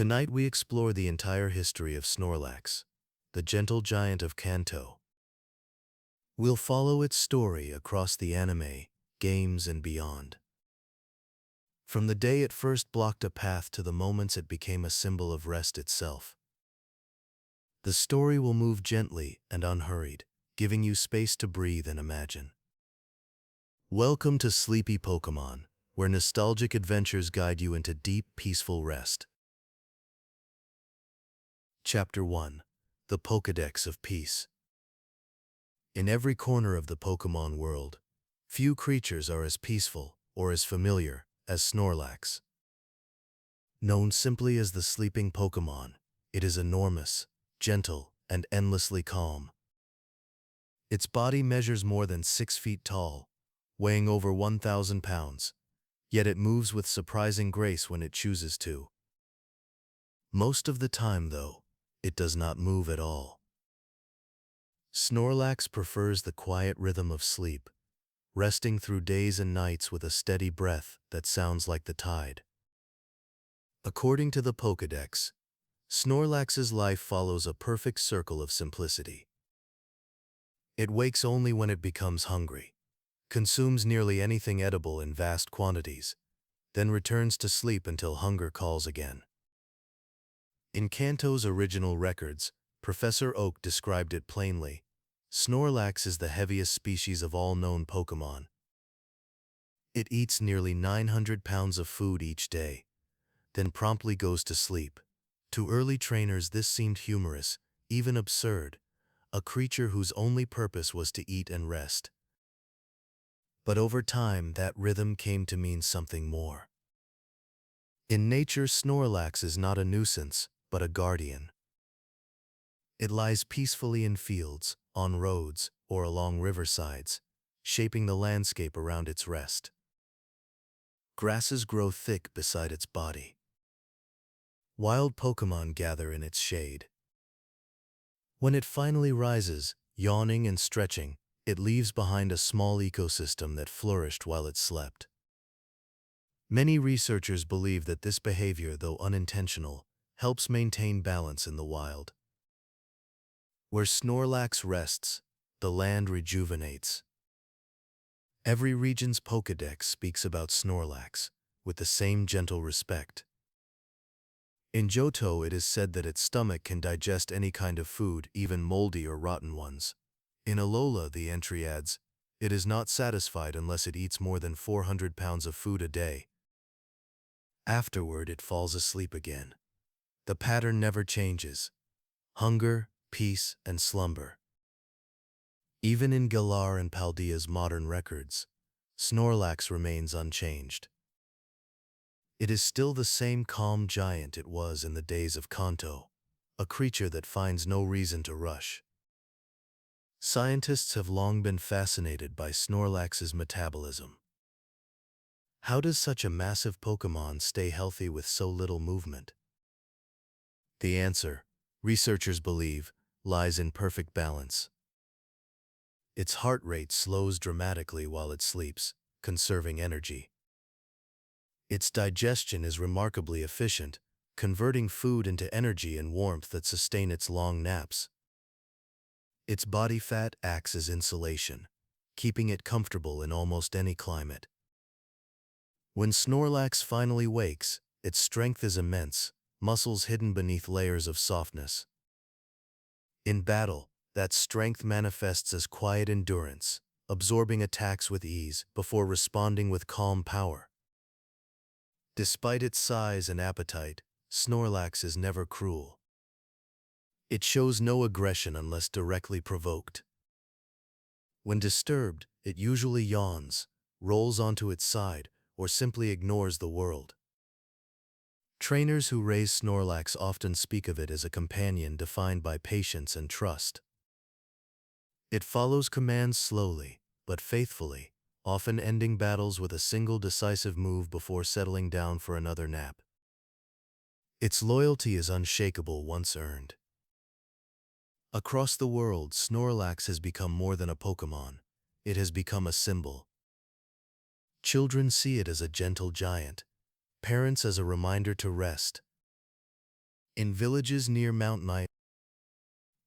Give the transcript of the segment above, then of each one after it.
Tonight we explore the entire history of Snorlax, the gentle giant of Kanto. We'll follow its story across the anime, games, and beyond. From the day it first blocked a path to the moments it became a symbol of rest itself. The story will move gently and unhurried, giving you space to breathe and imagine. Welcome to Sleepy Pokémon, where nostalgic adventures guide you into deep, peaceful rest. Chapter 1. The Pokédex of Peace. In every corner of the Pokémon world, few creatures are as peaceful or as familiar as Snorlax. Known simply as the sleeping Pokémon, it is enormous, gentle, and endlessly calm. Its body measures more than 6 feet tall, weighing over 1,000 pounds, yet it moves with surprising grace when it chooses to. Most of the time, though, it does not move at all. Snorlax prefers the quiet rhythm of sleep, resting through days and nights with a steady breath that sounds like the tide. According to the Pokédex, Snorlax's life follows a perfect circle of simplicity. It wakes only when it becomes hungry, consumes nearly anything edible in vast quantities, then returns to sleep until hunger calls again. In Kanto's original records, Professor Oak described it plainly: Snorlax is the heaviest species of all known Pokémon. It eats nearly 900 pounds of food each day, then promptly goes to sleep. To early trainers this seemed humorous, even absurd, a creature whose only purpose was to eat and rest. But over time, that rhythm came to mean something more. In nature, Snorlax is not a nuisance, but a guardian. It lies peacefully in fields, on roads, or along riversides, shaping the landscape around its rest. Grasses grow thick beside its body. Wild Pokémon gather in its shade. When it finally rises, yawning and stretching, it leaves behind a small ecosystem that flourished while it slept. Many researchers believe that this behavior, though unintentional, helps maintain balance in the wild. Where Snorlax rests, the land rejuvenates. Every region's Pokédex speaks about Snorlax, with the same gentle respect. In Johto, it is said that its stomach can digest any kind of food, even moldy or rotten ones. In Alola, the entry adds, it is not satisfied unless it eats more than 400 pounds of food a day. Afterward, it falls asleep again. The pattern never changes: hunger, peace, and slumber. Even in Galar and Paldea's modern records, Snorlax remains unchanged. It is still the same calm giant it was in the days of Kanto, a creature that finds no reason to rush. Scientists have long been fascinated by Snorlax's metabolism. How does such a massive Pokémon stay healthy with so little movement? The answer, researchers believe, lies in perfect balance. Its heart rate slows dramatically while it sleeps, conserving energy. Its digestion is remarkably efficient, converting food into energy and warmth that sustain its long naps. Its body fat acts as insulation, keeping it comfortable in almost any climate. When Snorlax finally wakes, its strength is immense, muscles hidden beneath layers of softness. In battle, that strength manifests as quiet endurance, absorbing attacks with ease before responding with calm power. Despite its size and appetite, Snorlax is never cruel. It shows no aggression unless directly provoked. When disturbed, it usually yawns, rolls onto its side, or simply ignores the world. Trainers who raise Snorlax often speak of it as a companion defined by patience and trust. It follows commands slowly, but faithfully, often ending battles with a single decisive move before settling down for another nap. Its loyalty is unshakable once earned. Across the world, Snorlax has become more than a Pokémon. It has become a symbol. Children see it as a gentle giant, parents as a reminder to rest, In villages near Mount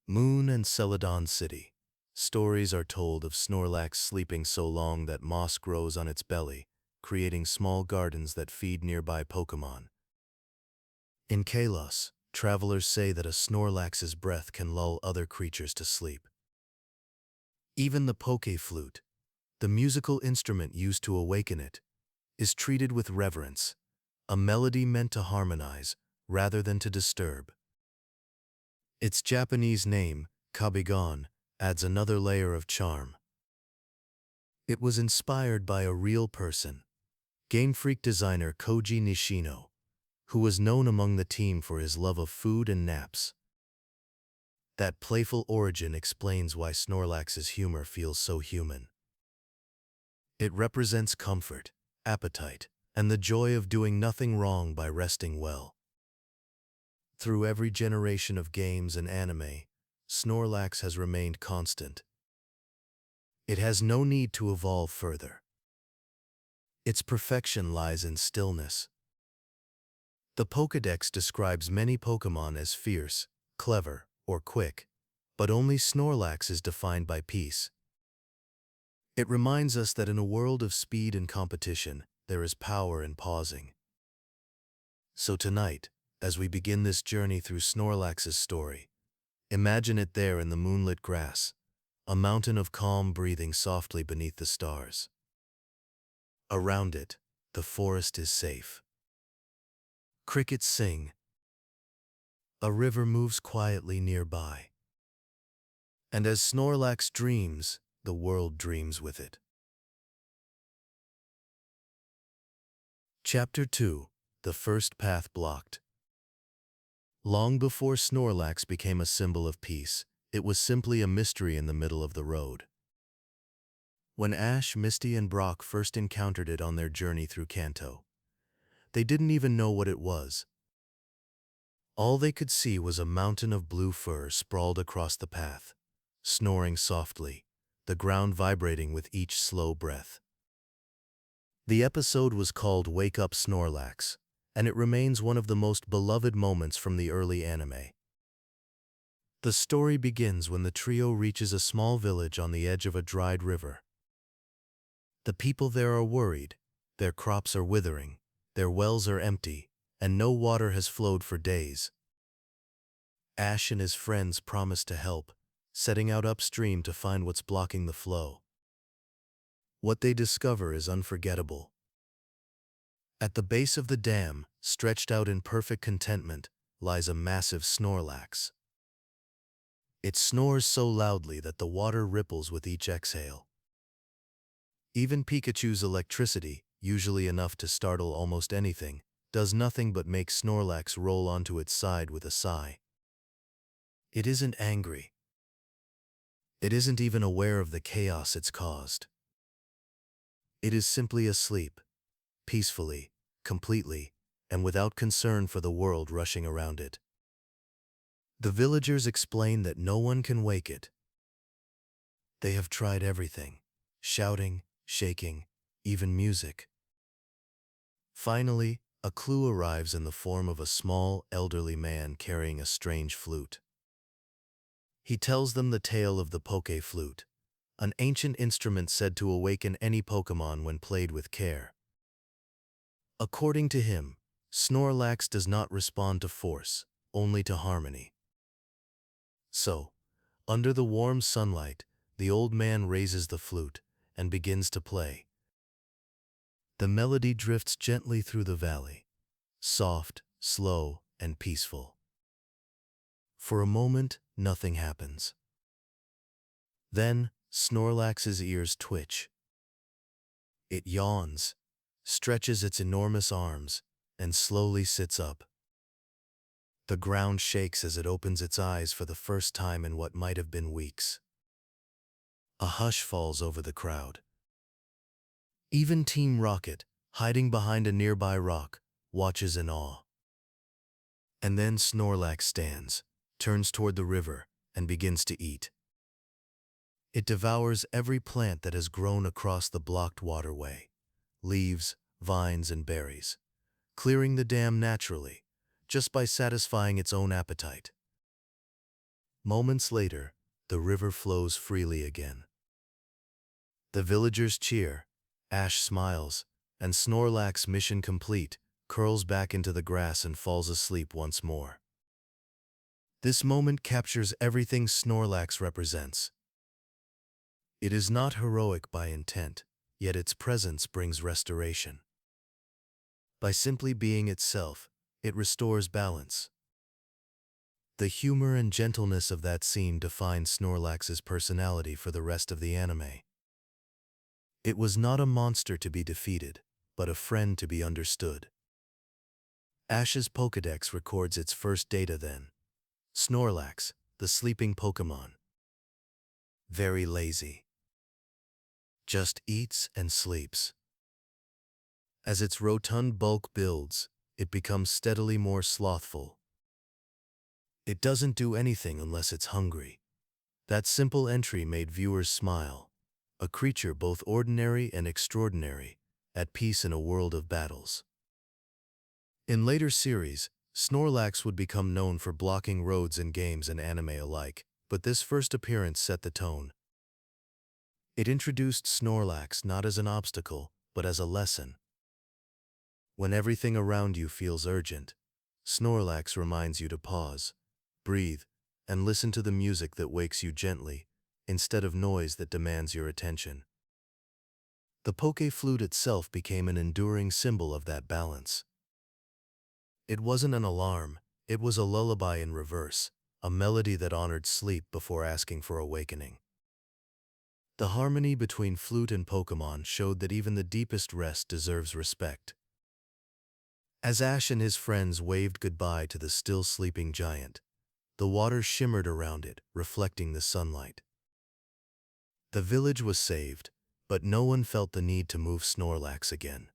Moon and Celadon City, stories are told of Snorlax sleeping so long that moss grows on its belly, creating small gardens that feed nearby Pokémon. In Kalos, travelers say that a Snorlax's breath can lull other creatures to sleep. Even the Poké flute, the musical instrument used to awaken it, is treated with reverence, a melody meant to harmonize rather than to disturb. Its Japanese name, Kabigon, adds another layer of charm. It was inspired by a real person, Game Freak designer Koji Nishino, who was known among the team for his love of food and naps. That playful origin explains why Snorlax's humor feels so human. It represents comfort, appetite, and the joy of doing nothing wrong by resting well. Through every generation of games and anime, Snorlax has remained constant. It has no need to evolve further. Its perfection lies in stillness. The Pokédex describes many Pokémon as fierce, clever, or quick, but only Snorlax is defined by peace. It reminds us that in a world of speed and competition, there is power in pausing. So tonight, as we begin this journey through Snorlax's story, imagine it there in the moonlit grass, a mountain of calm breathing softly beneath the stars. Around it, the forest is safe. Crickets sing. A river moves quietly nearby. And as Snorlax dreams, the world dreams with it. Chapter 2: The First Path Blocked. Long before Snorlax became a symbol of peace, it was simply a mystery in the middle of the road. When Ash, Misty, and Brock first encountered it on their journey through Kanto, they didn't even know what it was. All they could see was a mountain of blue fur sprawled across the path, snoring softly, the ground vibrating with each slow breath. The episode was called Wake Up Snorlax, and it remains one of the most beloved moments from the early anime. The story begins when the trio reaches a small village on the edge of a dried river. The people there are worried, their crops are withering, their wells are empty, and no water has flowed for days. Ash and his friends promise to help, setting out upstream to find what's blocking the flow. What they discover is unforgettable. At the base of the dam, stretched out in perfect contentment, lies a massive Snorlax. It snores so loudly that the water ripples with each exhale. Even Pikachu's electricity, usually enough to startle almost anything, does nothing but make Snorlax roll onto its side with a sigh. It isn't angry. It isn't even aware of the chaos it's caused. It is simply asleep, peacefully, completely, and without concern for the world rushing around it. The villagers explain that no one can wake it. They have tried everything, shouting, shaking, even music. Finally, a clue arrives in the form of a small, elderly man carrying a strange flute. He tells them the tale of the Poké flute, an ancient instrument said to awaken any Pokémon when played with care. According to him, Snorlax does not respond to force, only to harmony. So, under the warm sunlight, the old man raises the flute and begins to play. The melody drifts gently through the valley, soft, slow, and peaceful. For a moment, nothing happens. Then, Snorlax's ears twitch. It yawns, stretches its enormous arms, and slowly sits up. The ground shakes as it opens its eyes for the first time in what might have been weeks. A hush falls over the crowd. Even Team Rocket, hiding behind a nearby rock, watches in awe. And then Snorlax stands, turns toward the river, and begins to eat. It devours every plant that has grown across the blocked waterway, leaves, vines, and berries, clearing the dam naturally, just by satisfying its own appetite. Moments later, the river flows freely again. The villagers cheer, Ash smiles, and Snorlax, mission complete, curls back into the grass and falls asleep once more. This moment captures everything Snorlax represents. It is not heroic by intent, yet its presence brings restoration. By simply being itself, it restores balance. The humor and gentleness of that scene define Snorlax's personality for the rest of the anime. It was not a monster to be defeated, but a friend to be understood. Ash's Pokédex records its first data then. Snorlax, the sleeping Pokémon. Very lazy. Just eats and sleeps. As its rotund bulk builds, it becomes steadily more slothful. It doesn't do anything unless it's hungry. That simple entry made viewers smile. A creature both ordinary and extraordinary, at peace in a world of battles. In later series, Snorlax would become known for blocking roads in games and anime alike, but this first appearance set the tone. It introduced Snorlax not as an obstacle, but as a lesson. When everything around you feels urgent, Snorlax reminds you to pause, breathe, and listen to the music that wakes you gently, instead of noise that demands your attention. The Poké Flute itself became an enduring symbol of that balance. It wasn't an alarm, it was a lullaby in reverse, a melody that honored sleep before asking for awakening. The harmony between Flute and Pokémon showed that even the deepest rest deserves respect. As Ash and his friends waved goodbye to the still sleeping giant, the water shimmered around it, reflecting the sunlight. The village was saved, but no one felt the need to move Snorlax again.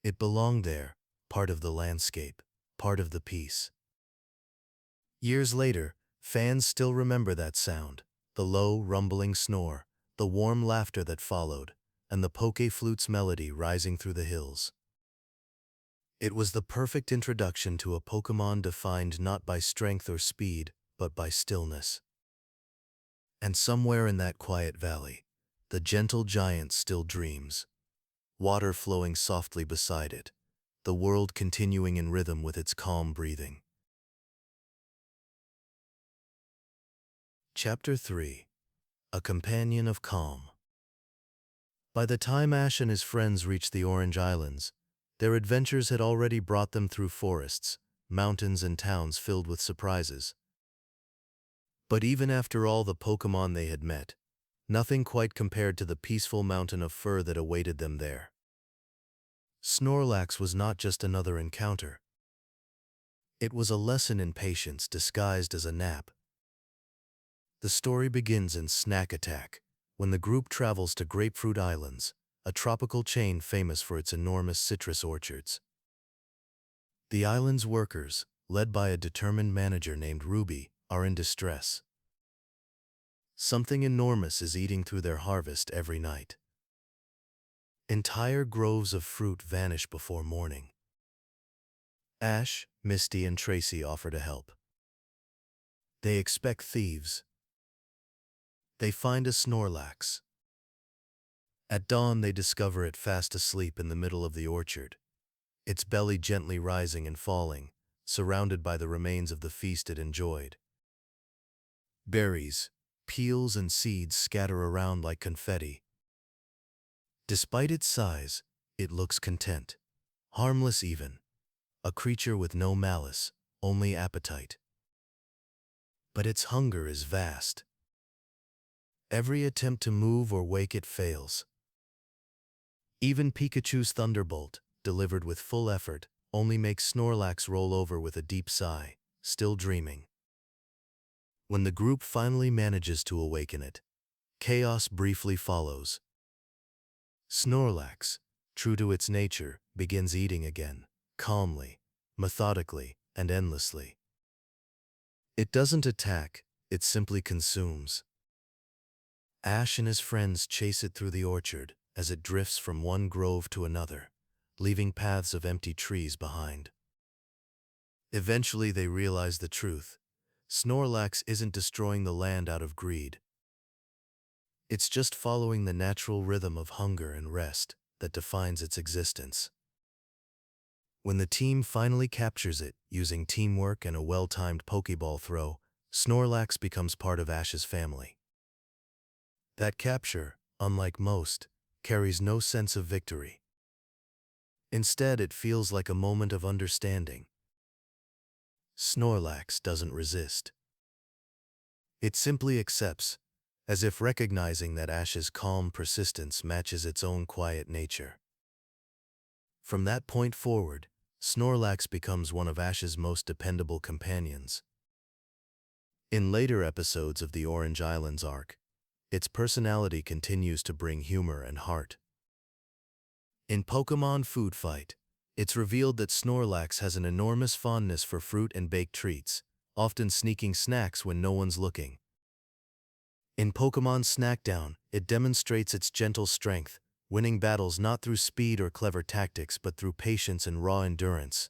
It belonged there, part of the landscape, part of the peace. Years later, fans still remember that sound, the low, rumbling snore, the warm laughter that followed, and the Poké Flute's melody rising through the hills. It was the perfect introduction to a Pokémon defined not by strength or speed, but by stillness. And somewhere in that quiet valley, the gentle giant still dreams, water flowing softly beside it, the world continuing in rhythm with its calm breathing. Chapter 3. A Companion of Calm. By the time Ash and his friends reached the Orange Islands, their adventures had already brought them through forests, mountains, and towns filled with surprises. But even after all the Pokémon they had met, nothing quite compared to the peaceful mountain of fur that awaited them there. Snorlax was not just another encounter. It was a lesson in patience disguised as a nap. The story begins in Snack Attack, when the group travels to Grapefruit Islands, a tropical chain famous for its enormous citrus orchards. The island's workers, led by a determined manager named Ruby, are in distress. Something enormous is eating through their harvest every night. Entire groves of fruit vanish before morning. Ash, Misty, and Tracy offer to help. They expect thieves. They find a Snorlax. At dawn, they discover it fast asleep in the middle of the orchard, its belly gently rising and falling, surrounded by the remains of the feast it enjoyed. Berries, peels, and seeds scatter around like confetti. Despite its size, it looks content, harmless even, a creature with no malice, only appetite. But its hunger is vast. Every attempt to move or wake it fails. Even Pikachu's Thunderbolt, delivered with full effort, only makes Snorlax roll over with a deep sigh, still dreaming. When the group finally manages to awaken it, chaos briefly follows. Snorlax, true to its nature, begins eating again, calmly, methodically, and endlessly. It doesn't attack, it simply consumes. Ash and his friends chase it through the orchard as it drifts from one grove to another, leaving paths of empty trees behind. Eventually they realize the truth. Snorlax isn't destroying the land out of greed. It's just following the natural rhythm of hunger and rest that defines its existence. When the team finally captures it, using teamwork and a well-timed Pokeball throw, Snorlax becomes part of Ash's family. That capture, unlike most, carries no sense of victory. Instead, it feels like a moment of understanding. Snorlax doesn't resist. It simply accepts, as if recognizing that Ash's calm persistence matches its own quiet nature. From that point forward, Snorlax becomes one of Ash's most dependable companions. In later episodes of the Orange Islands arc, its personality continues to bring humor and heart. In Pokémon Food Fight, it's revealed that Snorlax has an enormous fondness for fruit and baked treats, often sneaking snacks when no one's looking. In Pokémon Snackdown, it demonstrates its gentle strength, winning battles not through speed or clever tactics but through patience and raw endurance.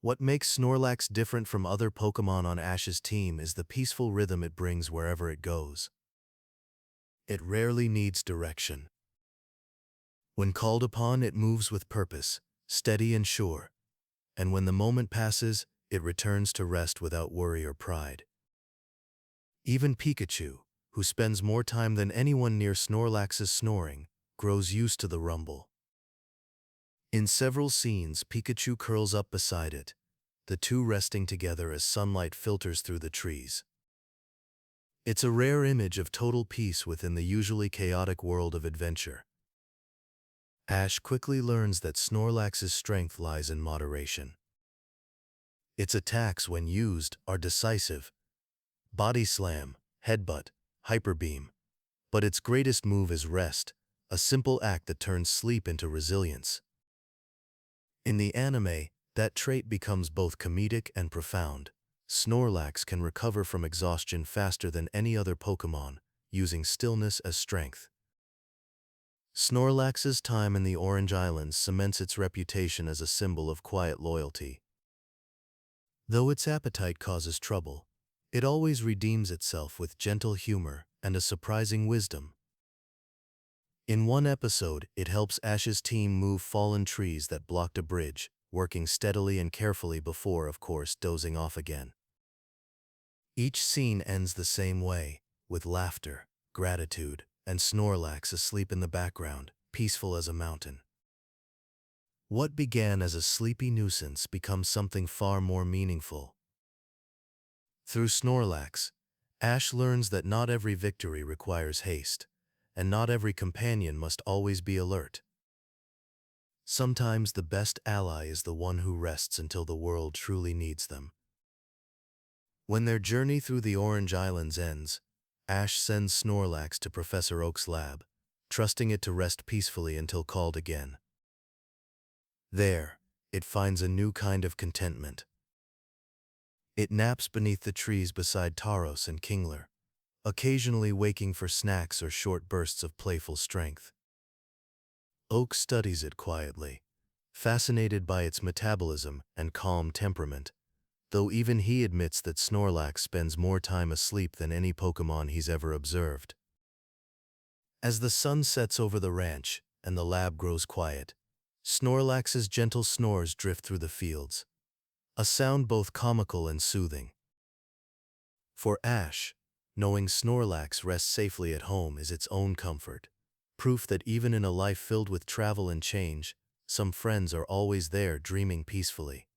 What makes Snorlax different from other Pokémon on Ash's team is the peaceful rhythm it brings wherever it goes. It rarely needs direction. When called upon, it moves with purpose, steady and sure, and when the moment passes, it returns to rest without worry or pride. Even Pikachu, who spends more time than anyone near Snorlax's snoring, grows used to the rumble. In several scenes, Pikachu curls up beside it, the two resting together as sunlight filters through the trees. It's a rare image of total peace within the usually chaotic world of adventure. Ash quickly learns that Snorlax's strength lies in moderation. Its attacks, when used, are decisive. Body Slam, Headbutt, Hyper Beam. But its greatest move is Rest, a simple act that turns sleep into resilience. In the anime, that trait becomes both comedic and profound. Snorlax can recover from exhaustion faster than any other Pokémon, using stillness as strength. Snorlax's time in the Orange Islands cements its reputation as a symbol of quiet loyalty. Though its appetite causes trouble, it always redeems itself with gentle humor and a surprising wisdom. In one episode, it helps Ash's team move fallen trees that blocked a bridge, working steadily and carefully before, of course, dozing off again. Each scene ends the same way, with laughter, gratitude, and Snorlax asleep in the background, peaceful as a mountain. What began as a sleepy nuisance becomes something far more meaningful. Through Snorlax, Ash learns that not every victory requires haste, and not every companion must always be alert. Sometimes the best ally is the one who rests until the world truly needs them. When their journey through the Orange Islands ends, Ash sends Snorlax to Professor Oak's lab, trusting it to rest peacefully until called again. There, it finds a new kind of contentment. It naps beneath the trees beside Tauros and Kingler, occasionally waking for snacks or short bursts of playful strength. Oak studies it quietly, fascinated by its metabolism and calm temperament, though even he admits that Snorlax spends more time asleep than any Pokémon he's ever observed. As the sun sets over the ranch and the lab grows quiet, Snorlax's gentle snores drift through the fields, a sound both comical and soothing. For Ash, knowing Snorlax rests safely at home is its own comfort, proof that even in a life filled with travel and change, some friends are always there dreaming peacefully.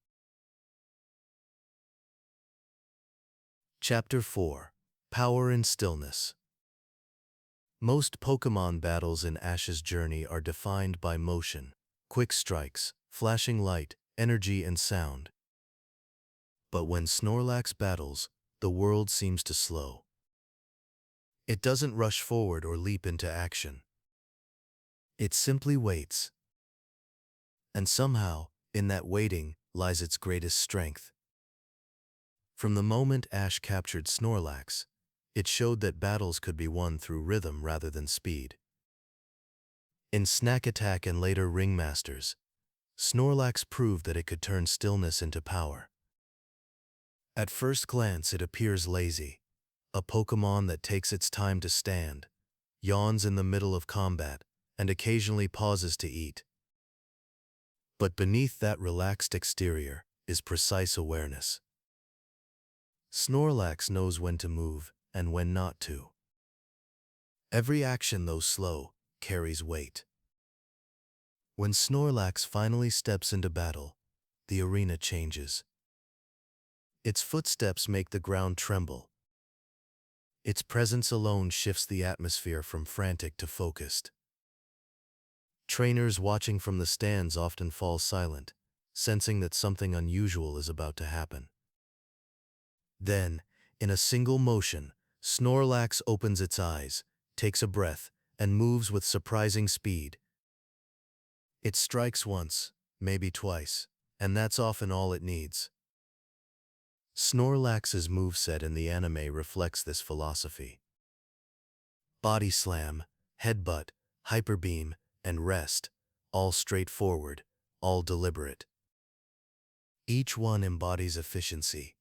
Chapter 4: Power and Stillness. Most Pokémon battles in Ash's journey are defined by motion, quick strikes, flashing light, energy and sound. But when Snorlax battles, the world seems to slow. It doesn't rush forward or leap into action. It simply waits. And somehow, in that waiting, lies its greatest strength. From the moment Ash captured Snorlax, it showed that battles could be won through rhythm rather than speed. In Snack Attack and later Ringmasters, Snorlax proved that it could turn stillness into power. At first glance, it appears lazy, a Pokémon that takes its time to stand, yawns in the middle of combat, and occasionally pauses to eat. But beneath that relaxed exterior is precise awareness. Snorlax knows when to move and when not to. Every action, though slow, carries weight. When Snorlax finally steps into battle, the arena changes. Its footsteps make the ground tremble. Its presence alone shifts the atmosphere from frantic to focused. Trainers watching from the stands often fall silent, sensing that something unusual is about to happen. Then, in a single motion, Snorlax opens its eyes, takes a breath, and moves with surprising speed. It strikes once, maybe twice, and that's often all it needs. Snorlax's moveset in the anime reflects this philosophy. Body slam, headbutt, hyper beam, and rest, all straightforward, all deliberate. Each one embodies efficiency.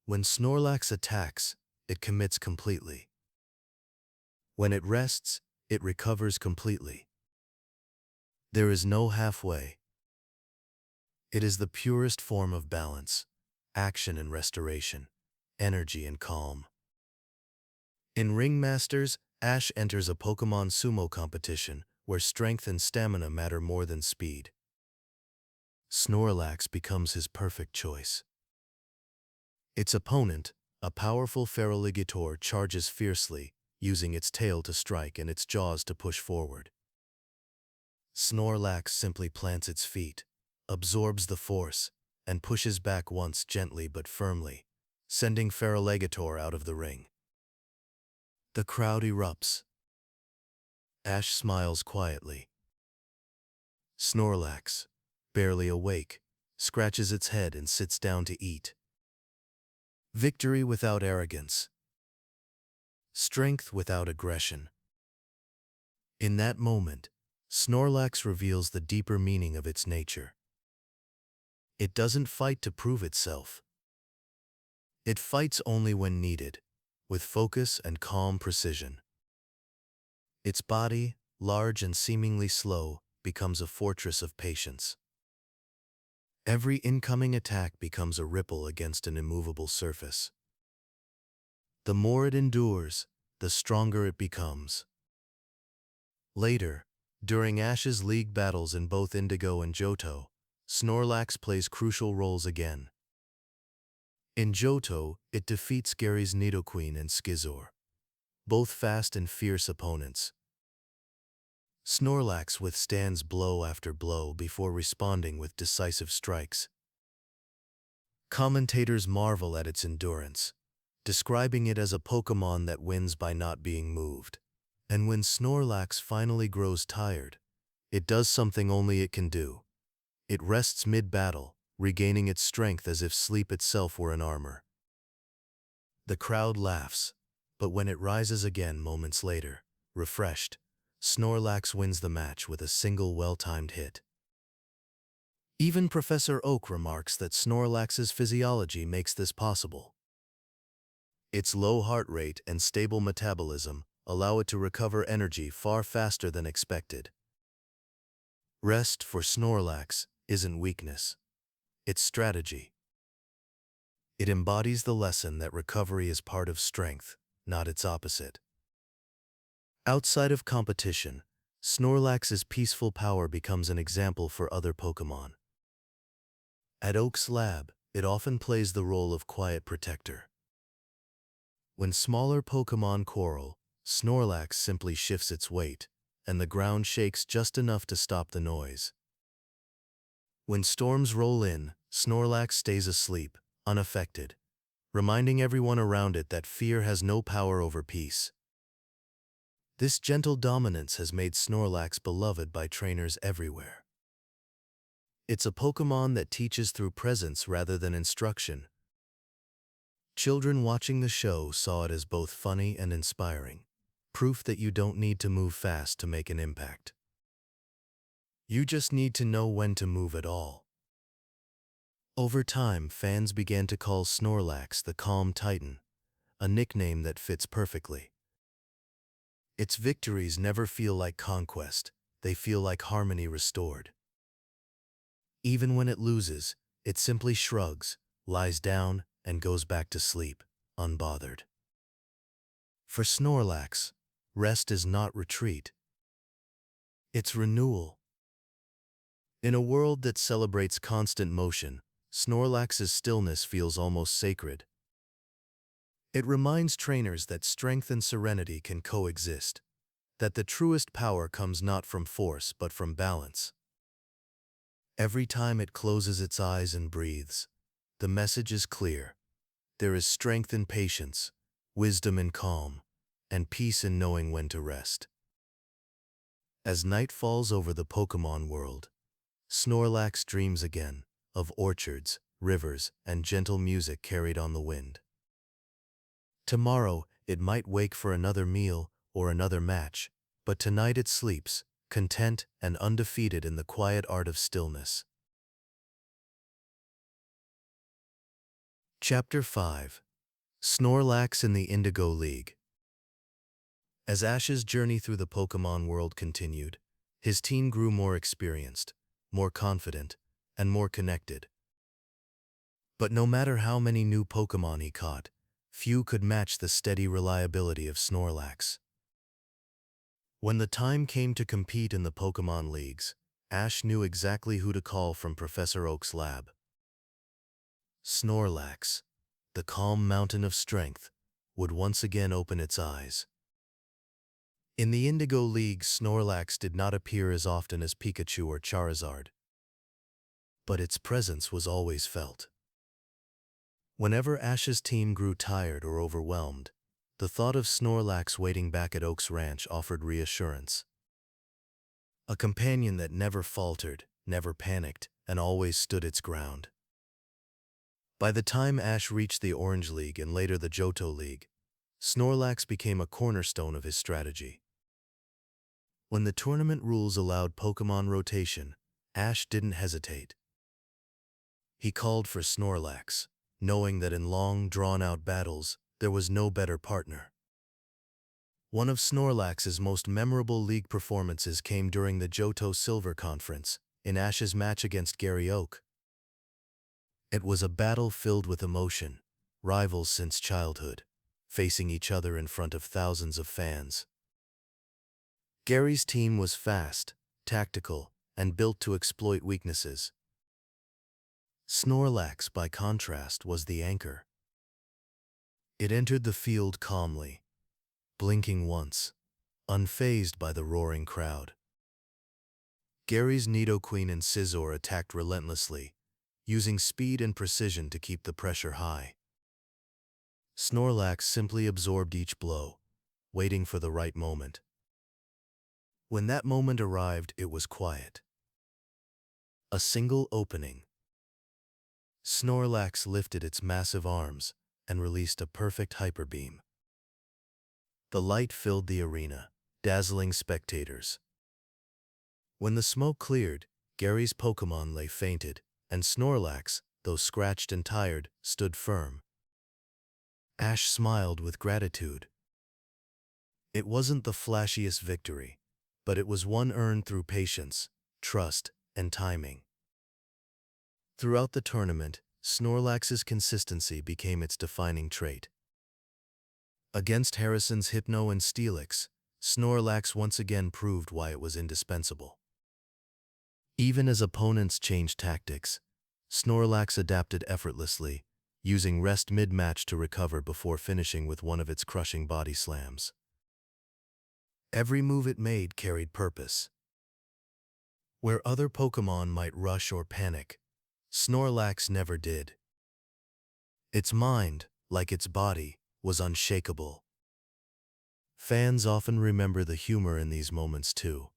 When Snorlax attacks, it commits completely. When it rests, it recovers completely. There is no halfway. It is the purest form of balance, action and restoration, energy and calm. In Ringmasters, Ash enters a Pokémon sumo competition where strength and stamina matter more than speed. Snorlax becomes his perfect choice. Its opponent, a powerful Feraligatr, charges fiercely, using its tail to strike and its jaws to push forward. Snorlax simply plants its feet, absorbs the force, and pushes back once gently but firmly, sending Feraligatr out of the ring. The crowd erupts. Ash smiles quietly. Snorlax, barely awake, scratches its head and sits down to eat. Victory without arrogance. Strength without aggression. In that moment, Snorlax reveals the deeper meaning of its nature. It doesn't fight to prove itself. It fights only when needed, with focus and calm precision. Its body, large and seemingly slow, becomes a fortress of patience. Every incoming attack becomes a ripple against an immovable surface. The more it endures, the stronger it becomes. Later, during Ash's League battles in both Indigo and Johto, Snorlax plays crucial roles again. In Johto, it defeats Gary's Nidoqueen and Skizor, both fast and fierce opponents. Snorlax withstands blow after blow before responding with decisive strikes. Commentators marvel at its endurance, describing it as a Pokémon that wins by not being moved. And when Snorlax finally grows tired, it does something only it can do. It rests mid-battle, regaining its strength as if sleep itself were an armor. The crowd laughs, but when it rises again moments later, refreshed, Snorlax wins the match with a single well-timed hit. Even Professor Oak remarks that Snorlax's physiology makes this possible. Its low heart rate and stable metabolism allow it to recover energy far faster than expected. Rest for Snorlax isn't weakness. It's strategy. It embodies the lesson that recovery is part of strength, not its opposite. Outside of competition, Snorlax's peaceful power becomes an example for other Pokémon. At Oak's lab, it often plays the role of quiet protector. When smaller Pokémon quarrel, Snorlax simply shifts its weight, and the ground shakes just enough to stop the noise. When storms roll in, Snorlax stays asleep, unaffected, reminding everyone around it that fear has no power over peace. This gentle dominance has made Snorlax beloved by trainers everywhere. It's a Pokémon that teaches through presence rather than instruction. Children watching the show saw it as both funny and inspiring, proof that you don't need to move fast to make an impact. You just need to know when to move at all. Over time, fans began to call Snorlax the Calm Titan, a nickname that fits perfectly. Its victories never feel like conquest, they feel like harmony restored. Even when it loses, it simply shrugs, lies down, and goes back to sleep, unbothered. For Snorlax, rest is not retreat. It's renewal. In a world that celebrates constant motion, Snorlax's stillness feels almost sacred. It reminds trainers that strength and serenity can coexist, that the truest power comes not from force but from balance. Every time it closes its eyes and breathes, the message is clear. There is strength in patience, wisdom in calm, and peace in knowing when to rest. As night falls over the Pokémon world, Snorlax dreams again of orchards, rivers, and gentle music carried on the wind. Tomorrow, it might wake for another meal or another match, but tonight it sleeps, content and undefeated in the quiet art of stillness. Chapter 5. Snorlax in the Indigo League. As Ash's journey through the Pokémon world continued, his team grew more experienced, more confident, and more connected. But no matter how many new Pokémon he caught, few could match the steady reliability of Snorlax. When the time came to compete in the Pokémon Leagues, Ash knew exactly who to call from Professor Oak's lab. Snorlax, the calm mountain of strength, would once again open its eyes. In the Indigo League, Snorlax did not appear as often as Pikachu or Charizard, but its presence was always felt. Whenever Ash's team grew tired or overwhelmed, the thought of Snorlax waiting back at Oak's ranch offered reassurance. A companion that never faltered, never panicked, and always stood its ground. By the time Ash reached the Orange League and later the Johto League, Snorlax became a cornerstone of his strategy. When the tournament rules allowed Pokémon rotation, Ash didn't hesitate. He called for Snorlax, knowing that in long, drawn-out battles, there was no better partner. One of Snorlax's most memorable league performances came during the Johto Silver Conference, in Ash's match against Gary Oak. It was a battle filled with emotion, rivals since childhood, facing each other in front of thousands of fans. Gary's team was fast, tactical, and built to exploit weaknesses. Snorlax, by contrast, was the anchor. It entered the field calmly, blinking once, unfazed by the roaring crowd. Gary's Nidoqueen and Scizor attacked relentlessly, using speed and precision to keep the pressure high. Snorlax simply absorbed each blow, waiting for the right moment. When that moment arrived, it was quiet. A single opening. Snorlax lifted its massive arms and released a perfect hyper beam. The light filled the arena, dazzling spectators. When the smoke cleared, Gary's Pokémon lay fainted, and Snorlax, though scratched and tired, stood firm. Ash smiled with gratitude. It wasn't the flashiest victory, but it was one earned through patience, trust, and timing. Throughout the tournament, Snorlax's consistency became its defining trait. Against Harrison's Hypno and Steelix, Snorlax once again proved why it was indispensable. Even as opponents changed tactics, Snorlax adapted effortlessly, using rest mid-match to recover before finishing with one of its crushing body slams. Every move it made carried purpose. Where other Pokémon might rush or panic, Snorlax never did. Its mind, like its body, was unshakable. Fans often remember the humor in these moments too.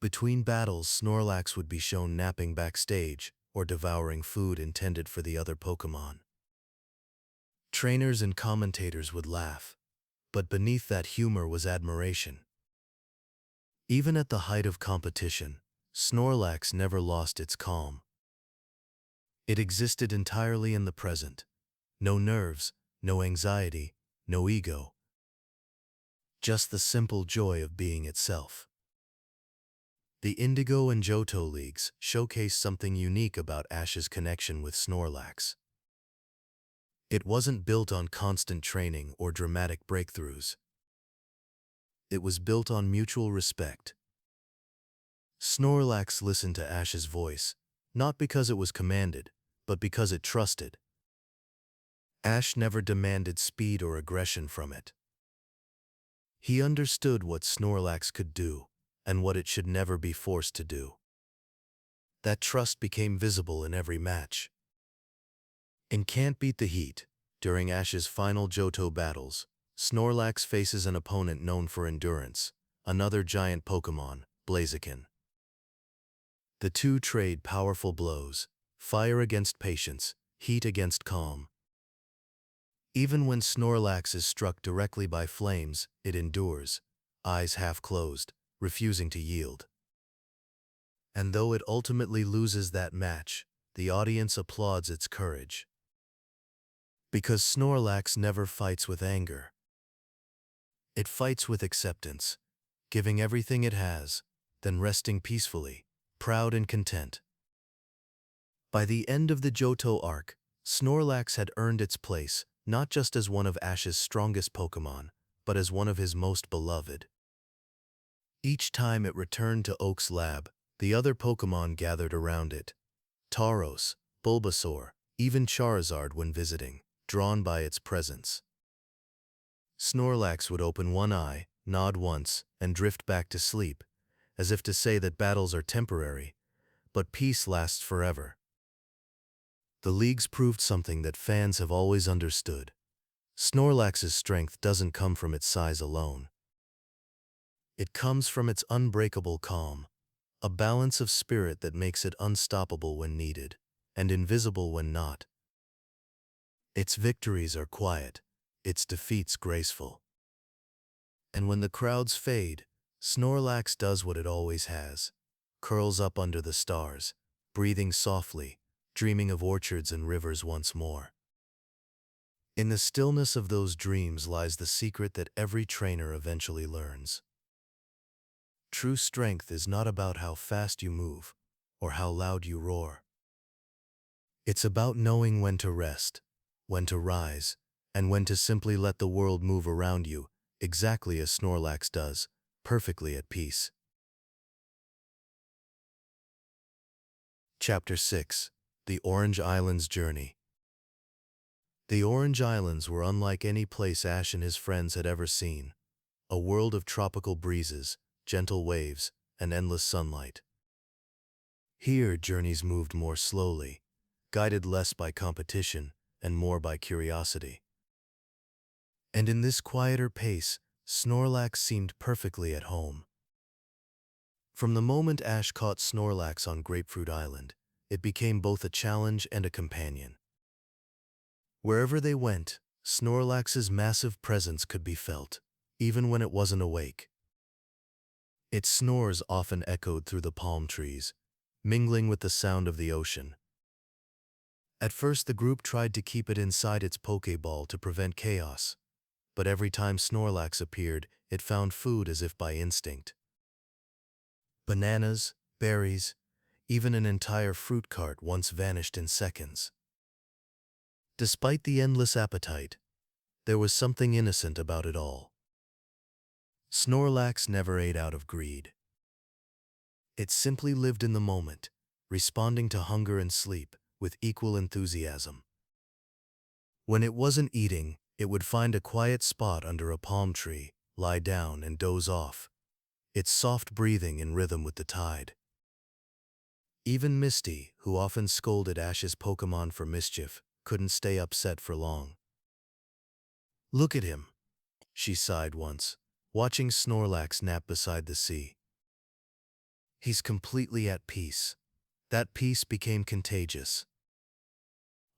Between battles, Snorlax would be shown napping backstage or devouring food intended for the other Pokémon. Trainers and commentators would laugh, but beneath that humor was admiration. Even at the height of competition, Snorlax never lost its calm. It existed entirely in the present. No nerves, no anxiety, no ego. Just the simple joy of being itself. The Indigo and Johto leagues showcased something unique about Ash's connection with Snorlax. It wasn't built on constant training or dramatic breakthroughs. It was built on mutual respect. Snorlax listened to Ash's voice, not because it was commanded, but because it trusted. Ash never demanded speed or aggression from it. He understood what Snorlax could do, and what it should never be forced to do. That trust became visible in every match. In Can't Beat the Heat, during Ash's final Johto battles, Snorlax faces an opponent known for endurance, another giant Pokémon, Blaziken. The two trade powerful blows, fire against patience, heat against calm. Even when Snorlax is struck directly by flames, it endures, eyes half closed, refusing to yield. And though it ultimately loses that match, the audience applauds its courage. Because Snorlax never fights with anger. It fights with acceptance, giving everything it has, then resting peacefully, proud and content. By the end of the Johto arc, Snorlax had earned its place, not just as one of Ash's strongest Pokémon, but as one of his most beloved. Each time it returned to Oak's lab, the other Pokémon gathered around it. Tauros, Bulbasaur, even Charizard when visiting, drawn by its presence. Snorlax would open one eye, nod once, and drift back to sleep, as if to say that battles are temporary, but peace lasts forever. The leagues proved something that fans have always understood. Snorlax's strength doesn't come from its size alone. It comes from its unbreakable calm, a balance of spirit that makes it unstoppable when needed, and invisible when not. Its victories are quiet, its defeats graceful. And when the crowds fade, Snorlax does what it always has, curls up under the stars, breathing softly, dreaming of orchards and rivers once more. In the stillness of those dreams lies the secret that every trainer eventually learns. True strength is not about how fast you move, or how loud you roar. It's about knowing when to rest, when to rise, and when to simply let the world move around you, exactly as Snorlax does, perfectly at peace. Chapter 6: The Orange Islands Journey. The Orange Islands were unlike any place Ash and his friends had ever seen, a world of tropical breezes, gentle waves, and endless sunlight. Here, journeys moved more slowly, guided less by competition and more by curiosity. And in this quieter pace, Snorlax seemed perfectly at home. From the moment Ash caught Snorlax on Grapefruit Island, it became both a challenge and a companion. Wherever they went, Snorlax's massive presence could be felt, even when it wasn't awake. Its snores often echoed through the palm trees, mingling with the sound of the ocean. At first the group tried to keep it inside its Pokéball to prevent chaos, but every time Snorlax appeared, it found food as if by instinct. Bananas, berries, even an entire fruit cart once vanished in seconds. Despite the endless appetite, there was something innocent about it all. Snorlax never ate out of greed. It simply lived in the moment, responding to hunger and sleep with equal enthusiasm. When it wasn't eating, it would find a quiet spot under a palm tree, lie down and doze off, its soft breathing in rhythm with the tide. Even Misty, who often scolded Ash's Pokémon for mischief, couldn't stay upset for long. "Look at him," she sighed once, watching Snorlax nap beside the sea. "He's completely at peace." That peace became contagious.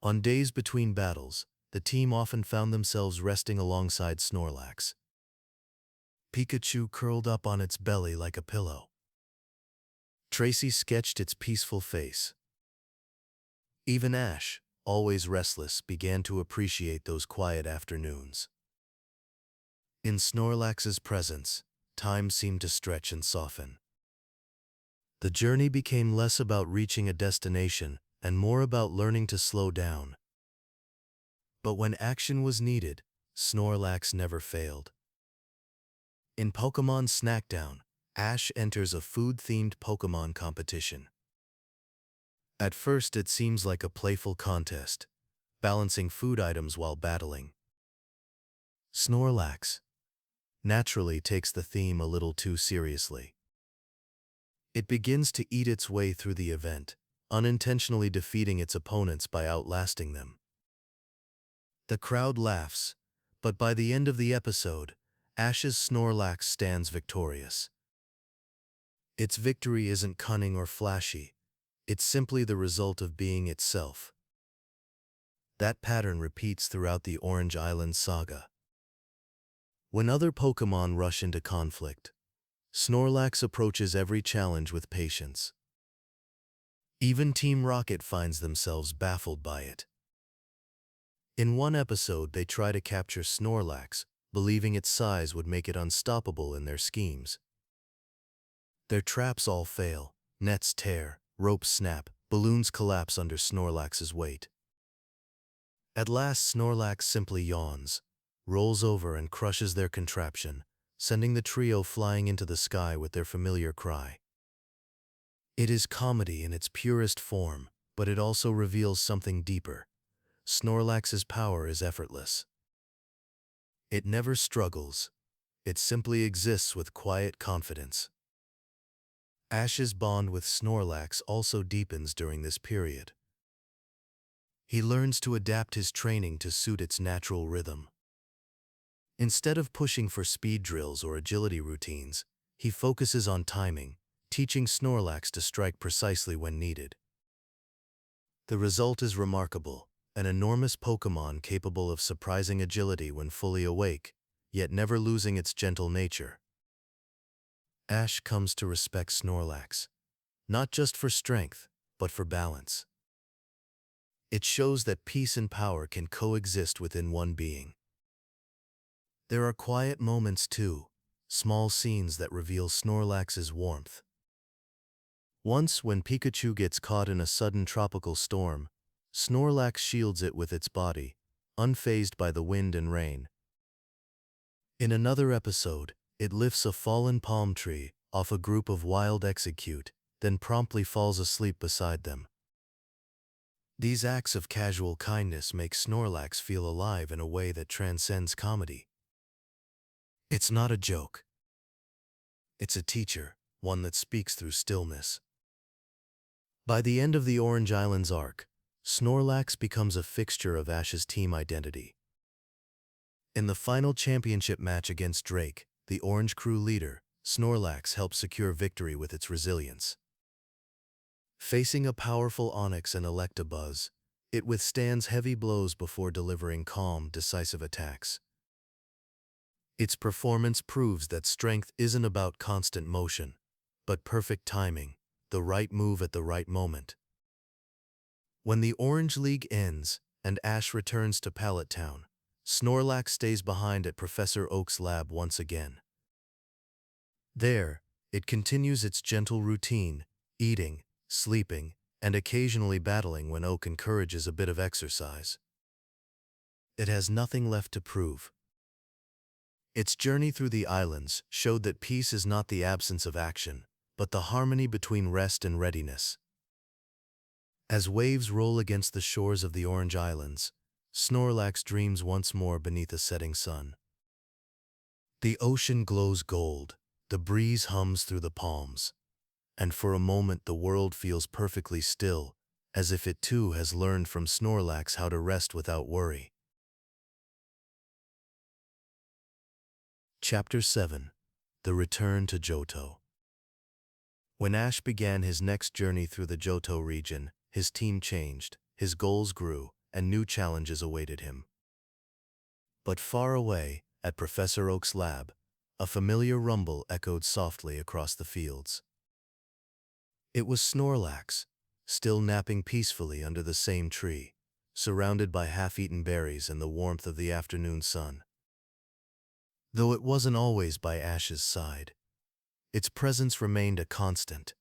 On days between battles, the team often found themselves resting alongside Snorlax. Pikachu curled up on its belly like a pillow. Tracy sketched its peaceful face. Even Ash, always restless, began to appreciate those quiet afternoons. In Snorlax's presence, time seemed to stretch and soften. The journey became less about reaching a destination and more about learning to slow down. But when action was needed, Snorlax never failed. In Pokémon Snackdown, Ash enters a food-themed Pokémon competition. At first it seems like a playful contest, balancing food items while battling. Snorlax naturally takes the theme a little too seriously. It begins to eat its way through the event, unintentionally defeating its opponents by outlasting them. The crowd laughs, but by the end of the episode, Ash's Snorlax stands victorious. Its victory isn't cunning or flashy, it's simply the result of being itself. That pattern repeats throughout the Orange Island saga. When other Pokémon rush into conflict, Snorlax approaches every challenge with patience. Even Team Rocket finds themselves baffled by it. In one episode, they try to capture Snorlax, believing its size would make it unstoppable in their schemes. Their traps all fail, nets tear, ropes snap, balloons collapse under Snorlax's weight. At last, Snorlax simply yawns, rolls over and crushes their contraption, sending the trio flying into the sky with their familiar cry. It is comedy in its purest form, but it also reveals something deeper. Snorlax's power is effortless. It never struggles. It simply exists with quiet confidence. Ash's bond with Snorlax also deepens during this period. He learns to adapt his training to suit its natural rhythm. Instead of pushing for speed drills or agility routines, he focuses on timing, teaching Snorlax to strike precisely when needed. The result is remarkable, an enormous Pokémon capable of surprising agility when fully awake, yet never losing its gentle nature. Ash comes to respect Snorlax, not just for strength, but for balance. It shows that peace and power can coexist within one being. There are quiet moments too, small scenes that reveal Snorlax's warmth. Once, when Pikachu gets caught in a sudden tropical storm, Snorlax shields it with its body, unfazed by the wind and rain. In another episode, it lifts a fallen palm tree off a group of wild execute, then promptly falls asleep beside them. These acts of casual kindness make Snorlax feel alive in a way that transcends comedy. It's not a joke. It's a teacher, one that speaks through stillness. By the end of the Orange Islands arc, Snorlax becomes a fixture of Ash's team identity. In the final championship match against Drake, the Orange Crew leader, Snorlax helps secure victory with its resilience. Facing a powerful Onix and Electabuzz, it withstands heavy blows before delivering calm, decisive attacks. Its performance proves that strength isn't about constant motion, but perfect timing, the right move at the right moment. When the Orange League ends and Ash returns to Pallet Town, Snorlax stays behind at Professor Oak's lab once again. There, it continues its gentle routine, eating, sleeping, and occasionally battling when Oak encourages a bit of exercise. It has nothing left to prove. Its journey through the islands showed that peace is not the absence of action, but the harmony between rest and readiness. As waves roll against the shores of the Orange Islands, Snorlax dreams once more beneath a setting sun. The ocean glows gold, the breeze hums through the palms, and for a moment the world feels perfectly still, as if it too has learned from Snorlax how to rest without worry. Chapter 7. The Return to Johto. When Ash began his next journey through the Johto region, his team changed, his goals grew, and new challenges awaited him. But far away, at Professor Oak's lab, A familiar rumble echoed softly across the fields. It was Snorlax, still napping peacefully under the same tree, surrounded by half-eaten berries and the warmth of the afternoon sun. Though it wasn't always by Ash's side, its presence remained a constant,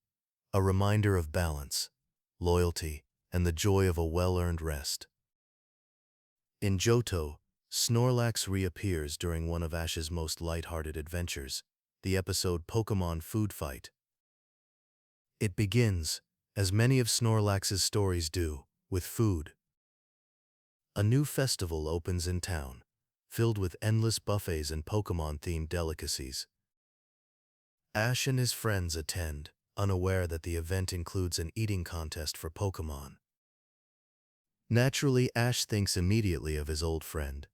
a reminder of balance, loyalty, and the joy of a well-earned rest. In Johto, Snorlax reappears during one of Ash's most light-hearted adventures, the episode Pokémon Food Fight. It begins, as many of Snorlax's stories do, with food. A new festival opens in town, filled with endless buffets and Pokémon-themed delicacies. Ash and his friends attend, unaware that the event includes an eating contest for Pokémon. Naturally, Ash thinks immediately of his old friend.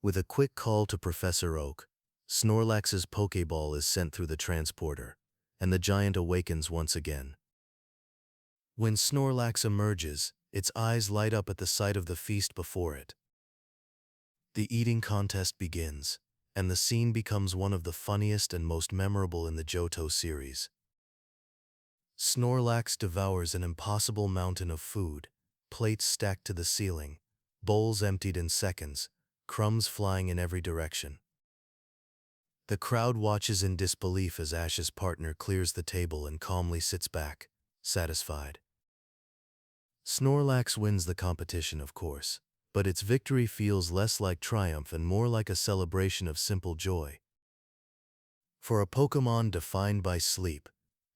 With a quick call to Professor Oak, Snorlax's Pokéball is sent through the transporter, and the giant awakens once again. When Snorlax emerges, its eyes light up at the sight of the feast before it. The eating contest begins, and the scene becomes one of the funniest and most memorable in the Johto series. Snorlax devours an impossible mountain of food, plates stacked to the ceiling, bowls emptied in seconds, crumbs flying in every direction. The crowd watches in disbelief as Ash's partner clears the table and calmly sits back, satisfied. Snorlax wins the competition, of course, but its victory feels less like triumph and more like a celebration of simple joy. For a Pokémon defined by sleep,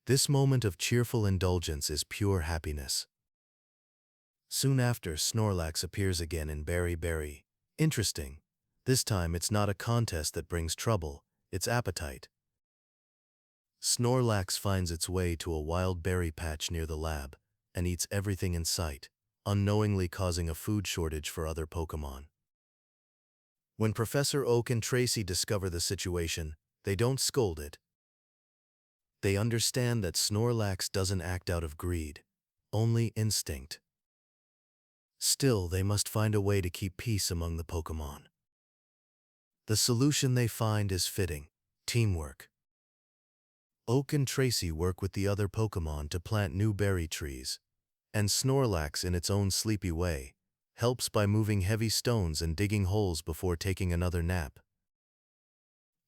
this moment of cheerful indulgence is pure happiness. Soon after, Snorlax appears again in Berry Berry. Interesting. This time it's not a contest that brings trouble, it's appetite. Snorlax finds its way to a wild berry patch near the lab and eats everything in sight, unknowingly causing a food shortage for other Pokémon. When Professor Oak and Tracy discover the situation, they don't scold it. They understand that Snorlax doesn't act out of greed, only instinct. Still, they must find a way to keep peace among the Pokémon. The solution they find is fitting: teamwork. Oak and Tracy work with the other Pokémon to plant new berry trees, and Snorlax, in its own sleepy way, helps by moving heavy stones and digging holes before taking another nap.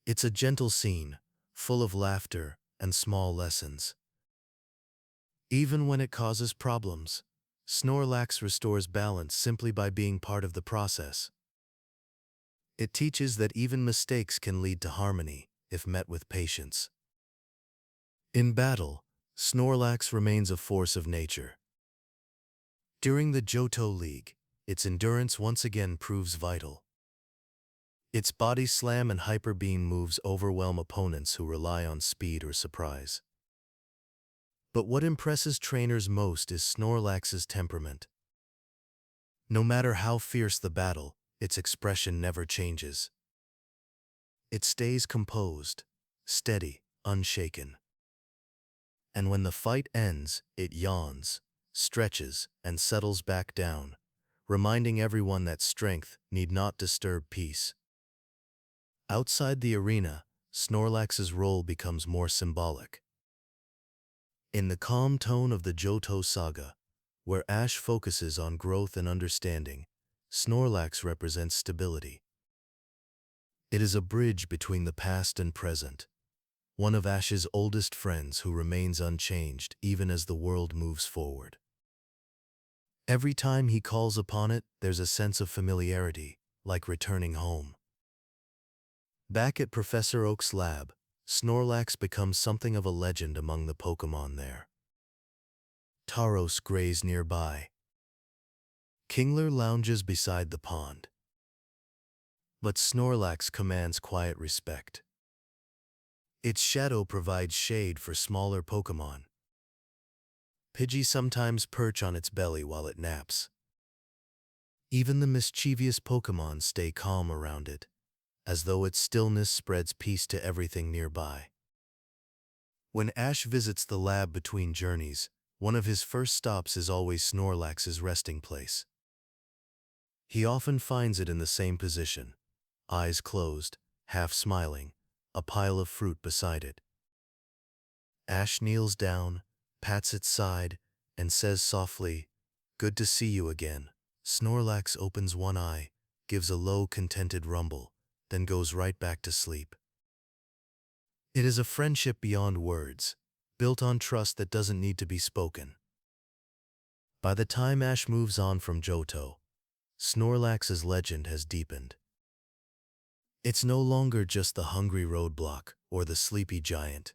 It's a gentle scene, full of laughter and small lessons. Even when it causes problems, Snorlax restores balance simply by being part of the process. It teaches that even mistakes can lead to harmony if met with patience. In battle, Snorlax remains a force of nature. During the Johto League, its endurance once again proves vital. Its body slam and hyper beam moves overwhelm opponents who rely on speed or surprise. But what impresses trainers most is Snorlax's temperament. No matter how fierce the battle, its expression never changes. It stays composed, steady, unshaken. And when the fight ends, it yawns, stretches, and settles back down, reminding everyone that strength need not disturb peace. Outside the arena, Snorlax's role becomes more symbolic. In the calm tone of the Johto saga, where Ash focuses on growth and understanding, Snorlax represents stability. It is a bridge between the past and present, one of Ash's oldest friends who remains unchanged even as the world moves forward. Every time he calls upon it, there's a sense of familiarity, like returning home. Back at Professor Oak's lab, Snorlax becomes something of a legend among the Pokémon there. Tauros graze nearby. Kingler lounges beside the pond. But Snorlax commands quiet respect. Its shadow provides shade for smaller Pokémon. Pidgey sometimes perch on its belly while it naps. Even the mischievous Pokémon stay calm around it, as though its stillness spreads peace to everything nearby. When Ash visits the lab between journeys, one of his first stops is always Snorlax's resting place. He often finds it in the same position, eyes closed, half smiling, a pile of fruit beside it. Ash kneels down, pats its side, and says softly, "Good to see you again." Snorlax opens one eye, gives a low, contented rumble, then goes right back to sleep. It is a friendship beyond words, built on trust that doesn't need to be spoken. By the time Ash moves on from Johto, Snorlax's legend has deepened. It's no longer just the hungry roadblock or the sleepy giant.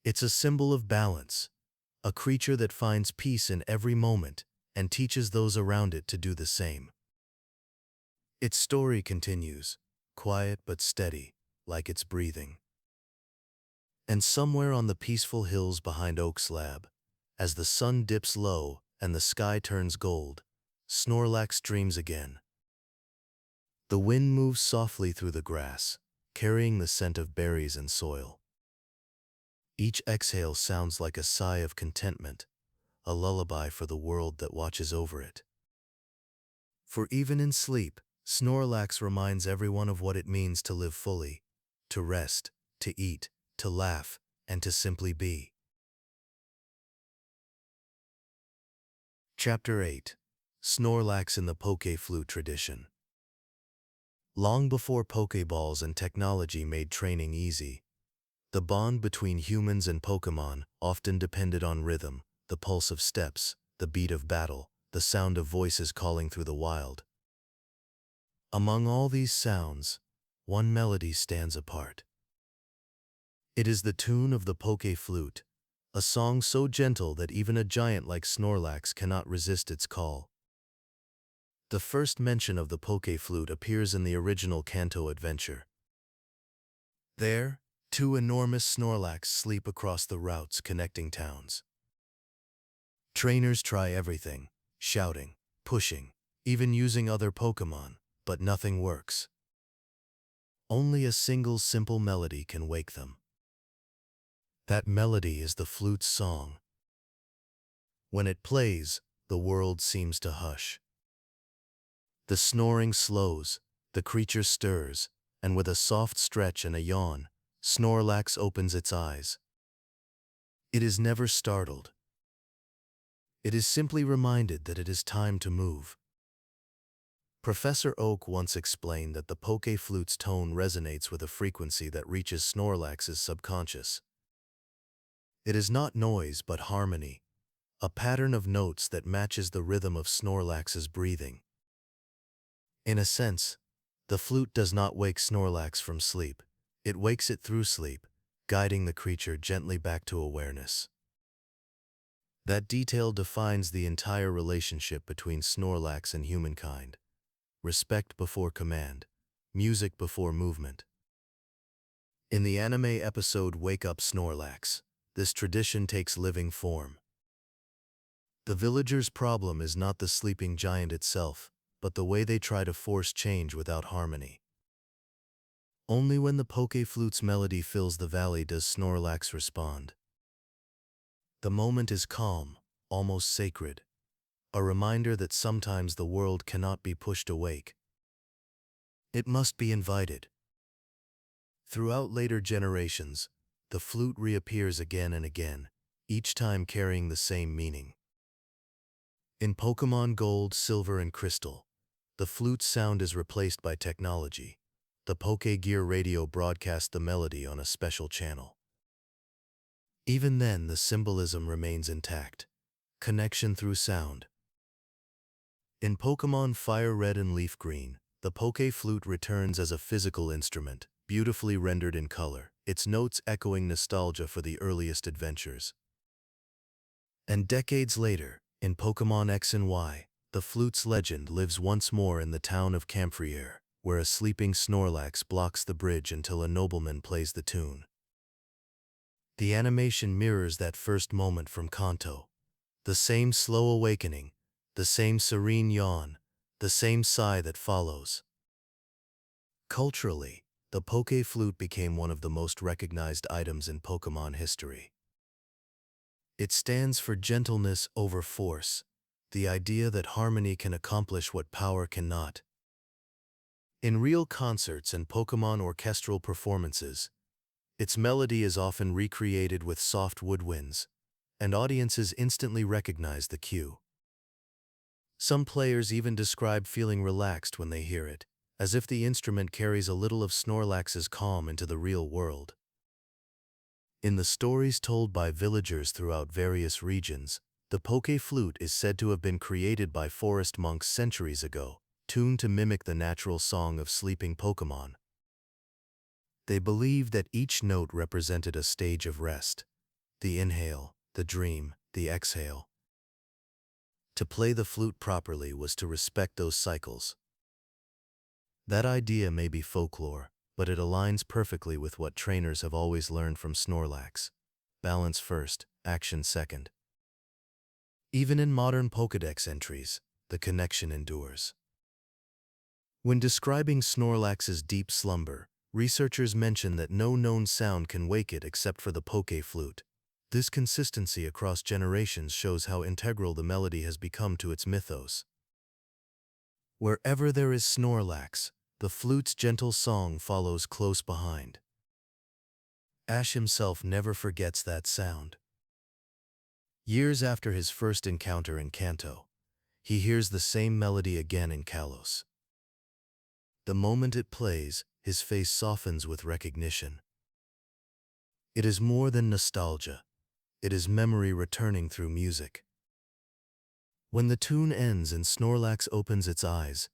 It's a symbol of balance, a creature that finds peace in every moment and teaches those around it to do the same. Its story continues, quiet but steady, like it's breathing. And somewhere on the peaceful hills behind Oak's lab, as the sun dips low and the sky turns gold, Snorlax dreams again. The wind moves softly through the grass, carrying the scent of berries and soil. Each exhale sounds like a sigh of contentment, a lullaby for the world that watches over it. For even in sleep, Snorlax reminds everyone of what it means to live fully, to rest, to eat, to laugh, and to simply be. Chapter 8. Snorlax in the Poké Flute Tradition. Long before Pokéballs and technology made training easy, the bond between humans and Pokémon often depended on rhythm, the pulse of steps, the beat of battle, the sound of voices calling through the wild. Among all these sounds, one melody stands apart. It is the tune of the Poké Flute, a song so gentle that even a giant like Snorlax cannot resist its call. The first mention of the Poké Flute appears in the original Kanto adventure. There, two enormous Snorlax sleep across the routes connecting towns. Trainers try everything, shouting, pushing, even using other Pokémon, but nothing works. Only a single simple melody can wake them. That melody is the flute's song. When it plays, the world seems to hush. The snoring slows, the creature stirs, and with a soft stretch and a yawn, Snorlax opens its eyes. It is never startled. It is simply reminded that it is time to move. Professor Oak once explained that the Poké Flute's tone resonates with a frequency that reaches Snorlax's subconscious. It is not noise but harmony, a pattern of notes that matches the rhythm of Snorlax's breathing. In a sense, the flute does not wake Snorlax from sleep, it wakes it through sleep, guiding the creature gently back to awareness. That detail defines the entire relationship between Snorlax and humankind. Respect before command, music before movement. In the anime episode Wake Up Snorlax, this tradition takes living form. The villagers' problem is not the sleeping giant itself, but the way they try to force change without harmony. Only when the Poké Flute's melody fills the valley does Snorlax respond. The moment is calm, almost sacred, a reminder that sometimes the world cannot be pushed awake. It must be invited. Throughout later generations, the flute reappears again and again, each time carrying the same meaning. In Pokémon Gold, Silver, and Crystal, the flute's sound is replaced by technology. The Poké Gear radio broadcasts the melody on a special channel. Even then, the symbolism remains intact. Connection through sound. In Pokémon Fire Red and Leaf Green, the Poké Flute returns as a physical instrument, beautifully rendered in color, its notes echoing nostalgia for the earliest adventures. And decades later, in Pokémon X and Y, the flute's legend lives once more in the town of Camphriere, where a sleeping Snorlax blocks the bridge until a nobleman plays the tune. The animation mirrors that first moment from Kanto. The same slow awakening, the same serene yawn, the same sigh that follows. Culturally, the Poké Flute became one of the most recognized items in Pokémon history. It stands for gentleness over force, the idea that harmony can accomplish what power cannot. In real concerts and Pokémon orchestral performances, its melody is often recreated with soft woodwinds, and audiences instantly recognize the cue. Some players even describe feeling relaxed when they hear it, as if the instrument carries a little of Snorlax's calm into the real world. In the stories told by villagers throughout various regions, the Poké flute is said to have been created by forest monks centuries ago, tuned to mimic the natural song of sleeping Pokémon. They believed that each note represented a stage of rest: the inhale, the dream, the exhale. To play the flute properly was to respect those cycles. That idea may be folklore, but it aligns perfectly with what trainers have always learned from Snorlax: balance first, action second. Even in modern Pokédex entries, the connection endures. When describing Snorlax's deep slumber, researchers mention that no known sound can wake it except for the Poké flute. This consistency across generations shows how integral the melody has become to its mythos. Wherever there is Snorlax, the flute's gentle song follows close behind. Ash himself never forgets that sound. Years after his first encounter in Kanto, he hears the same melody again in Kalos. The moment it plays, his face softens with recognition. It is more than nostalgia. It is memory returning through music. When the tune ends and Snorlax opens its eyes,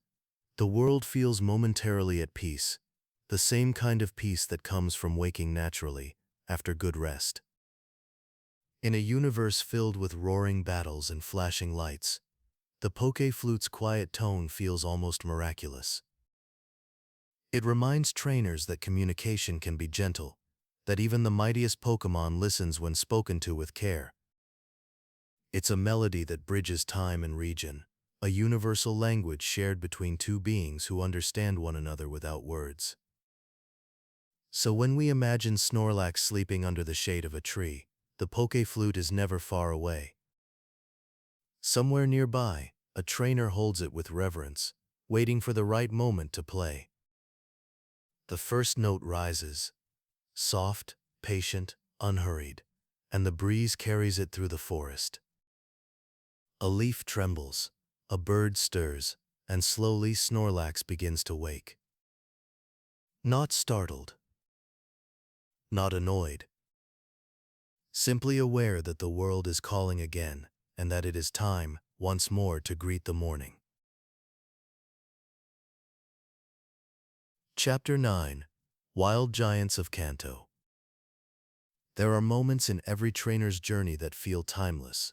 the world feels momentarily at peace, the same kind of peace that comes from waking naturally, after good rest. In a universe filled with roaring battles and flashing lights, the Poké flute's quiet tone feels almost miraculous. It reminds trainers that communication can be gentle, that even the mightiest Pokémon listens when spoken to with care. It's a melody that bridges time and region, a universal language shared between two beings who understand one another without words. So when we imagine Snorlax sleeping under the shade of a tree, the Poké flute is never far away. Somewhere nearby, a trainer holds it with reverence, waiting for the right moment to play. The first note rises, soft, patient, unhurried, and the breeze carries it through the forest. A leaf trembles, a bird stirs, and slowly Snorlax begins to wake. Not startled, not annoyed, simply aware that the world is calling again, and that it is time, once more, to greet the morning. Chapter 9: Wild Giants of Kanto. There are moments in every trainer's journey that feel timeless,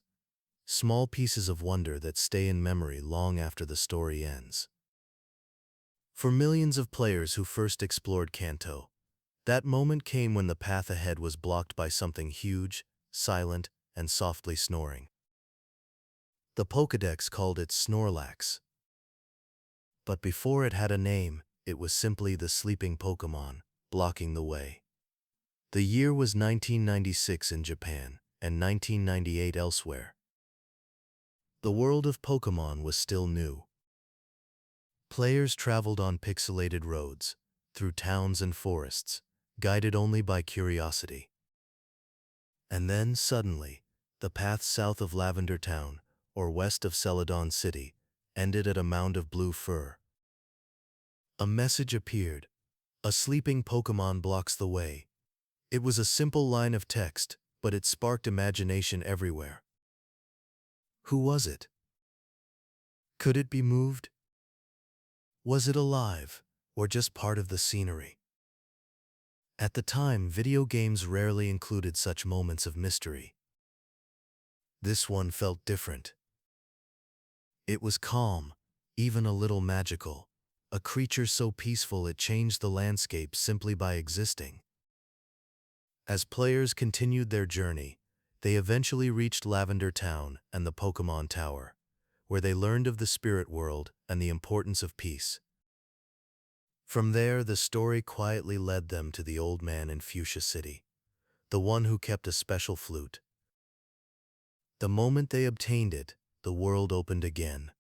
small pieces of wonder that stay in memory long after the story ends. For millions of players who first explored Kanto, that moment came when the path ahead was blocked by something huge, silent, and softly snoring. The Pokédex called it Snorlax. But before it had a name, it was simply the sleeping Pokémon, blocking the way. The year was 1996 in Japan, and 1998 elsewhere. The world of Pokémon was still new. Players traveled on pixelated roads, through towns and forests, guided only by curiosity. And then, suddenly, the path south of Lavender Town, or west of Celadon City, ended at a mound of blue fur. A message appeared: a sleeping Pokémon blocks the way. It was a simple line of text, but it sparked imagination everywhere. Who was it? Could it be moved? Was it alive, or just part of the scenery? At the time, video games rarely included such moments of mystery. This one felt different. It was calm, even a little magical, a creature so peaceful it changed the landscape simply by existing. As players continued their journey, they eventually reached Lavender Town and the Pokémon Tower, where they learned of the spirit world and the importance of peace. From there, the story quietly led them to the old man in Fuchsia City, the one who kept a special flute. The moment they obtained it, the world opened again.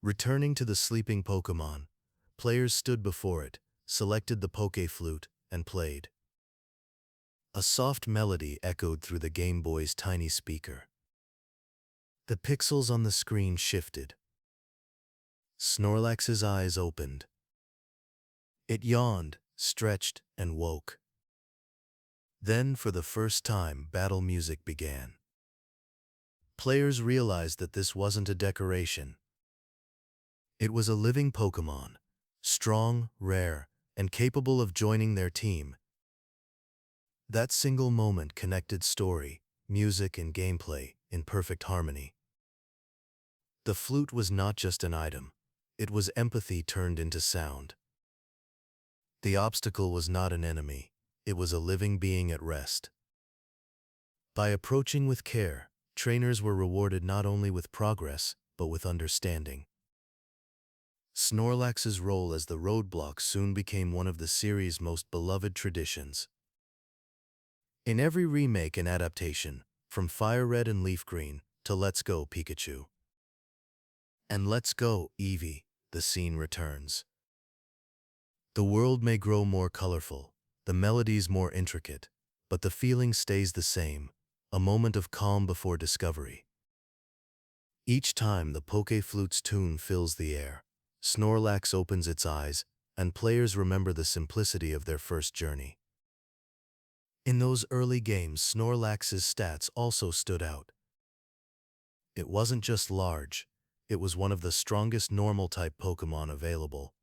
Returning to the sleeping Pokémon, Players stood before it, selected the Poké Flute, and played. A soft melody echoed through the Game Boy's tiny speaker. The pixels on the screen shifted. Snorlax's eyes opened. It yawned, stretched, and woke. Then, for the first time, battle music began. Players realized that this wasn't a decoration. It was a living Pokémon, strong, rare, and capable of joining their team. That single moment connected story, music, and gameplay in perfect harmony. The flute was not just an item. It was empathy turned into sound. The obstacle was not an enemy. It was a living being at rest. By approaching with care, trainers were rewarded not only with progress, but with understanding. Snorlax's role as the roadblock soon became one of the series' most beloved traditions. In every remake and adaptation, from Fire Red and Leaf Green to Let's Go Pikachu and Let's Go Eevee, the scene returns. The world may grow more colorful, the melodies more intricate, but the feeling stays the same, a moment of calm before discovery. Each time the Poké Flute's tune fills the air, Snorlax opens its eyes, and players remember the simplicity of their first journey. In those early games, Snorlax's stats also stood out. It wasn't just large, it was one of the strongest normal-type Pokémon available.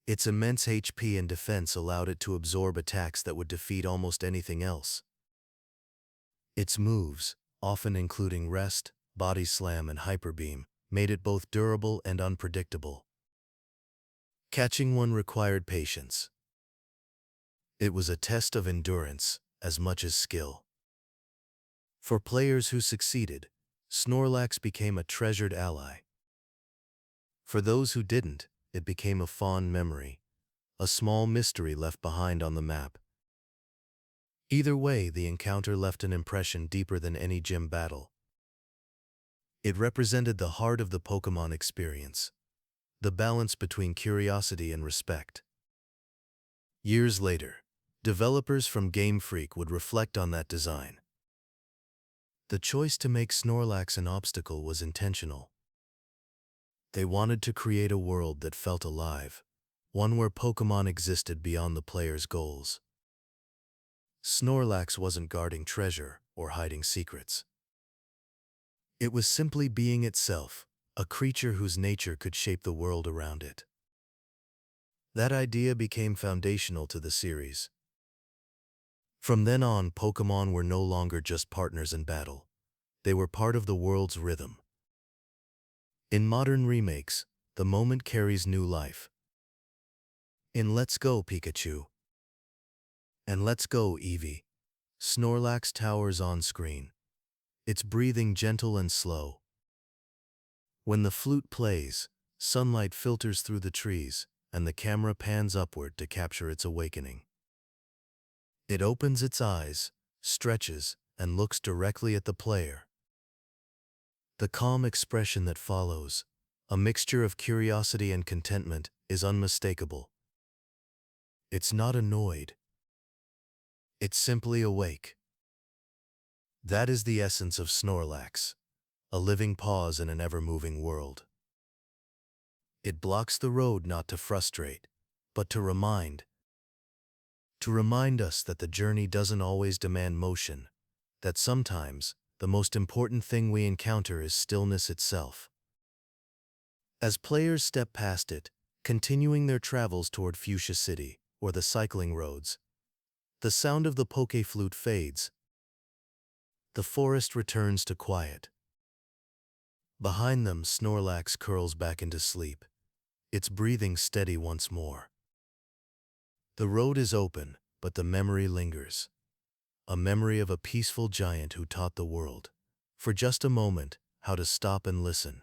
Its immense HP and defense allowed it to absorb attacks that would defeat almost anything else. Its moves, often including Rest, Body Slam, and Hyper Beam, made it both durable and unpredictable. Catching one required patience. It was a test of endurance as much as skill. For players who succeeded, Snorlax became a treasured ally. For those who didn't, it became a fond memory, a small mystery left behind on the map. Either way, the encounter left an impression deeper than any gym battle. It represented the heart of the Pokémon experience, the balance between curiosity and respect. Years later, developers from Game Freak would reflect on that design. The choice to make Snorlax an obstacle was intentional. They wanted to create a world that felt alive, one where Pokémon existed beyond the player's goals. Snorlax wasn't guarding treasure or hiding secrets. It was simply being itself, a creature whose nature could shape the world around it. That idea became foundational to the series. From then on, Pokémon were no longer just partners in battle. They were part of the world's rhythm. In modern remakes, the moment carries new life. In Let's Go Pikachu and Let's Go Eevee, Snorlax towers on screen, its breathing gentle and slow. When the flute plays, sunlight filters through the trees, and the camera pans upward to capture its awakening. It opens its eyes, stretches, and looks directly at the player. The calm expression that follows, a mixture of curiosity and contentment, is unmistakable. It's not annoyed. It's simply awake. That is the essence of Snorlax, a living pause in an ever-moving world. It blocks the road not to frustrate, but to remind us that the journey doesn't always demand motion, that sometimes the most important thing we encounter is stillness itself. As players step past it, continuing their travels toward Fuchsia City or the cycling roads, the sound of the Poké Flute fades. The forest returns to quiet. Behind them, Snorlax curls back into sleep, its breathing steady once more. The road is open, but the memory lingers. A memory of a peaceful giant who taught the world, for just a moment, how to stop and listen.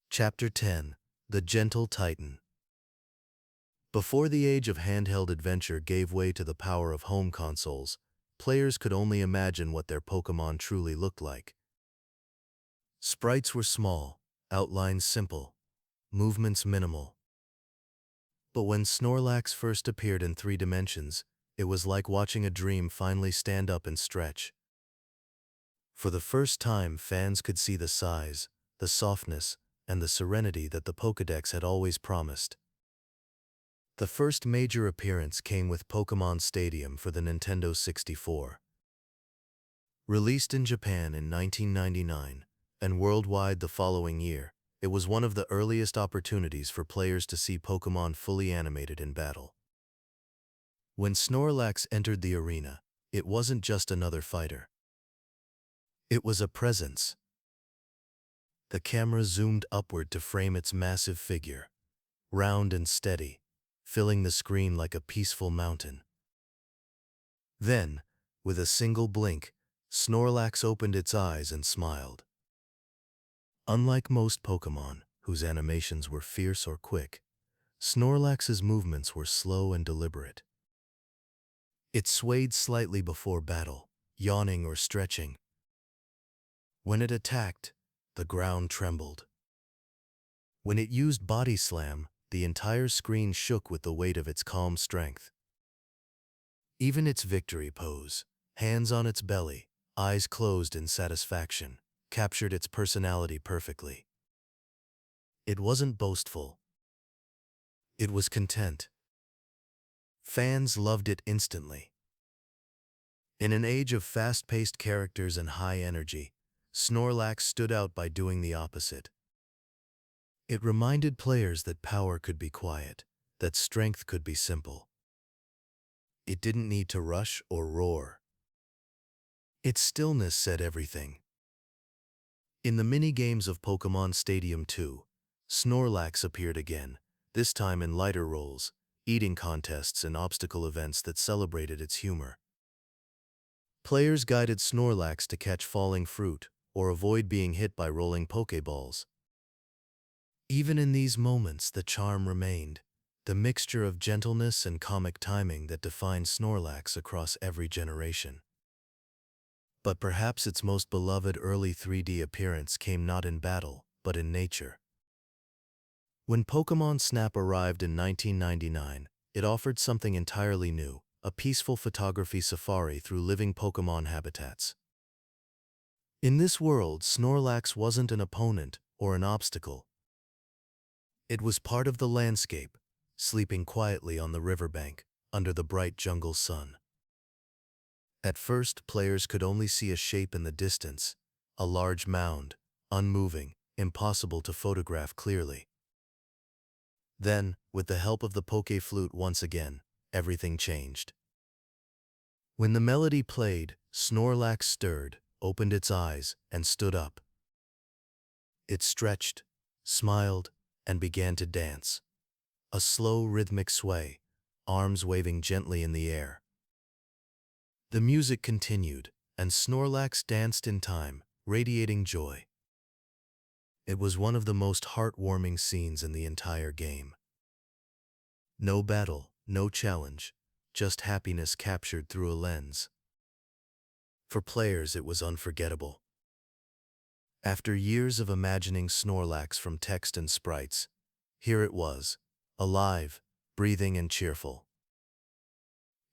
Chapter 10: The Gentle Titan. Before the age of handheld adventure gave way to the power of home consoles, players could only imagine what their Pokémon truly looked like. Sprites were small, outlines simple, movements minimal. But when Snorlax first appeared in 3 dimensions, it was like watching a dream finally stand up and stretch. For the first time, fans could see the size, the softness, and the serenity that the Pokédex had always promised. The first major appearance came with Pokémon Stadium for the Nintendo 64. Released in Japan in 1999 and worldwide the following year, it was one of the earliest opportunities for players to see Pokémon fully animated in battle. When Snorlax entered the arena, it wasn't just another fighter. It was a presence. The camera zoomed upward to frame its massive figure, round and steady, filling the screen like a peaceful mountain. Then, with a single blink, Snorlax opened its eyes and smiled. Unlike most Pokémon, whose animations were fierce or quick, Snorlax's movements were slow and deliberate. It swayed slightly before battle, yawning or stretching. When it attacked, the ground trembled. When it used Body Slam, the entire screen shook with the weight of its calm strength. Even its victory pose, hands on its belly, eyes closed in satisfaction, captured its personality perfectly. It wasn't boastful. It was content. Fans loved it instantly. In an age of fast-paced characters and high energy, Snorlax stood out by doing the opposite. It reminded players that power could be quiet, that strength could be simple. It didn't need to rush or roar. Its stillness said everything. In the mini-games of Pokémon Stadium 2, Snorlax appeared again, this time in lighter roles, eating contests and obstacle events that celebrated its humor. Players guided Snorlax to catch falling fruit or avoid being hit by rolling Pokéballs. Even in these moments, the charm remained, the mixture of gentleness and comic timing that defined Snorlax across every generation. But perhaps its most beloved early 3D appearance came not in battle, but in nature. When Pokémon Snap arrived in 1999, it offered something entirely new, a peaceful photography safari through living Pokémon habitats. In this world, Snorlax wasn't an opponent or an obstacle. It was part of the landscape, sleeping quietly on the riverbank, under the bright jungle sun. At first, players could only see a shape in the distance, a large mound, unmoving, impossible to photograph clearly. Then, with the help of the Poké Flute once again, everything changed. When the melody played, Snorlax stirred, opened its eyes, and stood up. It stretched, smiled, and began to dance. A slow, rhythmic sway, arms waving gently in the air. The music continued, and Snorlax danced in time, radiating joy. It was one of the most heartwarming scenes in the entire game. No battle, no challenge, just happiness captured through a lens. For players, it was unforgettable. After years of imagining Snorlax from text and sprites, here it was, alive, breathing and cheerful.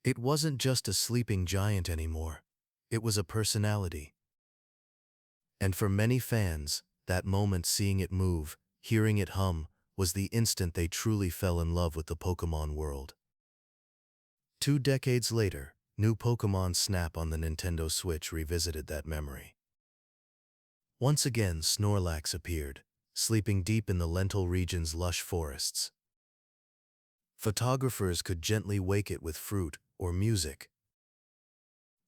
It wasn't just a sleeping giant anymore, it was a personality. And for many fans, that moment seeing it move, hearing it hum, was the instant they truly fell in love with the Pokémon world. 2 decades later, new Pokémon Snap on the Nintendo Switch revisited that memory. Once again, Snorlax appeared, sleeping deep in the Lental region's lush forests. Photographers could gently wake it with fruit or music.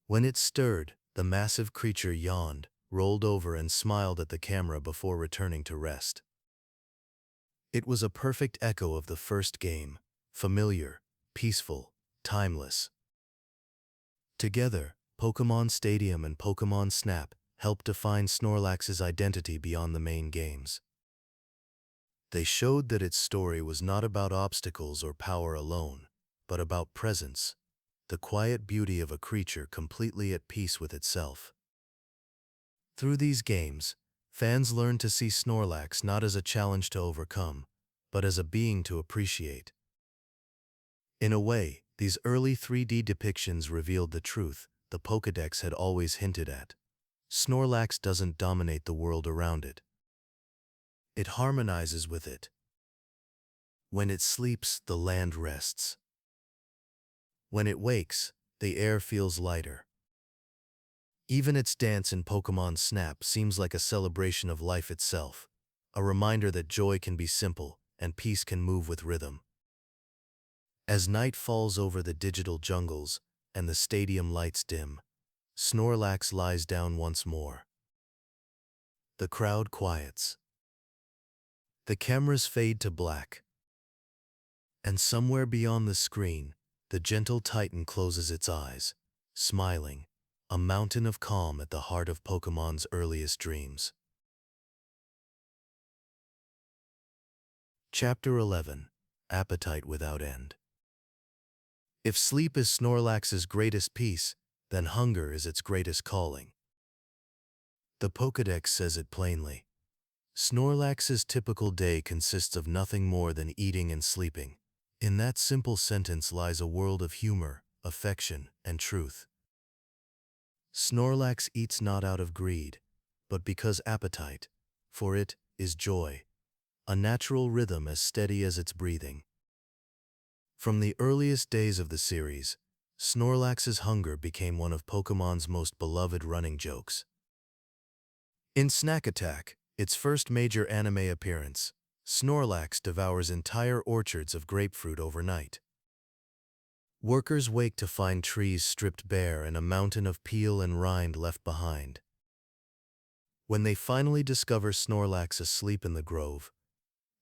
When it stirred, the massive creature yawned, rolled over and smiled at the camera before returning to rest. It was a perfect echo of the first game, familiar, peaceful, timeless. Together, Pokémon Stadium and Pokémon Snap helped define Snorlax's identity beyond the main games. They showed that its story was not about obstacles or power alone, but about presence, the quiet beauty of a creature completely at peace with itself. Through these games, Fans learn to see Snorlax not as a challenge to overcome, but as a being to appreciate. In a way, these early 3D depictions revealed the truth the Pokédex had always hinted at. Snorlax doesn't dominate the world around it. It harmonizes with it. When it sleeps, the land rests. When it wakes, the air feels lighter. Even its dance in Pokémon Snap seems like a celebration of life itself, a reminder that joy can be simple and peace can move with rhythm. As night falls over the digital jungles and the stadium lights dim, Snorlax lies down once more. The crowd quiets. The cameras fade to black. And somewhere beyond the screen, the gentle Titan closes its eyes, smiling, a mountain of calm at the heart of Pokémon's earliest dreams. Chapter 11. Appetite Without End. If sleep is Snorlax's greatest peace, then hunger is its greatest calling. The Pokédex says it plainly. Snorlax's typical day consists of nothing more than eating and sleeping. In that simple sentence lies a world of humor, affection, and truth. Snorlax eats not out of greed, but because appetite, for it, is joy, a natural rhythm as steady as its breathing. From the earliest days of the series, Snorlax's hunger became one of Pokémon's most beloved running jokes. In Snack Attack, its first major anime appearance, Snorlax devours entire orchards of grapefruit overnight. Workers wake to find trees stripped bare and a mountain of peel and rind left behind. When they finally discover Snorlax asleep in the grove,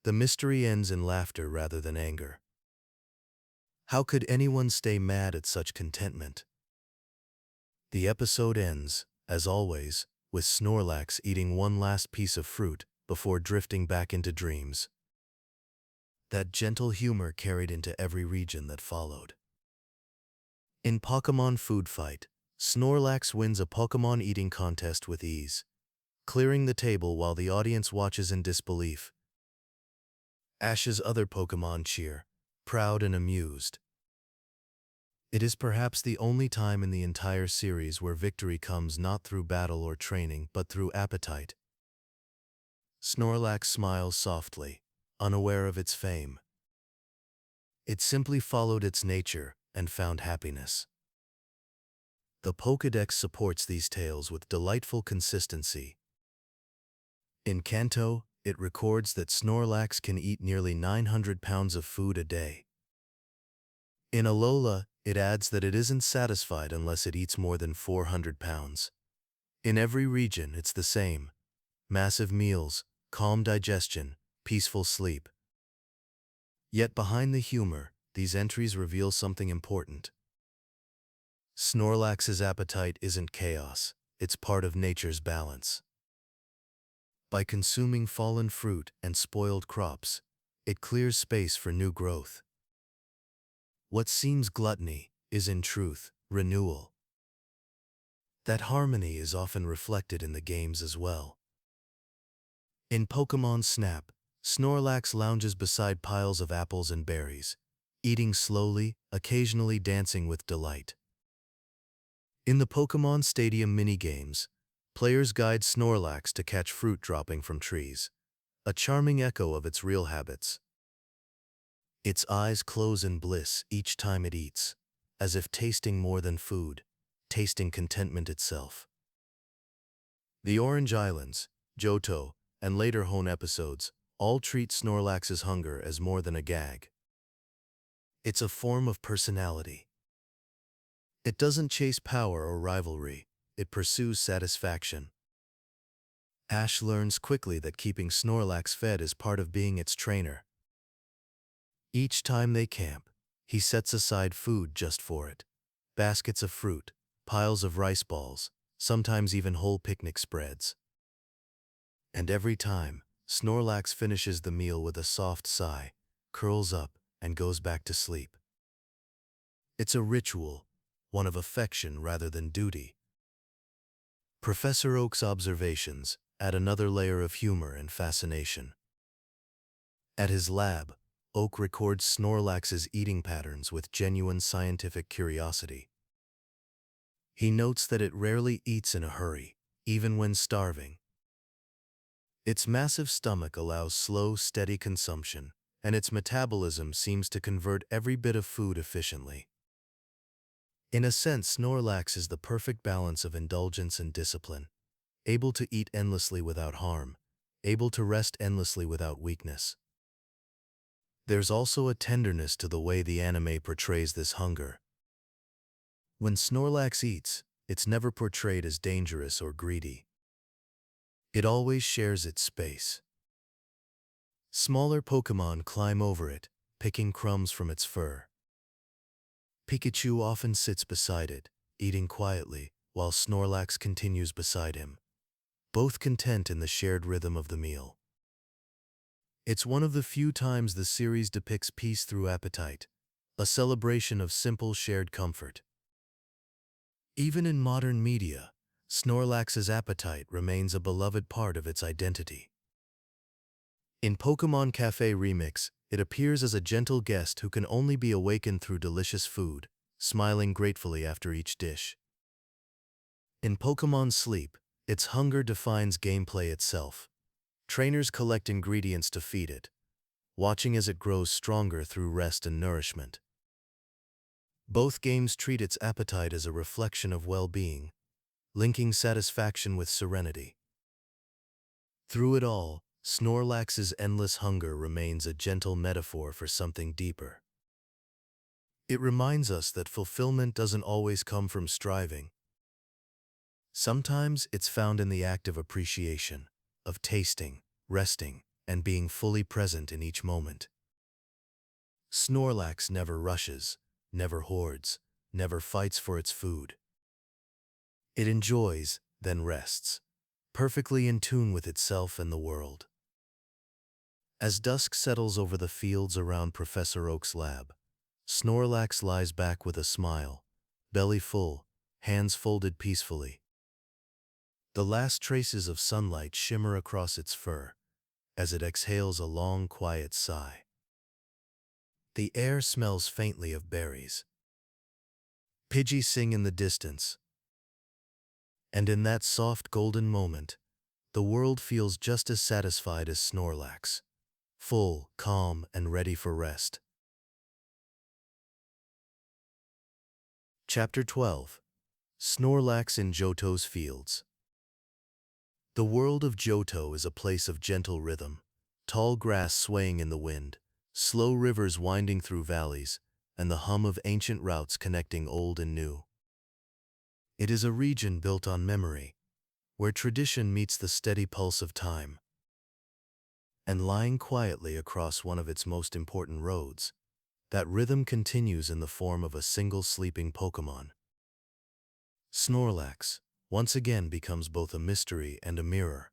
the mystery ends in laughter rather than anger. How could anyone stay mad at such contentment? The episode ends, as always, with Snorlax eating one last piece of fruit before drifting back into dreams. That gentle humor carried into every region that followed. In Pokémon Food Fight, Snorlax wins a Pokémon eating contest with ease, clearing the table while the audience watches in disbelief. Ash's other Pokémon cheer, proud and amused. It is perhaps the only time in the entire series where victory comes not through battle or training but through appetite. Snorlax smiles softly, unaware of its fame. It simply followed its nature and found happiness. The Pokédex supports these tales with delightful consistency. In Kanto, it records that Snorlax can eat nearly 900 pounds of food a day. In Alola, it adds that it isn't satisfied unless it eats more than 400 pounds. In every region, it's the same. Massive meals, calm digestion, peaceful sleep. Yet behind the humor, these entries reveal something important. Snorlax's appetite isn't chaos, it's part of nature's balance. By consuming fallen fruit and spoiled crops, it clears space for new growth. What seems gluttony is in truth renewal. That harmony is often reflected in the games as well. In Pokémon Snap, Snorlax lounges beside piles of apples and berries, eating slowly, occasionally dancing with delight. In the Pokémon Stadium minigames, players guide Snorlax to catch fruit dropping from trees, a charming echo of its real habits. Its eyes close in bliss each time it eats, as if tasting more than food, tasting contentment itself. The Orange Islands, Johto, and later Hone episodes all treat Snorlax's hunger as more than a gag. It's a form of personality. It doesn't chase power or rivalry, it pursues satisfaction. Ash learns quickly that keeping Snorlax fed is part of being its trainer. Each time they camp, he sets aside food just for it. Baskets of fruit, piles of rice balls, sometimes even whole picnic spreads. And every time, Snorlax finishes the meal with a soft sigh, curls up, and goes back to sleep. It's a ritual, one of affection rather than duty. Professor Oak's observations, add another layer of humor and fascination. At his lab, Oak records Snorlax's eating patterns with genuine scientific curiosity. He notes that it rarely eats in a hurry, even when starving. Its massive stomach allows slow, steady consumption, and its metabolism seems to convert every bit of food efficiently. In a sense, Snorlax is the perfect balance of indulgence and discipline, able to eat endlessly without harm, able to rest endlessly without weakness. There's also a tenderness to the way the anime portrays this hunger. When Snorlax eats, it's never portrayed as dangerous or greedy. It always shares its space. Smaller Pokémon climb over it, picking crumbs from its fur. Pikachu often sits beside it, eating quietly, while Snorlax continues beside him, both content in the shared rhythm of the meal. It's one of the few times the series depicts peace through appetite, a celebration of simple shared comfort. Even in modern media, Snorlax's appetite remains a beloved part of its identity. In Pokémon Café Remix, it appears as a gentle guest who can only be awakened through delicious food, smiling gratefully after each dish. In Pokémon Sleep, its hunger defines gameplay itself. Trainers collect ingredients to feed it, watching as it grows stronger through rest and nourishment. Both games treat its appetite as a reflection of well-being, linking satisfaction with serenity. Through it all, Snorlax's endless hunger remains a gentle metaphor for something deeper. It reminds us that fulfillment doesn't always come from striving. Sometimes it's found in the act of appreciation, of tasting, resting, and being fully present in each moment. Snorlax never rushes, never hoards, never fights for its food. It enjoys, then rests, perfectly in tune with itself and the world. As dusk settles over the fields around Professor Oak's lab, Snorlax lies back with a smile, belly full, hands folded peacefully. The last traces of sunlight shimmer across its fur as it exhales a long, quiet sigh. The air smells faintly of berries. Pidgeys sing in the distance. And in that soft golden moment, the world feels just as satisfied as Snorlax, full, calm, and ready for rest. Chapter 12. Snorlax in Johto's Fields. The world of Johto is a place of gentle rhythm, tall grass swaying in the wind, slow rivers winding through valleys, and the hum of ancient routes connecting old and new. It is a region built on memory, where tradition meets the steady pulse of time. And lying quietly across one of its most important roads, that rhythm continues in the form of a single sleeping Pokémon. Snorlax once again becomes both a mystery and a mirror.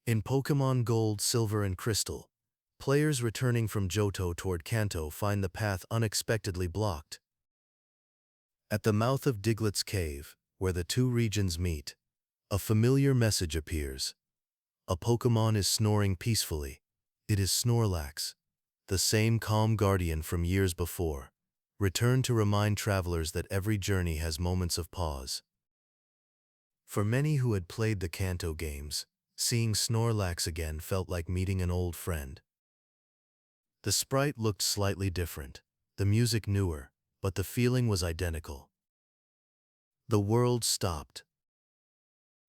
In Pokémon Gold, Silver, and Crystal, players returning from Johto toward Kanto find the path unexpectedly blocked. At the mouth of Diglett's Cave, where the two regions meet, a familiar message appears. A Pokémon is snoring peacefully. It is Snorlax, the same calm guardian from years before, returned to remind travelers that every journey has moments of pause. For many who had played the Kanto games, seeing Snorlax again felt like meeting an old friend. The sprite looked slightly different, the music newer, but the feeling was identical. The world stopped.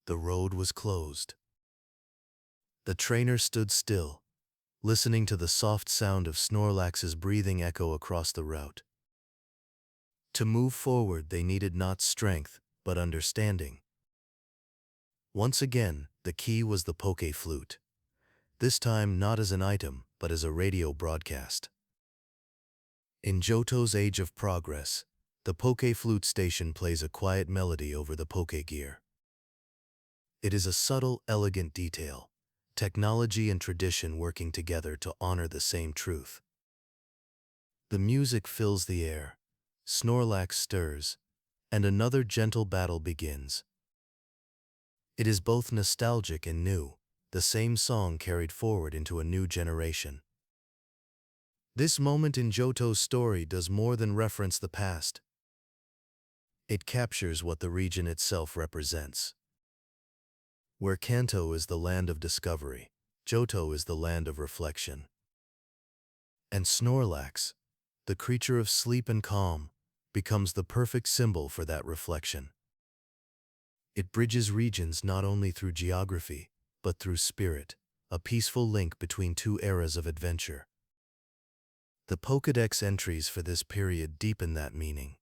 The road was closed. The trainer stood still, listening to the soft sound of Snorlax's breathing echo across the route. To move forward, they needed not strength, but understanding. Once again, the key was the Poké Flute, this time not as an item, but as a radio broadcast. In Johto's Age of Progress, the Poké Flute station plays a quiet melody over the Poké Gear. It is a subtle, elegant detail, technology and tradition working together to honor the same truth. The music fills the air, Snorlax stirs, and another gentle battle begins. It is both nostalgic and new, the same song carried forward into a new generation. This moment in Johto's story does more than reference the past. It captures what the region itself represents. Where Kanto is the land of discovery, Johto is the land of reflection. And Snorlax, the creature of sleep and calm, becomes the perfect symbol for that reflection. It bridges regions not only through geography, but through spirit, a peaceful link between two eras of adventure. The Pokédex entries for this period deepen that meaning.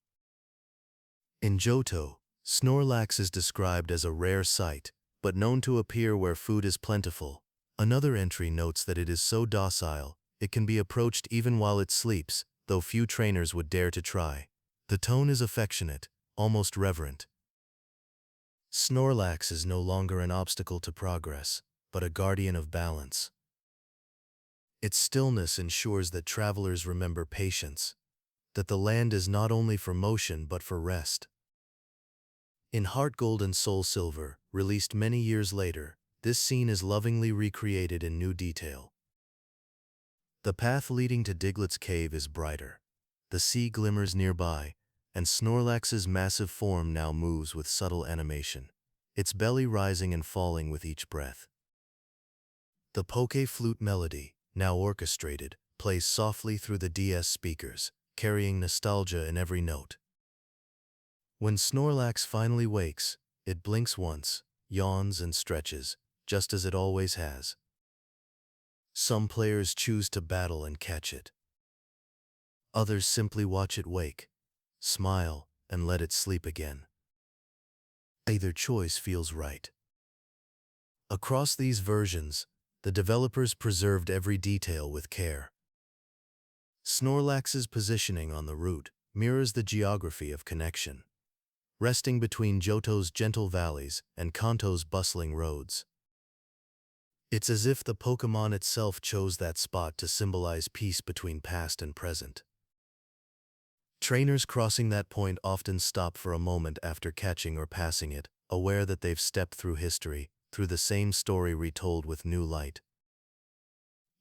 In Johto, Snorlax is described as a rare sight, but known to appear where food is plentiful. Another entry notes that it is so docile, it can be approached even while it sleeps, though few trainers would dare to try. The tone is affectionate, almost reverent. Snorlax is no longer an obstacle to progress, but a guardian of balance. Its stillness ensures that travelers remember patience, that the land is not only for motion but for rest. In Heart Gold and Soul Silver, released many years later, this scene is lovingly recreated in new detail. The path leading to Diglett's cave is brighter. The sea glimmers nearby, and Snorlax's massive form now moves with subtle animation, its belly rising and falling with each breath. The Poké flute melody, now orchestrated, plays softly through the DS speakers, carrying nostalgia in every note. When Snorlax finally wakes, it blinks once, yawns and stretches, just as it always has. Some players choose to battle and catch it. Others simply watch it wake, smile, and let it sleep again. Either choice feels right. Across these versions, the developers preserved every detail with care. Snorlax's positioning on the route mirrors the geography of connection, resting between Johto's gentle valleys and Kanto's bustling roads. It's as if the Pokémon itself chose that spot to symbolize peace between past and present. Trainers crossing that point often stop for a moment after catching or passing it, aware that they've stepped through history, through the same story retold with new light.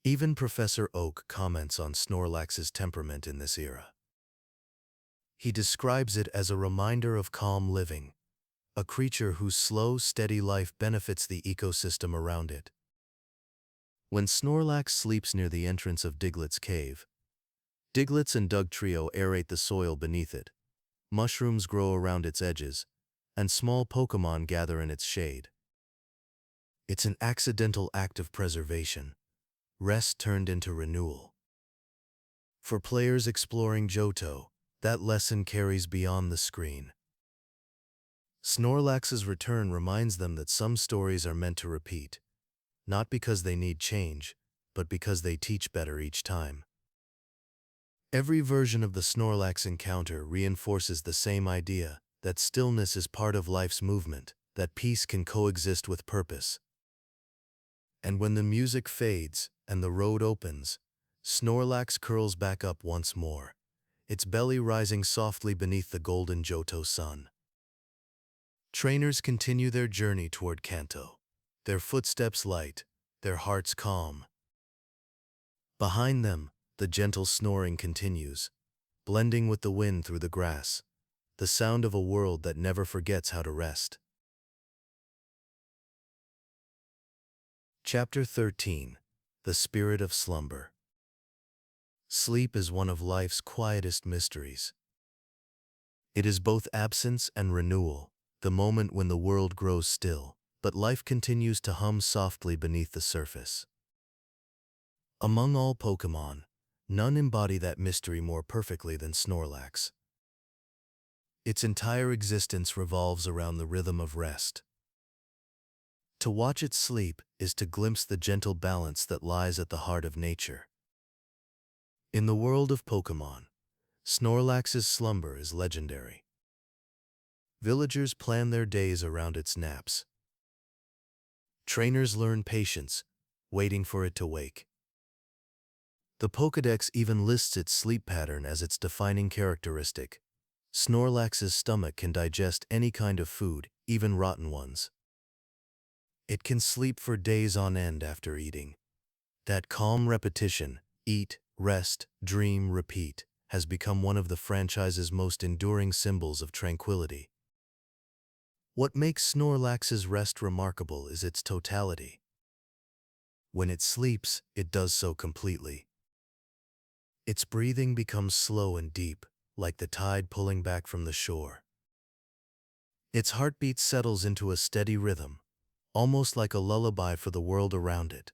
Even Professor Oak comments on Snorlax's temperament in this era. He describes it as a reminder of calm living, a creature whose slow, steady life benefits the ecosystem around it. When Snorlax sleeps near the entrance of Diglett's cave, Diglett's and Dugtrio aerate the soil beneath it, mushrooms grow around its edges, and small Pokémon gather in its shade. It's an accidental act of preservation, rest turned into renewal. For players exploring Johto, that lesson carries beyond the screen. Snorlax's return reminds them that some stories are meant to repeat, not because they need change, but because they teach better each time. Every version of the Snorlax encounter reinforces the same idea, that stillness is part of life's movement, that peace can coexist with purpose. And when the music fades and the road opens, Snorlax curls back up once more, its belly rising softly beneath the golden Johto sun. Trainers continue their journey toward Kanto, their footsteps light, their hearts calm. Behind them, the gentle snoring continues, blending with the wind through the grass, the sound of a world that never forgets how to rest. Chapter 13. The Spirit of Slumber. Sleep is one of life's quietest mysteries. It is both absence and renewal, the moment when the world grows still, but life continues to hum softly beneath the surface. Among all Pokémon, none embody that mystery more perfectly than Snorlax. Its entire existence revolves around the rhythm of rest. To watch it sleep is to glimpse the gentle balance that lies at the heart of nature. In the world of Pokémon, Snorlax's slumber is legendary. Villagers plan their days around its naps. Trainers learn patience, waiting for it to wake. The Pokédex even lists its sleep pattern as its defining characteristic. Snorlax's stomach can digest any kind of food, even rotten ones. It can sleep for days on end after eating. That calm repetition, eat, rest, dream, repeat, has become one of the franchise's most enduring symbols of tranquility. What makes Snorlax's rest remarkable is its totality. When it sleeps, it does so completely. Its breathing becomes slow and deep, like the tide pulling back from the shore. Its heartbeat settles into a steady rhythm, almost like a lullaby for the world around it.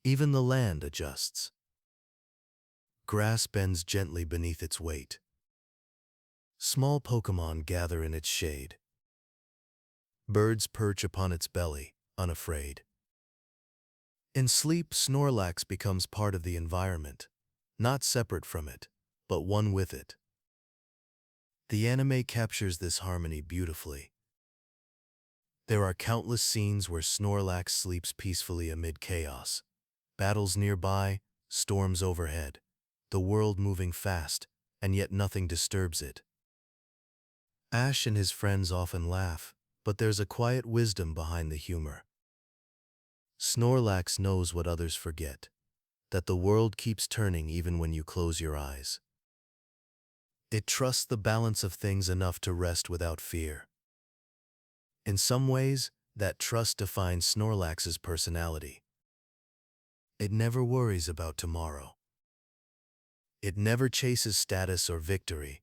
Even the land adjusts. Grass bends gently beneath its weight. Small Pokémon gather in its shade. Birds perch upon its belly, unafraid. In sleep, Snorlax becomes part of the environment, not separate from it, but one with it. The anime captures this harmony beautifully. There are countless scenes where Snorlax sleeps peacefully amid chaos. Battles nearby, storms overhead, the world moving fast, and yet nothing disturbs it. Ash and his friends often laugh, but there's a quiet wisdom behind the humor. Snorlax knows what others forget, that the world keeps turning even when you close your eyes. It trusts the balance of things enough to rest without fear. In some ways, that trust defines Snorlax's personality. It never worries about tomorrow. It never chases status or victory.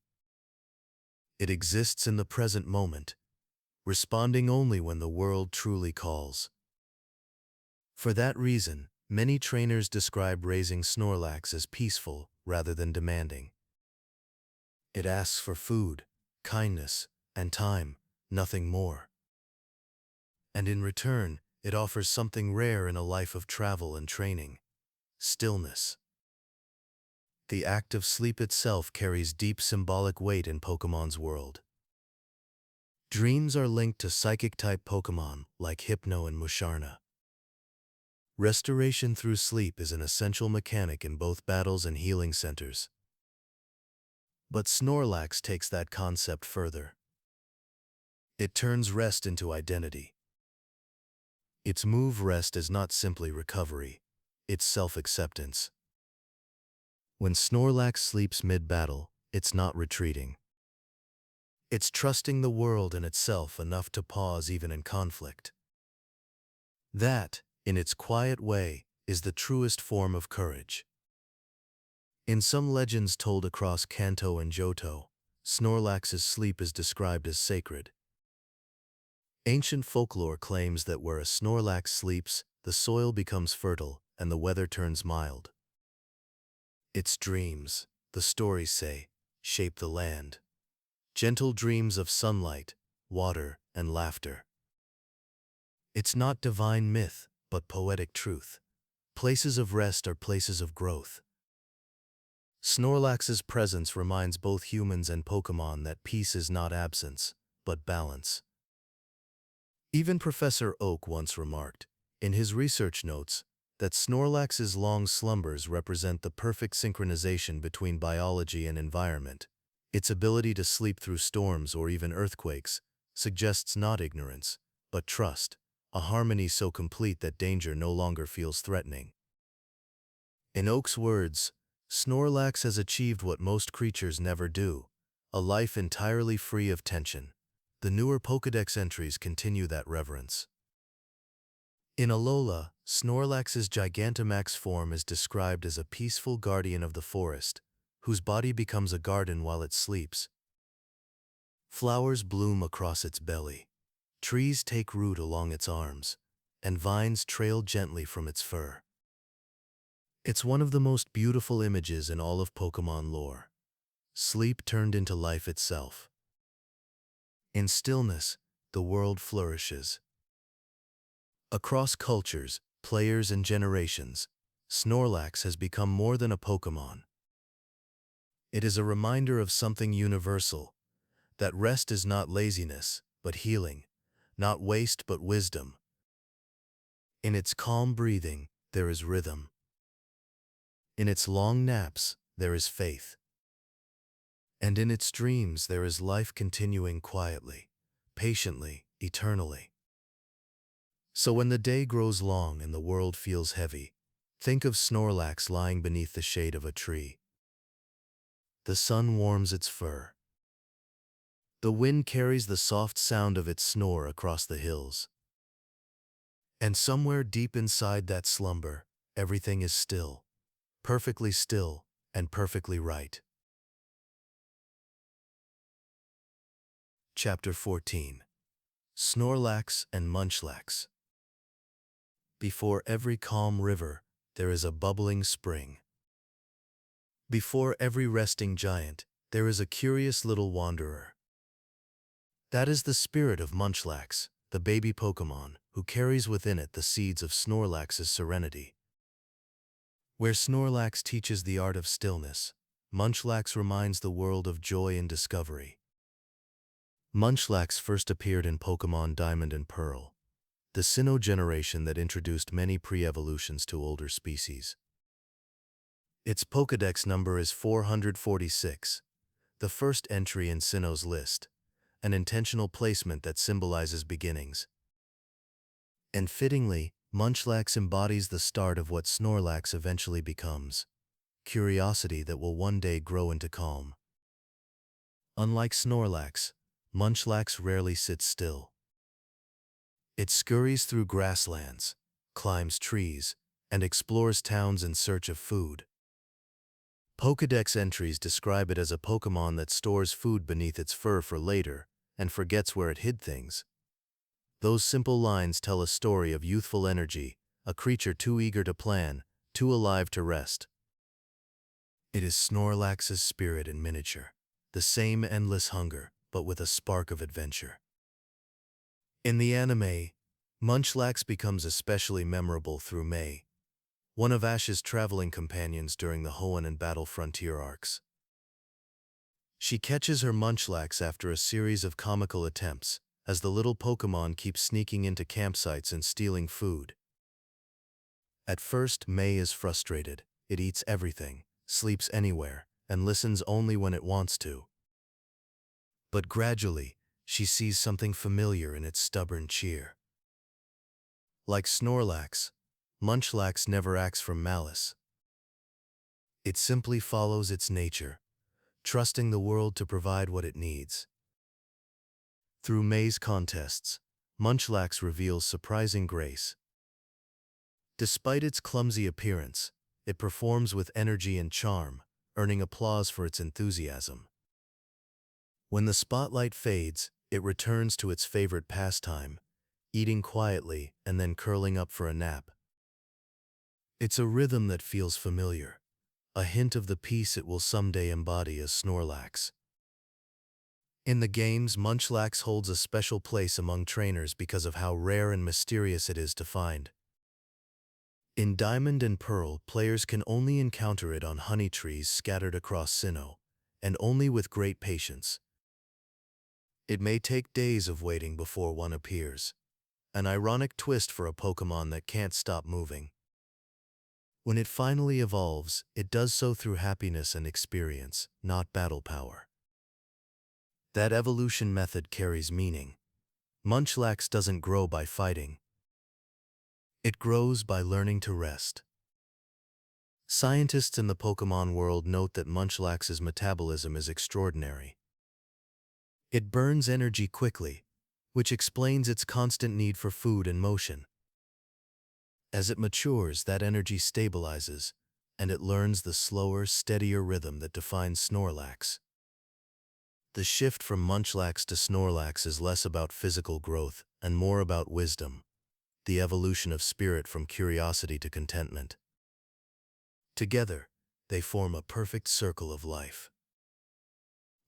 It exists in the present moment, responding only when the world truly calls. For that reason, many trainers describe raising Snorlax as peaceful rather than demanding. It asks for food, kindness, and time, nothing more. And in return, it offers something rare in a life of travel and training: stillness. The act of sleep itself carries deep symbolic weight in Pokemon's world. Dreams are linked to psychic-type Pokemon like Hypno and Musharna. Restoration through sleep is an essential mechanic in both battles and healing centers. But Snorlax takes that concept further. It turns rest into identity. Its move rest is not simply recovery, it's self-acceptance. When Snorlax sleeps mid-battle, it's not retreating. It's trusting the world and itself enough to pause even in conflict. That, in its quiet way, is the truest form of courage. In some legends told across Kanto and Johto, Snorlax's sleep is described as sacred. Ancient folklore claims that where a Snorlax sleeps, the soil becomes fertile and the weather turns mild. Its dreams, the stories say, shape the land. Gentle dreams of sunlight, water, and laughter. It's not divine myth, but poetic truth. Places of rest are places of growth. Snorlax's presence reminds both humans and Pokémon that peace is not absence, but balance. Even Professor Oak once remarked, in his research notes, that Snorlax's long slumbers represent the perfect synchronization between biology and environment. Its ability to sleep through storms or even earthquakes suggests not ignorance, but trust, a harmony so complete that danger no longer feels threatening. In Oak's words, Snorlax has achieved what most creatures never do, a life entirely free of tension. The newer Pokédex entries continue that reverence. In Alola, Snorlax's Gigantamax form is described as a peaceful guardian of the forest, whose body becomes a garden while it sleeps. Flowers bloom across its belly, trees take root along its arms, and vines trail gently from its fur. It's one of the most beautiful images in all of Pokémon lore. Sleep turned into life itself. In stillness, the world flourishes. Across cultures, players, and generations, Snorlax has become more than a Pokémon. It is a reminder of something universal, that rest is not laziness, but healing, not waste, but wisdom. In its calm breathing, there is rhythm. In its long naps, there is faith. And in its dreams, there is life continuing quietly, patiently, eternally. So when the day grows long and the world feels heavy, think of Snorlax lying beneath the shade of a tree. The sun warms its fur. The wind carries the soft sound of its snore across the hills. And somewhere deep inside that slumber, everything is still, perfectly still, and perfectly right. Chapter 14. Snorlax and Munchlax. Before every calm river, there is a bubbling spring. Before every resting giant, there is a curious little wanderer. That is the spirit of Munchlax, the baby Pokémon, who carries within it the seeds of Snorlax's serenity. Where Snorlax teaches the art of stillness, Munchlax reminds the world of joy and discovery. Munchlax first appeared in Pokémon Diamond and Pearl, the Sinnoh generation that introduced many pre-evolutions to older species. Its Pokédex number is 446, the first entry in Sinnoh's list, an intentional placement that symbolizes beginnings. And fittingly, Munchlax embodies the start of what Snorlax eventually becomes, curiosity that will one day grow into calm. Unlike Snorlax, Munchlax rarely sits still. It scurries through grasslands, climbs trees, and explores towns in search of food. Pokédex entries describe it as a Pokémon that stores food beneath its fur for later and forgets where it hid things. Those simple lines tell a story of youthful energy, a creature too eager to plan, too alive to rest. It is Snorlax's spirit in miniature, the same endless hunger, but with a spark of adventure. In the anime, Munchlax becomes especially memorable through May, one of Ash's traveling companions during the Hoenn and Battle Frontier arcs. She catches her Munchlax after a series of comical attempts, as the little Pokémon keeps sneaking into campsites and stealing food. At first, May is frustrated. It eats everything, sleeps anywhere, and listens only when it wants to. But gradually, she sees something familiar in its stubborn cheer. Like Snorlax, Munchlax never acts from malice. It simply follows its nature, trusting the world to provide what it needs. Through May's contests, Munchlax reveals surprising grace. Despite its clumsy appearance, it performs with energy and charm, earning applause for its enthusiasm. When the spotlight fades, it returns to its favorite pastime, eating quietly and then curling up for a nap. It's a rhythm that feels familiar, a hint of the peace it will someday embody as Snorlax. In the games, Munchlax holds a special place among trainers because of how rare and mysterious it is to find. In Diamond and Pearl, players can only encounter it on honey trees scattered across Sinnoh, and only with great patience. It may take days of waiting before one appears, an ironic twist for a Pokémon that can't stop moving. When it finally evolves, it does so through happiness and experience, not battle power. That evolution method carries meaning. Munchlax doesn't grow by fighting. It grows by learning to rest. Scientists in the Pokémon world note that Munchlax's metabolism is extraordinary. It burns energy quickly, which explains its constant need for food and motion. As it matures, that energy stabilizes, and it learns the slower, steadier rhythm that defines Snorlax. The shift from Munchlax to Snorlax is less about physical growth and more about wisdom, the evolution of spirit from curiosity to contentment. Together, they form a perfect circle of life.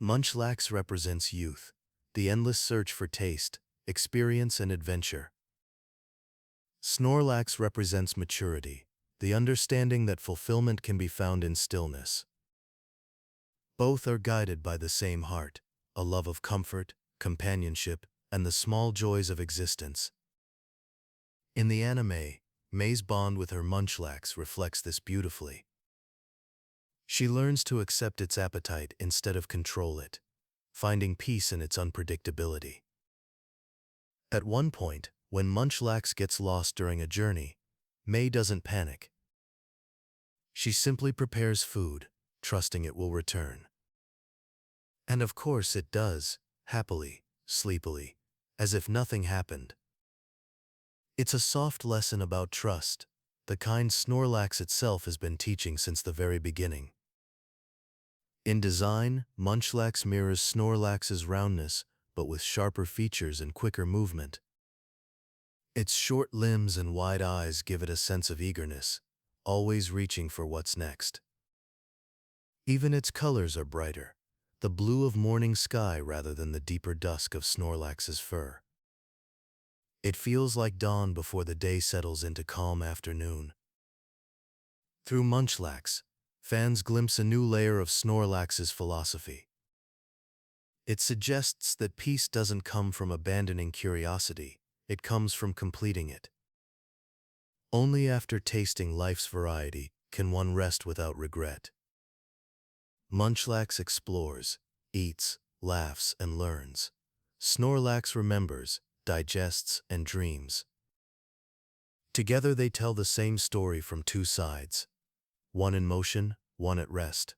Munchlax represents youth, the endless search for taste, experience, and adventure. Snorlax represents maturity, the understanding that fulfillment can be found in stillness. Both are guided by the same heart, a love of comfort, companionship, and the small joys of existence. In the anime, May's bond with her Munchlax reflects this beautifully. She learns to accept its appetite instead of control it, finding peace in its unpredictability. At one point, When Munchlax gets lost during a journey, May doesn't panic. She simply prepares food, trusting it will return. And of course it does, happily, sleepily, as if nothing happened. It's a soft lesson about trust, the kind Snorlax itself has been teaching since the very beginning. In design, Munchlax mirrors Snorlax's roundness, but with sharper features and quicker movement. Its short limbs and wide eyes give it a sense of eagerness, always reaching for what's next. Even its colors are brighter, the blue of morning sky rather than the deeper dusk of Snorlax's fur. It feels like dawn before the day settles into calm afternoon. Through Munchlax, fans glimpse a new layer of Snorlax's philosophy. It suggests that peace doesn't come from abandoning curiosity, it comes from completing it. Only after tasting life's variety can one rest without regret. Munchlax explores, eats, laughs, and learns. Snorlax remembers, digests, and dreams. Together they tell the same story from two sides, one in motion, one at rest.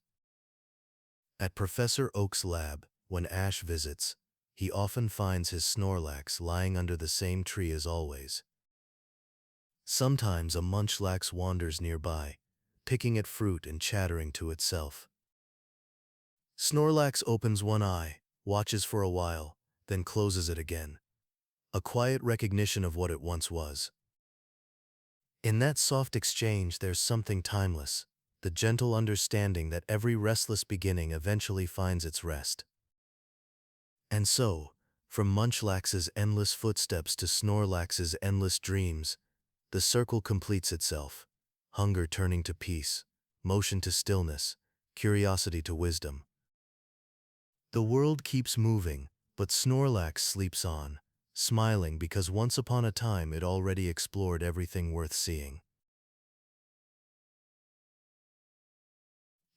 At Professor Oak's lab, when Ash visits, he often finds his Snorlax lying under the same tree as always. Sometimes a Munchlax wanders nearby, picking at fruit and chattering to itself. Snorlax opens one eye, watches for a while, then closes it again. A quiet recognition of what it once was. In that soft exchange there's something timeless, the gentle understanding that every restless beginning eventually finds its rest. And so, from Munchlax's endless footsteps to Snorlax's endless dreams, the circle completes itself, hunger turning to peace, motion to stillness, curiosity to wisdom. The world keeps moving, but Snorlax sleeps on, smiling because once upon a time it already explored everything worth seeing.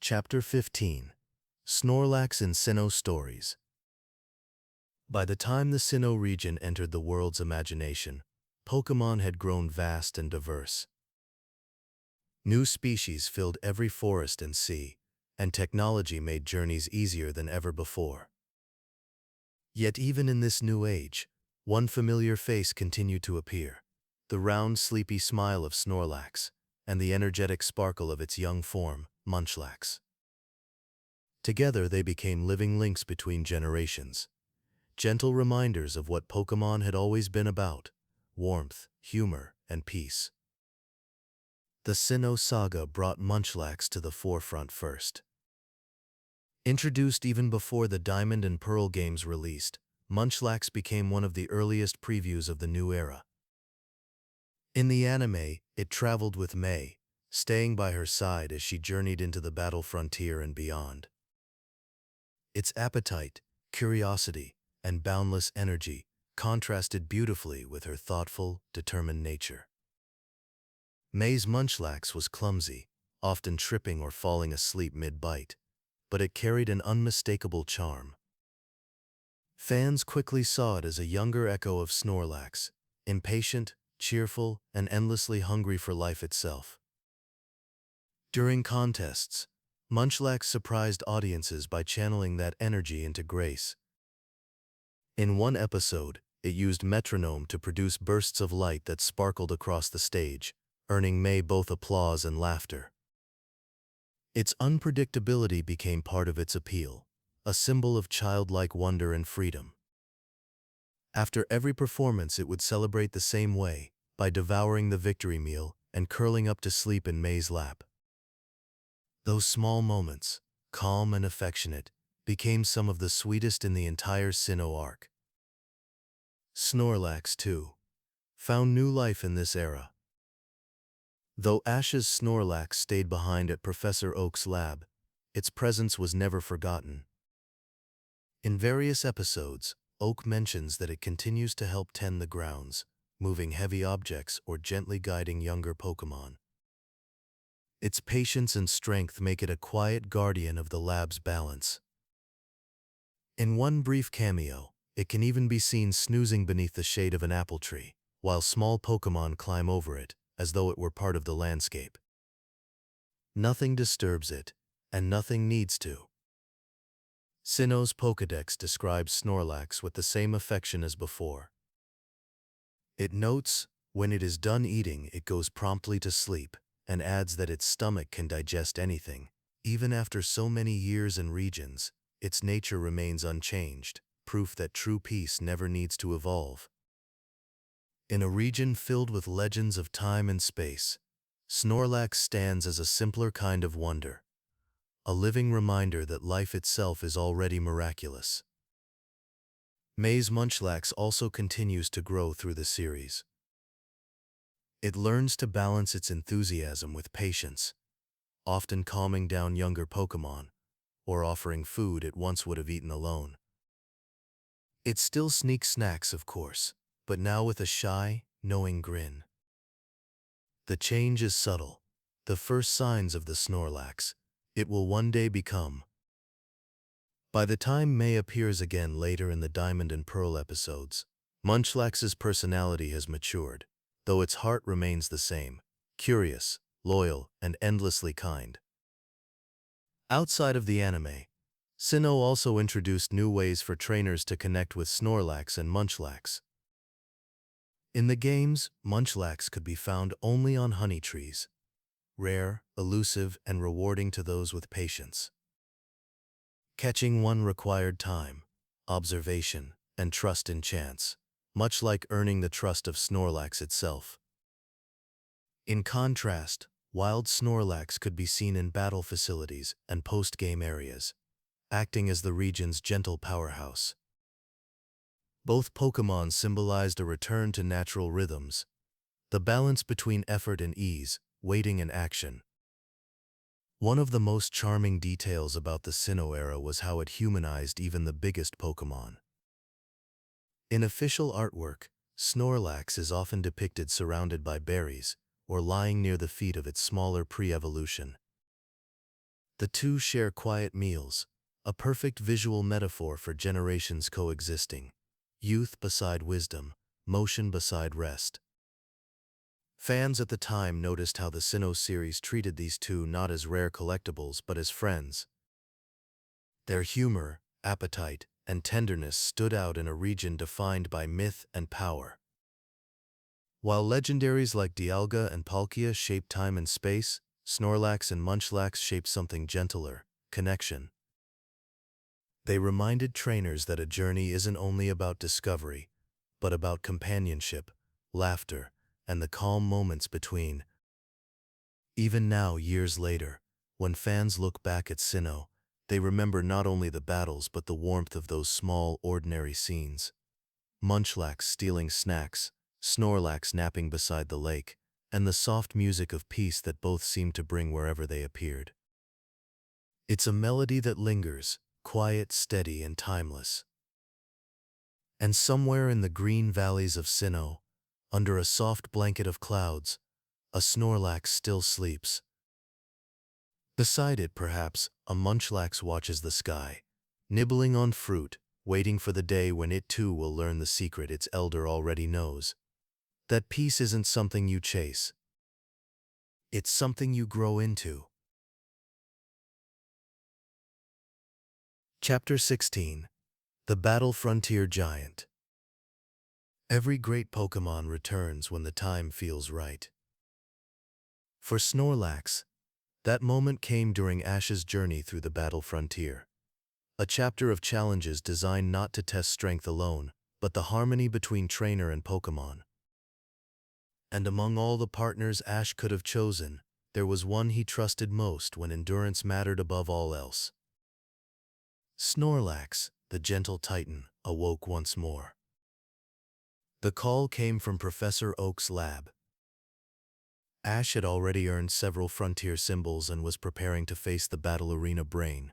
Chapter 15. Snorlax in Sinnoh Stories. By the time the Sinnoh region entered the world's imagination, Pokémon had grown vast and diverse. New species filled every forest and sea, and technology made journeys easier than ever before. Yet even in this new age, one familiar face continued to appear, the round, sleepy smile of Snorlax, and the energetic sparkle of its young form, Munchlax. Together they became living links between generations, gentle reminders of what Pokémon had always been about: warmth, humor, and peace. The Sinnoh saga brought Munchlax to the forefront first. Introduced even before the Diamond and Pearl games released, Munchlax became one of the earliest previews of the new era. In the anime, it traveled with May, staying by her side as she journeyed into the battle frontier and beyond. Its appetite, curiosity, and boundless energy contrasted beautifully with her thoughtful, determined nature. May's Munchlax was clumsy, often tripping or falling asleep mid-bite, but it carried an unmistakable charm. Fans quickly saw it as a younger echo of Snorlax, impatient, cheerful, and endlessly hungry for life itself. During contests, Munchlax surprised audiences by channeling that energy into grace. In one episode, it used metronome to produce bursts of light that sparkled across the stage, earning May both applause and laughter. Its unpredictability became part of its appeal, a symbol of childlike wonder and freedom. After every performance it would celebrate the same way, by devouring the victory meal and curling up to sleep in May's lap. Those small moments, calm and affectionate, became some of the sweetest in the entire Sinnoh arc. Snorlax, too, found new life in this era. Though Ash's Snorlax stayed behind at Professor Oak's lab, its presence was never forgotten. In various episodes, Oak mentions that it continues to help tend the grounds, moving heavy objects or gently guiding younger Pokémon. Its patience and strength make it a quiet guardian of the lab's balance. In one brief cameo, it can even be seen snoozing beneath the shade of an apple tree, while small Pokémon climb over it, as though it were part of the landscape. Nothing disturbs it, and nothing needs to. Sinnoh's Pokédex describes Snorlax with the same affection as before. It notes, when it is done eating, it goes promptly to sleep, and adds that its stomach can digest anything. Even after so many years and regions, its nature remains unchanged, proof that true peace never needs to evolve. In a region filled with legends of time and space, Snorlax stands as a simpler kind of wonder, a living reminder that life itself is already miraculous. May's Munchlax also continues to grow through the series. It learns to balance its enthusiasm with patience, often calming down younger Pokémon, or offering food it once would have eaten alone. It still sneaks snacks, of course, but now with a shy, knowing grin. The change is subtle, the first signs of the Snorlax it will one day become. By the time May appears again later in the Diamond and Pearl episodes, Munchlax's personality has matured, though its heart remains the same, curious, loyal, and endlessly kind. Outside of the anime, Sinnoh also introduced new ways for trainers to connect with Snorlax and Munchlax. In the games, Munchlax could be found only on honey trees, rare, elusive, and rewarding to those with patience. Catching one required time, observation, and trust in chance, much like earning the trust of Snorlax itself. In contrast, wild Snorlax could be seen in battle facilities and post-game areas, acting as the region's gentle powerhouse. Both Pokémon symbolized a return to natural rhythms, the balance between effort and ease, waiting and action. One of the most charming details about the Sinnoh era was how it humanized even the biggest Pokémon. In official artwork, Snorlax is often depicted surrounded by berries, or lying near the feet of its smaller pre-evolution. The two share quiet meals, a perfect visual metaphor for generations coexisting, youth beside wisdom, motion beside rest. Fans at the time noticed how the Sinnoh series treated these two not as rare collectibles but as friends. Their humor, appetite, and tenderness stood out in a region defined by myth and power. While legendaries like Dialga and Palkia shaped time and space, Snorlax and Munchlax shaped something gentler, connection. They reminded trainers that a journey isn't only about discovery, but about companionship, laughter, and the calm moments between. Even now, years later, when fans look back at Sinnoh, they remember not only the battles but the warmth of those small, ordinary scenes. Munchlax stealing snacks, Snorlax napping beside the lake, and the soft music of peace that both seemed to bring wherever they appeared. It's a melody that lingers, quiet, steady, and timeless. And somewhere in the green valleys of Sinnoh, under a soft blanket of clouds, a Snorlax still sleeps. Beside it, perhaps, a Munchlax watches the sky, nibbling on fruit, waiting for the day when it too will learn the secret its elder already knows. That peace isn't something you chase. It's something you grow into. Chapter 16. The Battle Frontier Giant. Every great Pokémon returns when the time feels right. For Snorlax, that moment came during Ash's journey through the battle frontier. A chapter of challenges designed not to test strength alone, but the harmony between trainer and Pokémon. And among all the partners Ash could have chosen, there was one he trusted most when endurance mattered above all else. Snorlax, the gentle titan, awoke once more. The call came from Professor Oak's lab. Ash had already earned several frontier symbols and was preparing to face the battle arena brain.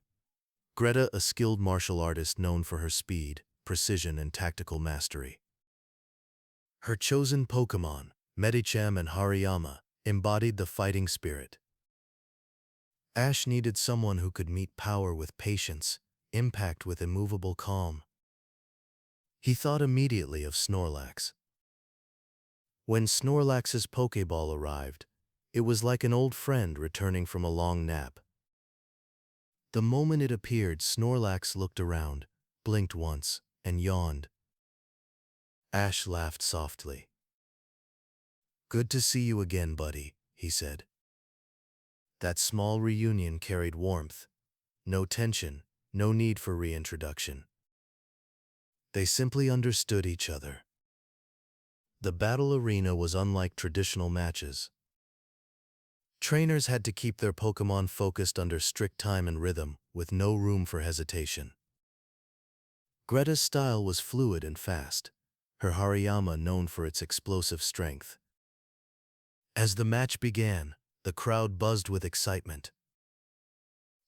Greta, a skilled martial artist known for her speed, precision, and tactical mastery. Her chosen Pokémon, Medicham and Hariyama, embodied the fighting spirit. Ash needed someone who could meet power with patience, impact with immovable calm. He thought immediately of Snorlax. When Snorlax's Pokeball arrived, it was like an old friend returning from a long nap. The moment it appeared, Snorlax looked around, blinked once, and yawned. Ash laughed softly. "Good to see you again, buddy," he said. That small reunion carried warmth. No tension, no need for reintroduction. They simply understood each other. The battle arena was unlike traditional matches. Trainers had to keep their Pokémon focused under strict time and rhythm, with no room for hesitation. Greta's style was fluid and fast, her Hariyama known for its explosive strength. As the match began, the crowd buzzed with excitement.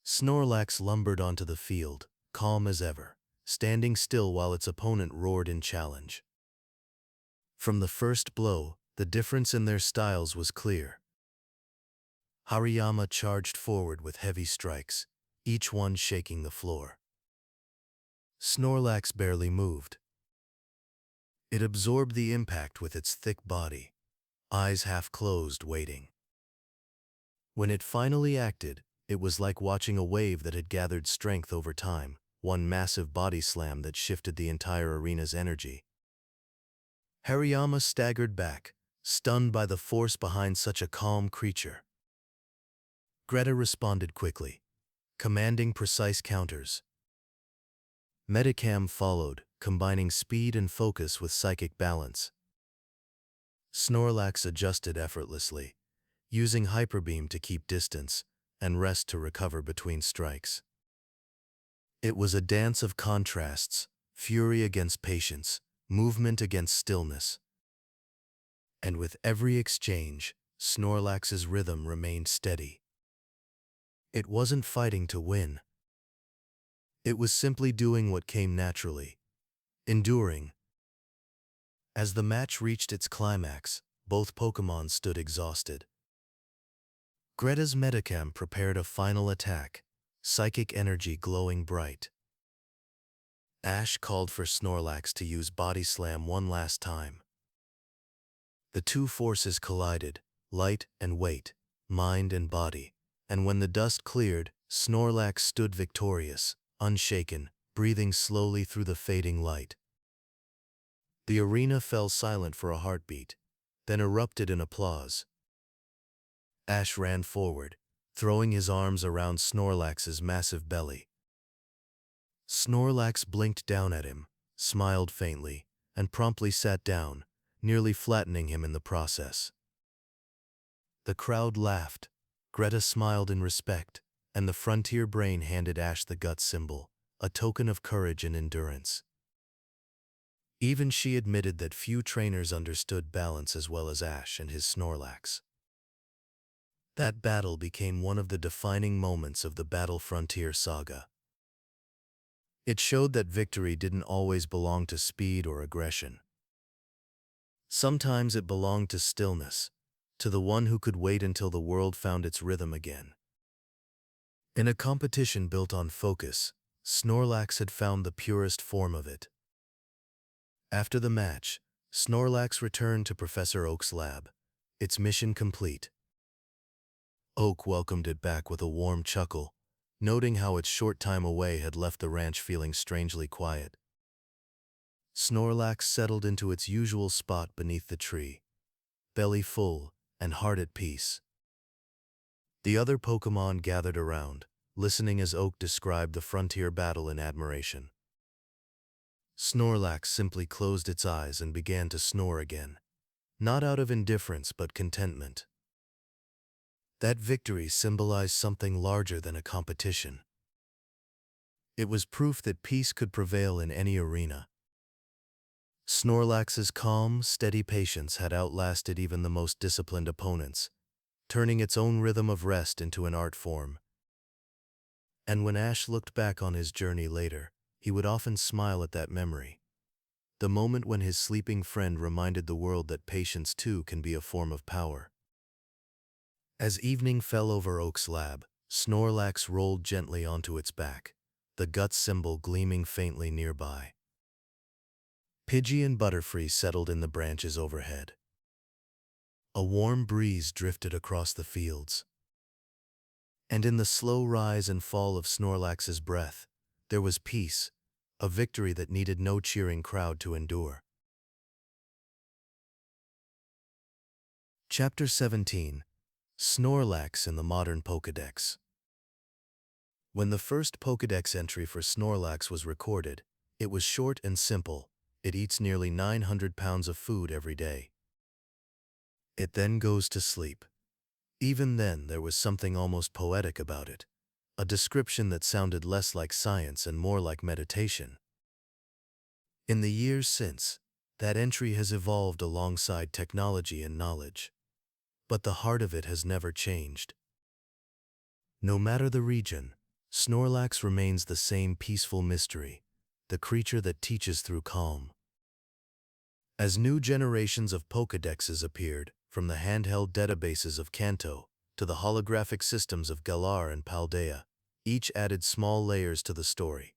Snorlax lumbered onto the field, calm as ever, standing still while its opponent roared in challenge. From the first blow, the difference in their styles was clear. Hariyama charged forward with heavy strikes, each one shaking the floor. Snorlax barely moved. It absorbed the impact with its thick body, eyes half closed, waiting. When it finally acted, it was like watching a wave that had gathered strength over time, one massive body slam that shifted the entire arena's energy. Hariyama staggered back, stunned by the force behind such a calm creature. Greta responded quickly, commanding precise counters. Medicam followed, combining speed and focus with psychic balance. Snorlax adjusted effortlessly, using Hyper Beam to keep distance and Rest to recover between strikes. It was a dance of contrasts, fury against patience, movement against stillness. And with every exchange, Snorlax's rhythm remained steady. It wasn't fighting to win. It was simply doing what came naturally, enduring. As the match reached its climax, both Pokémon stood exhausted. Greta's Medicam prepared a final attack, psychic energy glowing bright. Ash called for Snorlax to use Body Slam one last time. The two forces collided, light and weight, mind and body, and when the dust cleared, Snorlax stood victorious, unshaken, breathing slowly through the fading light. The arena fell silent for a heartbeat, then erupted in applause. Ash ran forward, throwing his arms around Snorlax's massive belly. Snorlax blinked down at him, smiled faintly, and promptly sat down, nearly flattening him in the process. The crowd laughed, Greta smiled in respect, and the Frontier Brain handed Ash the gut symbol, a token of courage and endurance. Even she admitted that few trainers understood balance as well as Ash and his Snorlax. That battle became one of the defining moments of the Battle Frontier saga. It showed that victory didn't always belong to speed or aggression. Sometimes it belonged to stillness, to the one who could wait until the world found its rhythm again. In a competition built on focus, Snorlax had found the purest form of it. After the match, Snorlax returned to Professor Oak's lab, its mission complete. Oak welcomed it back with a warm chuckle, noting how its short time away had left the ranch feeling strangely quiet. Snorlax settled into its usual spot beneath the tree, belly full and heart at peace. The other Pokémon gathered around, listening as Oak described the frontier battle in admiration. Snorlax simply closed its eyes and began to snore again, not out of indifference but contentment. That victory symbolized something larger than a competition. It was proof that peace could prevail in any arena. Snorlax's calm, steady patience had outlasted even the most disciplined opponents, turning its own rhythm of rest into an art form. And when Ash looked back on his journey later, he would often smile at that memory. The moment when his sleeping friend reminded the world that patience too can be a form of power. As evening fell over Oak's lab, Snorlax rolled gently onto its back, the gut symbol gleaming faintly nearby. Pidgey and Butterfree settled in the branches overhead. A warm breeze drifted across the fields. And in the slow rise and fall of Snorlax's breath, there was peace, a victory that needed no cheering crowd to endure. Chapter 17. Snorlax in the Modern Pokédex. When the first Pokédex entry for Snorlax was recorded, it was short and simple. It eats nearly 900 pounds of food every day. It then goes to sleep. Even then, there was something almost poetic about it, a description that sounded less like science and more like meditation. In the years since, that entry has evolved alongside technology and knowledge, but the heart of it has never changed. No matter the region, Snorlax remains the same peaceful mystery, the creature that teaches through calm. As new generations of Pokédexes appeared, from the handheld databases of Kanto to the holographic systems of Galar and Paldea, each added small layers to the story.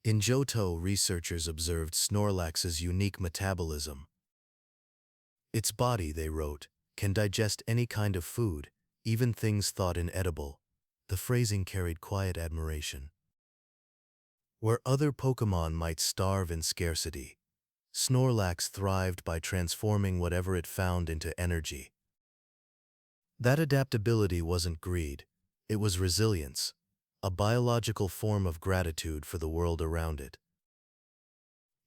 In Johto, researchers observed Snorlax's unique metabolism. Its body, they wrote, can digest any kind of food, even things thought inedible. The phrasing carried quiet admiration. Where other Pokémon might starve in scarcity, Snorlax thrived by transforming whatever it found into energy. That adaptability wasn't greed, it was resilience, a biological form of gratitude for the world around it.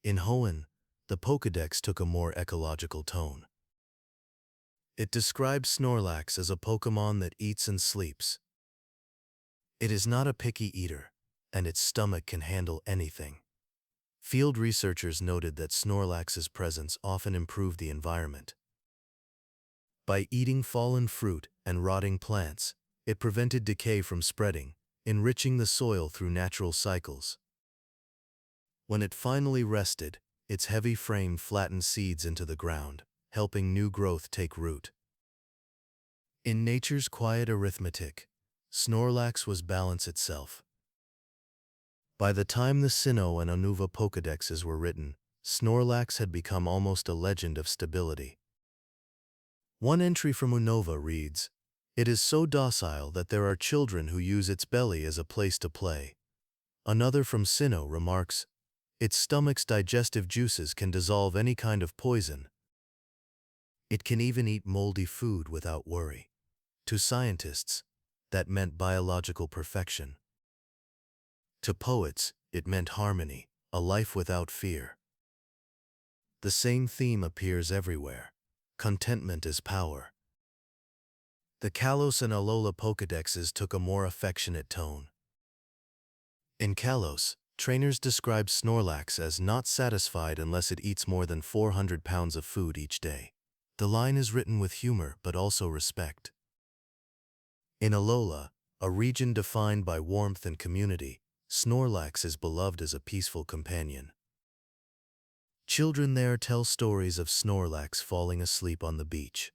In Hoenn, the Pokédex took a more ecological tone. It described Snorlax as a Pokémon that eats and sleeps. It is not a picky eater, and its stomach can handle anything. Field researchers noted that Snorlax's presence often improved the environment. By eating fallen fruit and rotting plants, it prevented decay from spreading, enriching the soil through natural cycles. When it finally rested, its heavy frame flattened seeds into the ground, helping new growth take root. In nature's quiet arithmetic, Snorlax was balance itself. By the time the Sinnoh and Onuva Pokédexes were written, Snorlax had become almost a legend of stability. One entry from Unova reads, "It is so docile that there are children who use its belly as a place to play." Another from Sinnoh remarks, "Its stomach's digestive juices can dissolve any kind of poison. It can even eat moldy food without worry." To scientists, that meant biological perfection. To poets, it meant harmony, a life without fear. The same theme appears everywhere. Contentment is power. The Kalos and Alola Pokédexes took a more affectionate tone. In Kalos, trainers describe Snorlax as not satisfied unless it eats more than 400 pounds of food each day. The line is written with humor but also respect. In Alola, a region defined by warmth and community, Snorlax is beloved as a peaceful companion. Children there tell stories of Snorlax falling asleep on the beach,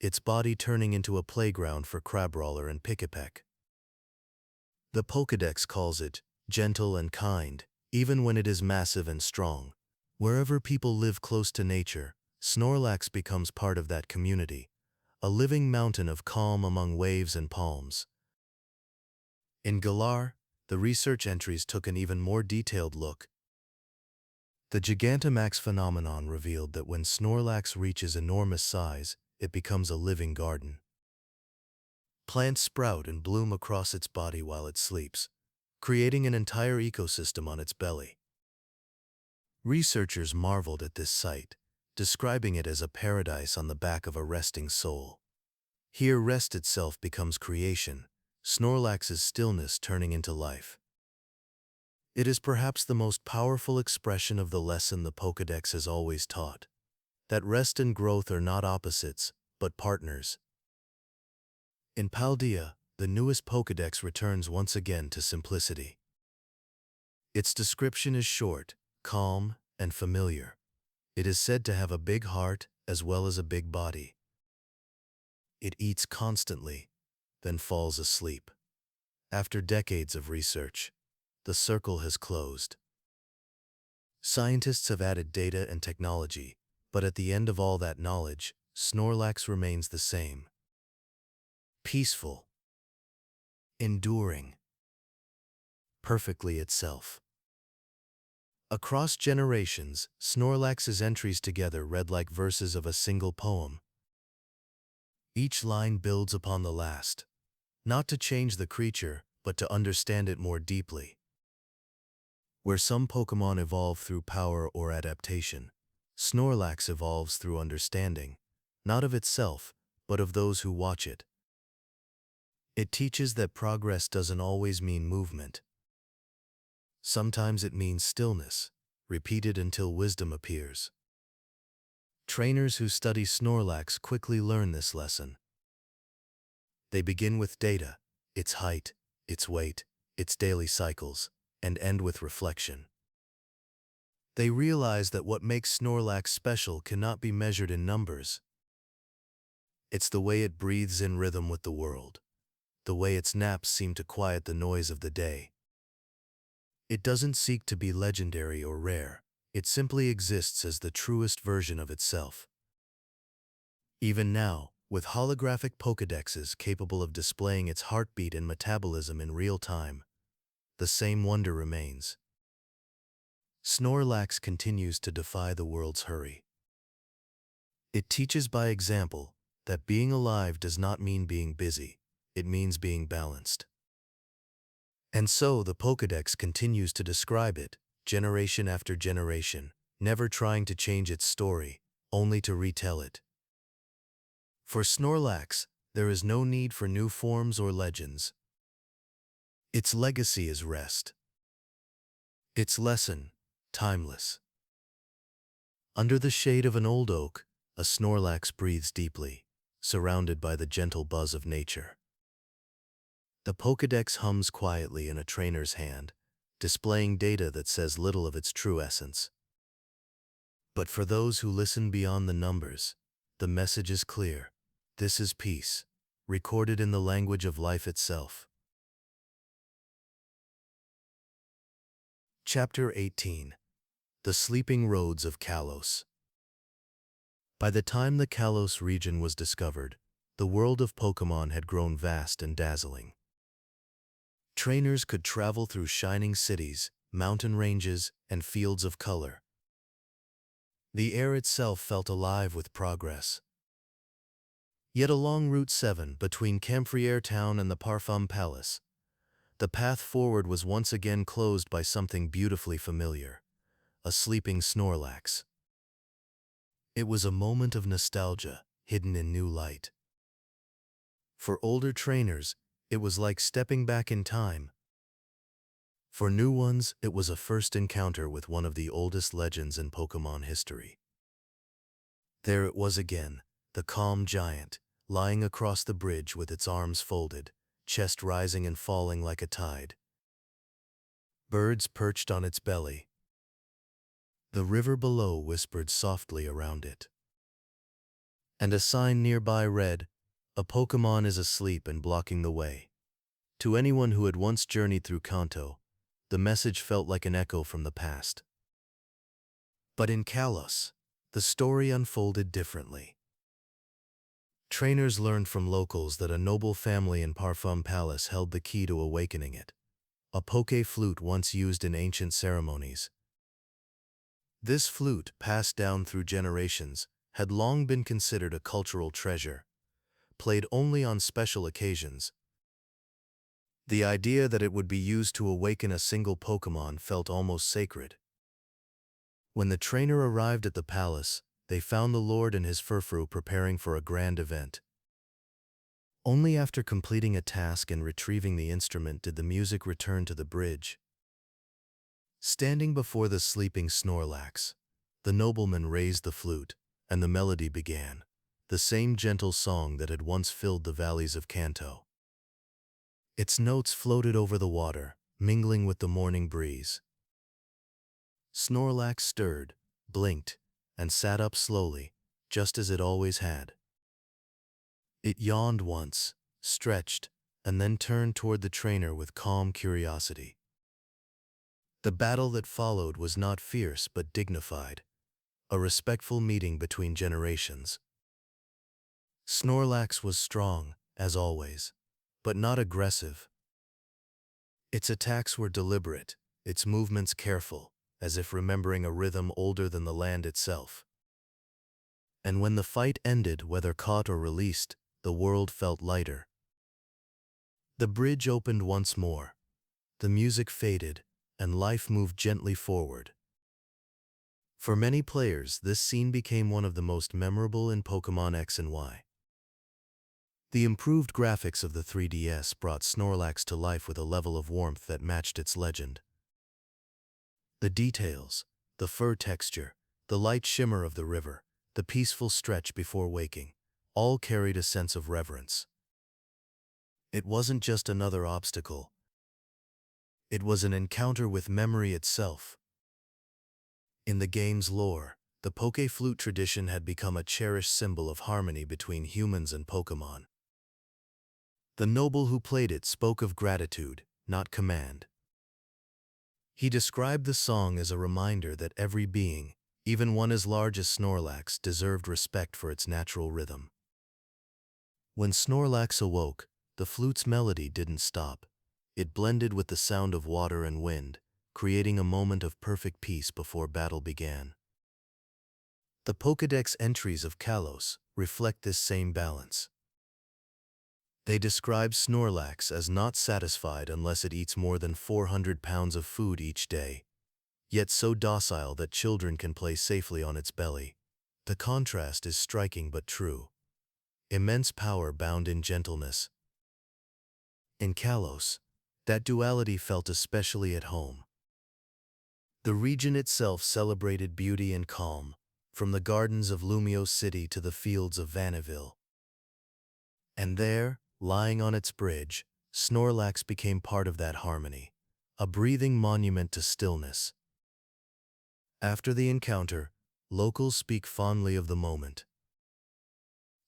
its body turning into a playground for Crabrawler and Pikipek. The Pokédex calls it gentle and kind, even when it is massive and strong. Wherever people live close to nature, Snorlax becomes part of that community, a living mountain of calm among waves and palms. In Galar, the research entries took an even more detailed look. The Gigantamax phenomenon revealed that when Snorlax reaches enormous size, it becomes a living garden. Plants sprout and bloom across its body while it sleeps, creating an entire ecosystem on its belly. Researchers marveled at this sight, describing it as a paradise on the back of a resting soul. Here rest itself becomes creation, Snorlax's stillness turning into life. It is perhaps the most powerful expression of the lesson the Pokédex has always taught, that rest and growth are not opposites, but partners. In Paldea, the newest Pokédex returns once again to simplicity. Its description is short, calm, and familiar. It is said to have a big heart as well as a big body. It eats constantly, then falls asleep. After decades of research, the circle has closed. Scientists have added data and technology, but at the end of all that knowledge, Snorlax remains the same. Peaceful. Enduring. Perfectly itself. Across generations, Snorlax's entries together read like verses of a single poem. Each line builds upon the last, not to change the creature, but to understand it more deeply. Where some Pokémon evolve through power or adaptation, Snorlax evolves through understanding, not of itself, but of those who watch it. It teaches that progress doesn't always mean movement. Sometimes it means stillness, repeated until wisdom appears. Trainers who study Snorlax quickly learn this lesson. They begin with data, its height, its weight, its daily cycles, and end with reflection. They realize that what makes Snorlax special cannot be measured in numbers. It's the way it breathes in rhythm with the world, the way its naps seem to quiet the noise of the day. It doesn't seek to be legendary or rare, it simply exists as the truest version of itself. Even now, with holographic Pokédexes capable of displaying its heartbeat and metabolism in real time, the same wonder remains. Snorlax continues to defy the world's hurry. It teaches by example that being alive does not mean being busy, it means being balanced. And so the Pokédex continues to describe it, generation after generation, never trying to change its story, only to retell it. For Snorlax, there is no need for new forms or legends. Its legacy is rest. Its lesson, timeless. Under the shade of an old oak, a Snorlax breathes deeply, surrounded by the gentle buzz of nature. The Pokédex hums quietly in a trainer's hand, displaying data that says little of its true essence. But for those who listen beyond the numbers, the message is clear. This is peace, recorded in the language of life itself. Chapter 18. The Sleeping Roads of Kalos. By the time the Kalos region was discovered, the world of Pokémon had grown vast and dazzling. Trainers could travel through shining cities, mountain ranges, and fields of color. The air itself felt alive with progress. Yet along Route 7, between Camphriere Town and the Parfum Palace, the path forward was once again closed by something beautifully familiar, a sleeping Snorlax. It was a moment of nostalgia, hidden in new light. For older trainers, it was like stepping back in time. For new ones, it was a first encounter with one of the oldest legends in Pokémon history. There it was again, the calm giant, lying across the bridge with its arms folded, chest rising and falling like a tide. Birds perched on its belly. The river below whispered softly around it. And a sign nearby read, "A Pokémon is asleep and blocking the way." To anyone who had once journeyed through Kanto, the message felt like an echo from the past. But in Kalos, the story unfolded differently. Trainers learned from locals that a noble family in Parfum Palace held the key to awakening it, a Poké flute once used in ancient ceremonies. This flute, passed down through generations, had long been considered a cultural treasure, played only on special occasions. The idea that it would be used to awaken a single Pokémon felt almost sacred. When the trainer arrived at the palace, they found the Lord and his Furfrou preparing for a grand event. Only after completing a task and retrieving the instrument did the music return to the bridge. Standing before the sleeping Snorlax, the nobleman raised the flute, and the melody began, the same gentle song that had once filled the valleys of Kanto. Its notes floated over the water, mingling with the morning breeze. Snorlax stirred, blinked, and sat up slowly, just as it always had. It yawned once, stretched, and then turned toward the trainer with calm curiosity. The battle that followed was not fierce but dignified, a respectful meeting between generations. Snorlax was strong, as always, but not aggressive. Its attacks were deliberate, its movements careful, as if remembering a rhythm older than the land itself. And when the fight ended, whether caught or released, the world felt lighter. The bridge opened once more, the music faded, and life moved gently forward. For many players, this scene became one of the most memorable in Pokémon X and Y. The improved graphics of the 3DS brought Snorlax to life with a level of warmth that matched its legend. The details, the fur texture, the light shimmer of the river, the peaceful stretch before waking, all carried a sense of reverence. It wasn't just another obstacle. It was an encounter with memory itself. In the game's lore, the Poké Flute tradition had become a cherished symbol of harmony between humans and Pokémon. The noble who played it spoke of gratitude, not command. He described the song as a reminder that every being, even one as large as Snorlax, deserved respect for its natural rhythm. When Snorlax awoke, the flute's melody didn't stop. It blended with the sound of water and wind, creating a moment of perfect peace before battle began. The Pokédex entries of Kalos reflect this same balance. They describe Snorlax as not satisfied unless it eats more than 400 pounds of food each day, yet so docile that children can play safely on its belly. The contrast is striking but true. Immense power bound in gentleness. In Kalos, that duality felt especially at home. The region itself celebrated beauty and calm, from the gardens of Lumiose City to the fields of Vanilleville. And there, lying on its bridge, Snorlax became part of that harmony, a breathing monument to stillness. After the encounter, locals speak fondly of the moment.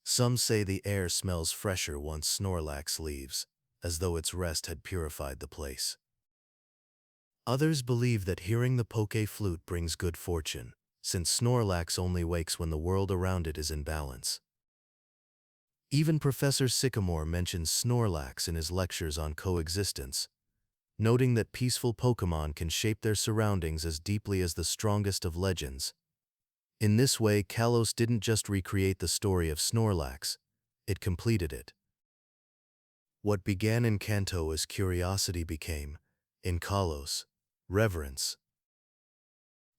Some say the air smells fresher once Snorlax leaves, as though its rest had purified the place. Others believe that hearing the Poké Flute brings good fortune, since Snorlax only wakes when the world around it is in balance. Even Professor Sycamore mentions Snorlax in his lectures on coexistence, noting that peaceful Pokémon can shape their surroundings as deeply as the strongest of legends. In this way, Kalos didn't just recreate the story of Snorlax, it completed it. What began in Kanto as curiosity became, in Kalos, reverence.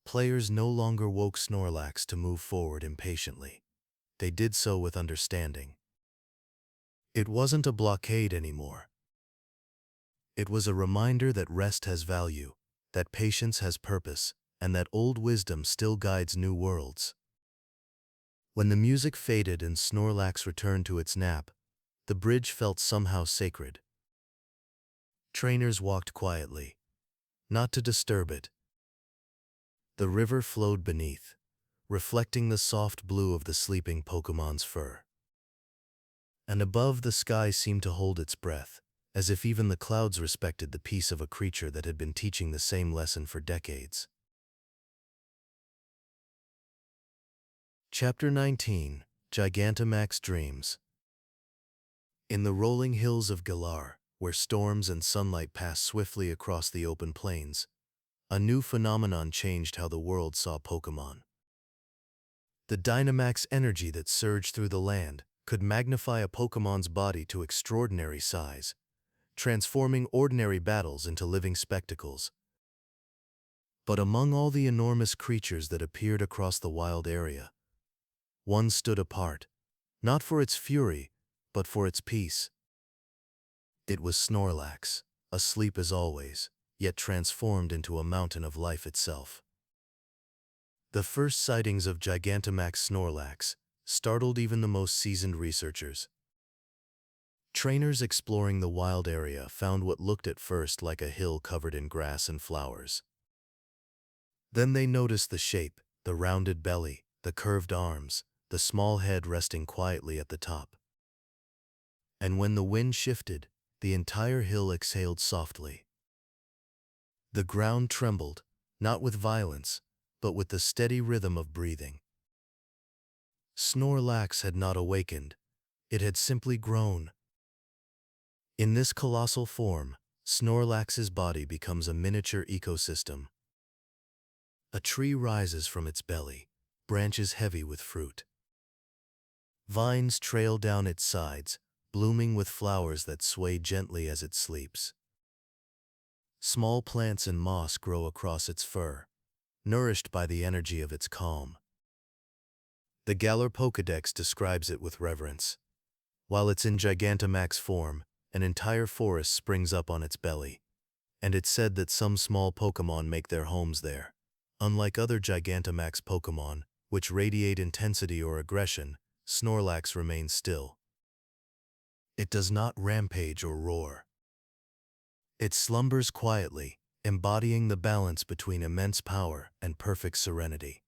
Players no longer woke Snorlax to move forward impatiently. They did so with understanding. It wasn't a blockade anymore. It was a reminder that rest has value, that patience has purpose, and that old wisdom still guides new worlds. When the music faded and Snorlax returned to its nap, the bridge felt somehow sacred. Trainers walked quietly, not to disturb it. The river flowed beneath, reflecting the soft blue of the sleeping Pokémon's fur. And above, the sky seemed to hold its breath, as if even the clouds respected the peace of a creature that had been teaching the same lesson for decades. Chapter 19, Gigantamax Dreams. In the rolling hills of Galar, where storms and sunlight passed swiftly across the open plains, a new phenomenon changed how the world saw Pokémon. The Dynamax energy that surged through the land could magnify a Pokémon's body to extraordinary size, transforming ordinary battles into living spectacles. But among all the enormous creatures that appeared across the wild area, one stood apart, not for its fury, but for its peace. It was Snorlax, asleep as always, yet transformed into a mountain of life itself. The first sightings of Gigantamax Snorlax startled even the most seasoned researchers. Trainers exploring the wild area found what looked at first like a hill covered in grass and flowers. Then they noticed the shape, the rounded belly, the curved arms, the small head resting quietly at the top. And when the wind shifted, the entire hill exhaled softly. The ground trembled, not with violence, but with the steady rhythm of breathing. Snorlax had not awakened, It had simply grown. In this colossal form, Snorlax's body becomes a miniature ecosystem. A tree rises from its belly, branches heavy with fruit. Vines trail down its sides, blooming with flowers that sway gently as it sleeps. Small plants and moss grow across its fur, nourished by the energy of its calm. The Galar Pokédex describes it with reverence. While it's in Gigantamax form, an entire forest springs up on its belly, and it's said that some small Pokémon make their homes there. Unlike other Gigantamax Pokémon, which radiate intensity or aggression, Snorlax remains still. It does not rampage or roar. It slumbers quietly, embodying the balance between immense power and perfect serenity.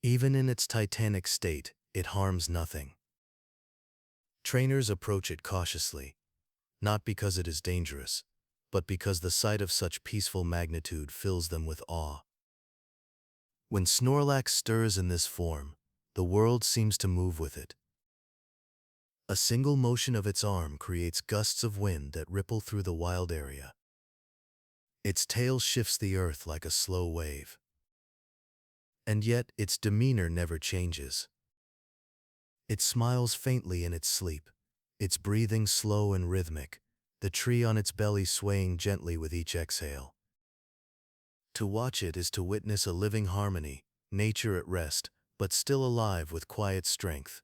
Even in its titanic state, it harms nothing. Trainers approach it cautiously, not because it is dangerous, but because the sight of such peaceful magnitude fills them with awe. When Snorlax stirs in this form, the world seems to move with it. A single motion of its arm creates gusts of wind that ripple through the wild area. Its tail shifts the earth like a slow wave. And yet its demeanor never changes. It smiles faintly in its sleep, its breathing slow and rhythmic, the tree on its belly swaying gently with each exhale. To watch it is to witness a living harmony, nature at rest, but still alive with quiet strength.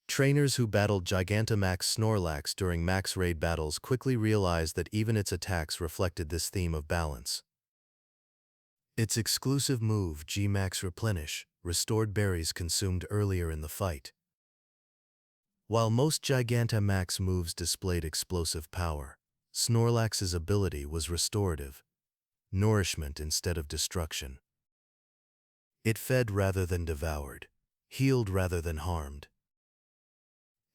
Trainers who battled Gigantamax Snorlax during max raid battles quickly realized that even its attacks reflected this theme of balance. Its exclusive move, G-Max Replenish, restored berries consumed earlier in the fight. While most Gigantamax moves displayed explosive power, Snorlax's ability was restorative, nourishment instead of destruction. It fed rather than devoured, healed rather than harmed.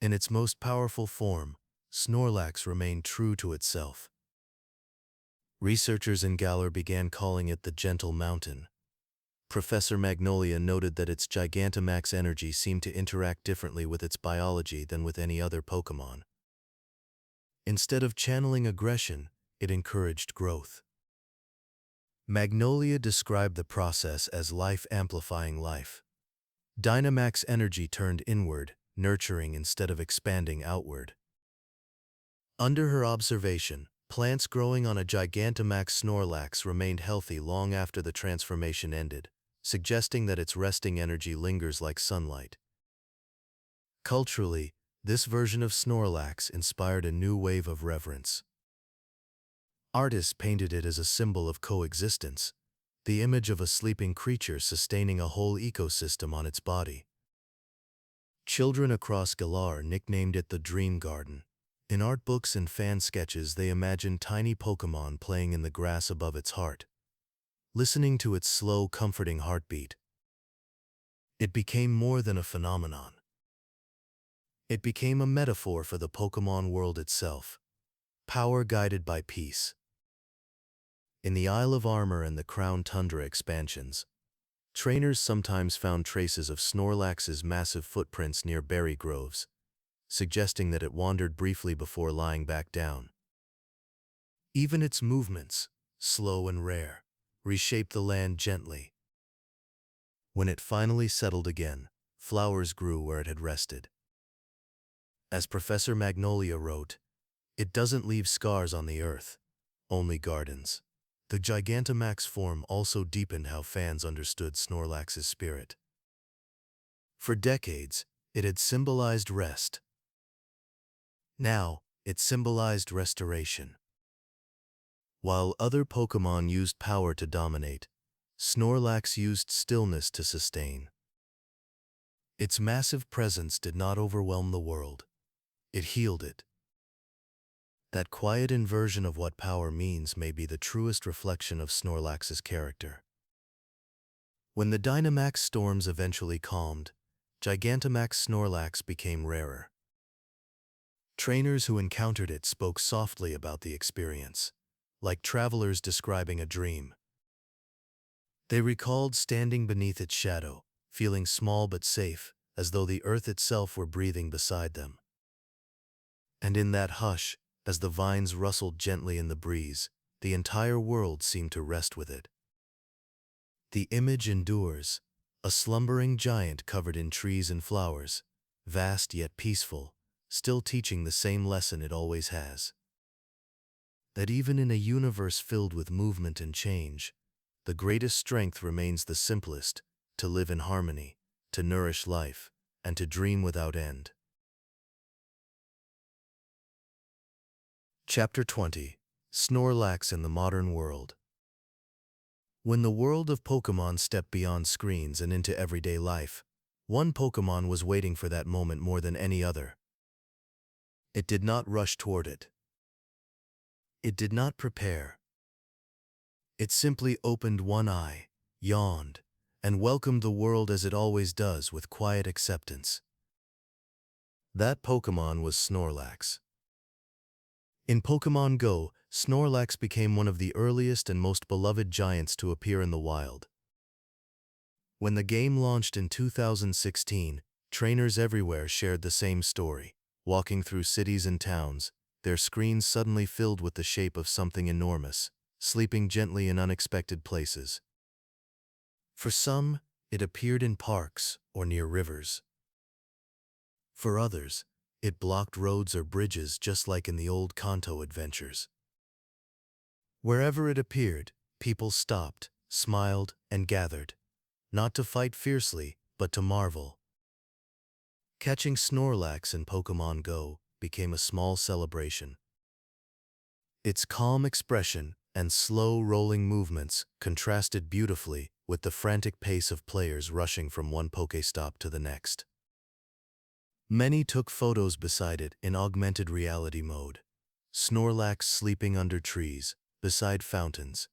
In its most powerful form, Snorlax remained true to itself. Researchers in Galar began calling it the Gentle Mountain. Professor Magnolia noted that its Gigantamax energy seemed to interact differently with its biology than with any other Pokémon. Instead of channeling aggression, it encouraged growth. Magnolia described the process as life amplifying life. Dynamax energy turned inward, nurturing instead of expanding outward. Under her observation, plants growing on a Gigantamax Snorlax remained healthy long after the transformation ended, suggesting that its resting energy lingers like sunlight. Culturally, this version of Snorlax inspired a new wave of reverence. Artists painted it as a symbol of coexistence, the image of a sleeping creature sustaining a whole ecosystem on its body. Children across Galar nicknamed it the Dream Garden. In art books and fan sketches, they imagined tiny Pokémon playing in the grass above its heart, listening to its slow, comforting heartbeat. It became more than a phenomenon. It became a metaphor for the Pokémon world itself, power guided by peace. In the Isle of Armor and the Crown Tundra expansions, trainers sometimes found traces of Snorlax's massive footprints near berry groves, suggesting that it wandered briefly before lying back down. Even its movements, slow and rare, reshaped the land gently. When it finally settled again, flowers grew where it had rested. As Professor Magnolia wrote, "It doesn't leave scars on the earth, only gardens." The Gigantamax form also deepened how fans understood Snorlax's spirit. For decades, it had symbolized rest. Now, it symbolized restoration. While other Pokémon used power to dominate, Snorlax used stillness to sustain. Its massive presence did not overwhelm the world. It healed it. That quiet inversion of what power means may be the truest reflection of Snorlax's character. When the Dynamax storms eventually calmed, Gigantamax Snorlax became rarer. Trainers who encountered it spoke softly about the experience, like travelers describing a dream. They recalled standing beneath its shadow, feeling small but safe, as though the earth itself were breathing beside them. And in that hush, as the vines rustled gently in the breeze, the entire world seemed to rest with it. The image endures, a slumbering giant covered in trees and flowers, vast yet peaceful, still teaching the same lesson it always has. That even in a universe filled with movement and change, the greatest strength remains the simplest: to live in harmony, to nourish life, and to dream without end. Chapter 20: Snorlax in the Modern World. When the world of Pokémon stepped beyond screens and into everyday life, one Pokémon was waiting for that moment more than any other. It did not rush toward it. It did not prepare. It simply opened one eye, yawned, and welcomed the world as it always does, with quiet acceptance. That Pokémon was Snorlax. In Pokémon GO, Snorlax became one of the earliest and most beloved giants to appear in the wild. When the game launched in 2016, trainers everywhere shared the same story. Walking through cities and towns, their screens suddenly filled with the shape of something enormous, sleeping gently in unexpected places. For some, it appeared in parks or near rivers. For others, it blocked roads or bridges, just like in the old Kanto adventures. Wherever it appeared, people stopped, smiled, and gathered, not to fight fiercely, but to marvel. Catching Snorlax in Pokémon GO became a small celebration. Its calm expression and slow rolling movements contrasted beautifully with the frantic pace of players rushing from one Pokéstop to the next. Many took photos beside it in augmented reality mode. Snorlax sleeping under trees, beside fountains,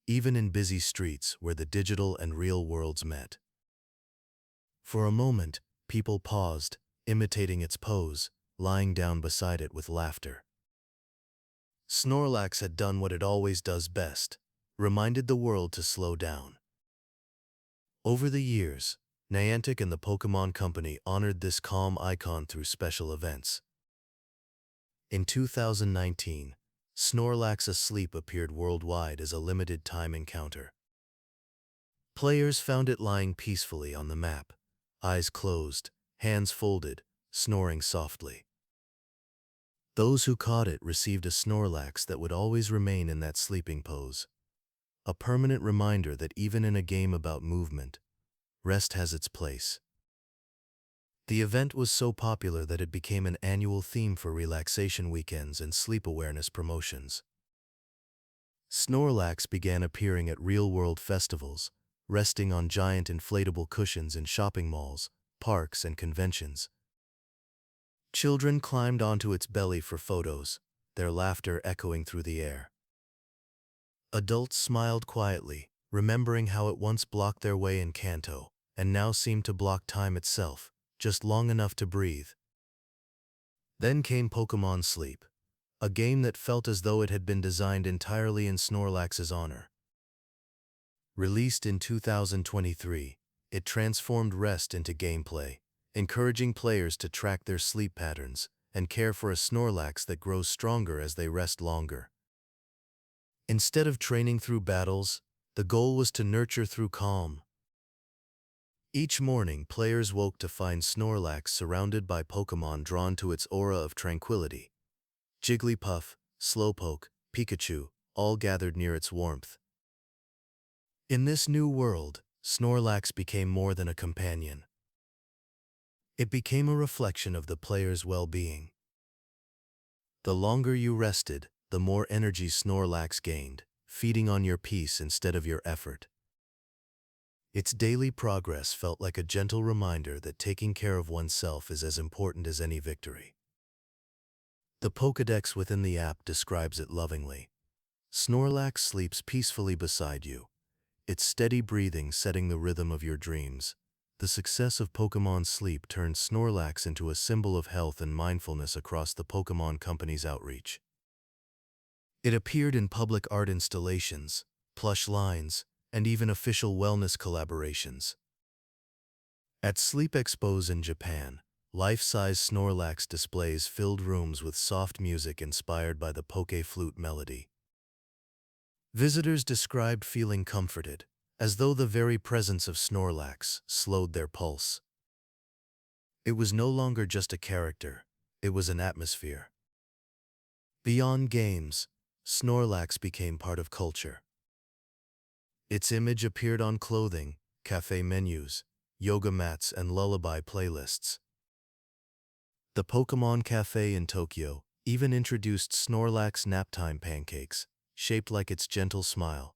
even in busy streets where the digital and real worlds met. For a moment, people paused, imitating its pose, lying down beside it with laughter. Snorlax had done what it always does best: reminded the world to slow down. Over the years, Niantic and the Pokémon Company honored this calm icon through special events. In 2019, Snorlax Asleep appeared worldwide as a limited-time encounter. Players found it lying peacefully on the map, eyes closed, hands folded, snoring softly. Those who caught it received a Snorlax that would always remain in that sleeping pose, a permanent reminder that even in a game about movement, rest has its place. The event was so popular that it became an annual theme for relaxation weekends and sleep awareness promotions. Snorlax began appearing at real-world festivals, resting on giant inflatable cushions in shopping malls, parks, and conventions. Children climbed onto its belly for photos, their laughter echoing through the air. Adults smiled quietly, remembering how it once blocked their way in Kanto, and now seemed to block time itself, just long enough to breathe. Then came Pokémon Sleep, a game that felt as though it had been designed entirely in Snorlax's honor. Released in 2023, it transformed rest into gameplay, encouraging players to track their sleep patterns and care for a Snorlax that grows stronger as they rest longer. Instead of training through battles, the goal was to nurture through calm. Each morning, players woke to find Snorlax surrounded by Pokémon drawn to its aura of tranquility. Jigglypuff, Slowpoke, Pikachu, all gathered near its warmth. In this new world, Snorlax became more than a companion. It became a reflection of the player's well-being. The longer you rested, the more energy Snorlax gained, feeding on your peace instead of your effort. Its daily progress felt like a gentle reminder that taking care of oneself is as important as any victory. The Pokédex within the app describes it lovingly. Snorlax sleeps peacefully beside you, its steady breathing setting the rhythm of your dreams. The success of Pokémon Sleep turned Snorlax into a symbol of health and mindfulness across the Pokémon Company's outreach. It appeared in public art installations, plush lines, and even official wellness collaborations. At sleep expos in Japan, life-size Snorlax displays filled rooms with soft music inspired by the Poké flute melody. Visitors described feeling comforted, as though the very presence of Snorlax slowed their pulse. It was no longer just a character, it was an atmosphere. Beyond games, Snorlax became part of culture. Its image appeared on clothing, cafe menus, yoga mats, and lullaby playlists. The Pokémon Cafe in Tokyo even introduced Snorlax naptime pancakes, shaped like its gentle smile.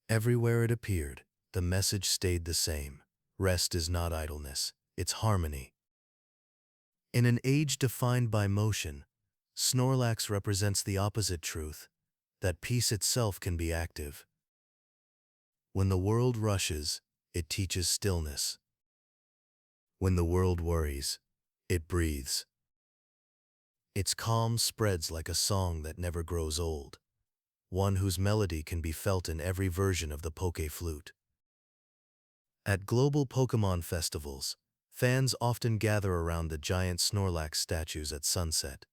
Everywhere it appeared, the message stayed the same. Rest is not idleness, it's harmony. In an age defined by motion, Snorlax represents the opposite truth, that peace itself can be active. When the world rushes, it teaches stillness. When the world worries, it breathes. Its calm spreads like a song that never grows old, one whose melody can be felt in every version of the Poké flute. At global Pokémon festivals, fans often gather around the giant Snorlax statues at sunset.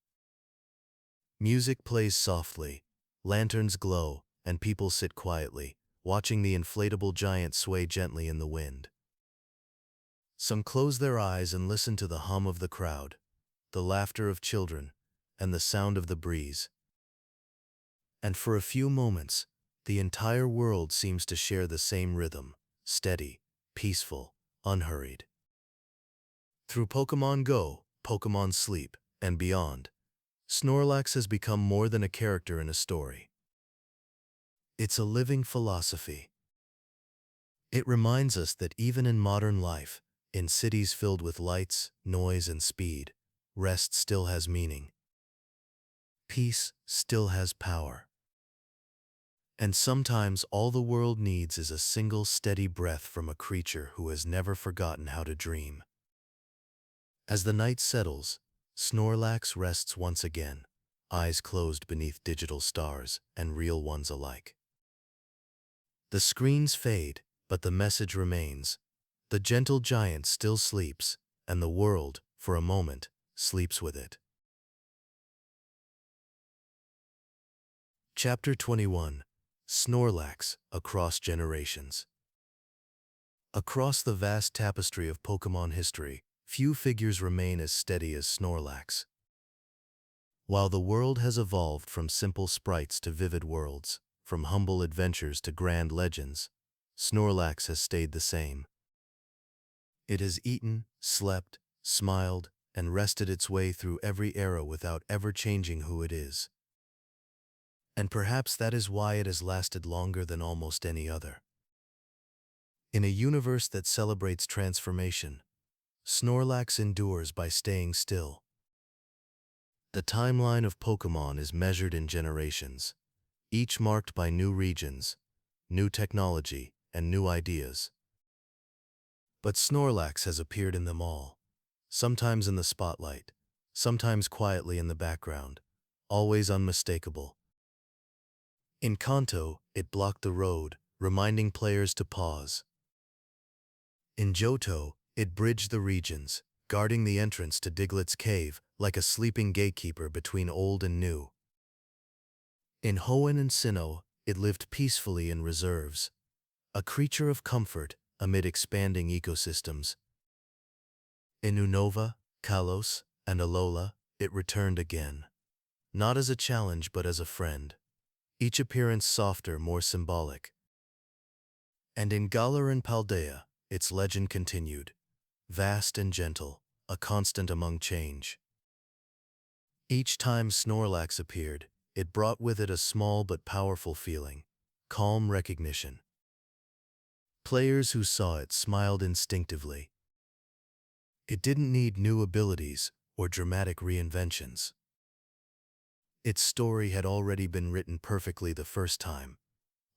Music plays softly, lanterns glow, and people sit quietly, watching the inflatable giant sway gently in the wind. Some close their eyes and listen to the hum of the crowd, the laughter of children, and the sound of the breeze. And for a few moments, the entire world seems to share the same rhythm, steady, peaceful, unhurried. Through Pokémon GO, Pokémon Sleep, and beyond, Snorlax has become more than a character in a story. It's a living philosophy. It reminds us that even in modern life, in cities filled with lights, noise, and speed, rest still has meaning. Peace still has power. And sometimes all the world needs is a single steady breath from a creature who has never forgotten how to dream. As the night settles, Snorlax rests once again, eyes closed beneath digital stars and real ones alike. The screens fade, but the message remains. The gentle giant still sleeps, and the world, for a moment, sleeps with it. Chapter 21. Snorlax, Across Generations. Across the vast tapestry of Pokémon history, few figures remain as steady as Snorlax. While the world has evolved from simple sprites to vivid worlds, from humble adventures to grand legends, Snorlax has stayed the same. It has eaten, slept, smiled, and rested its way through every era without ever changing who it is. And perhaps that is why it has lasted longer than almost any other. In a universe that celebrates transformation, Snorlax endures by staying still. The timeline of Pokémon is measured in generations, each marked by new regions, new technology, and new ideas. But Snorlax has appeared in them all, sometimes in the spotlight, sometimes quietly in the background, always unmistakable. In Kanto, it blocked the road, reminding players to pause. In Johto, it bridged the regions, guarding the entrance to Diglett's cave like a sleeping gatekeeper between old and new. In Hoenn and Sinnoh, it lived peacefully in reserves, a creature of comfort amid expanding ecosystems. In Unova, Kalos, and Alola, it returned again, not as a challenge but as a friend, each appearance softer, more symbolic. And in Galar and Paldea, its legend continued, vast and gentle, a constant among change. Each time Snorlax appeared, it brought with it a small but powerful feeling, calm recognition. Players who saw it smiled instinctively. It didn't need new abilities or dramatic reinventions. Its story had already been written perfectly the first time,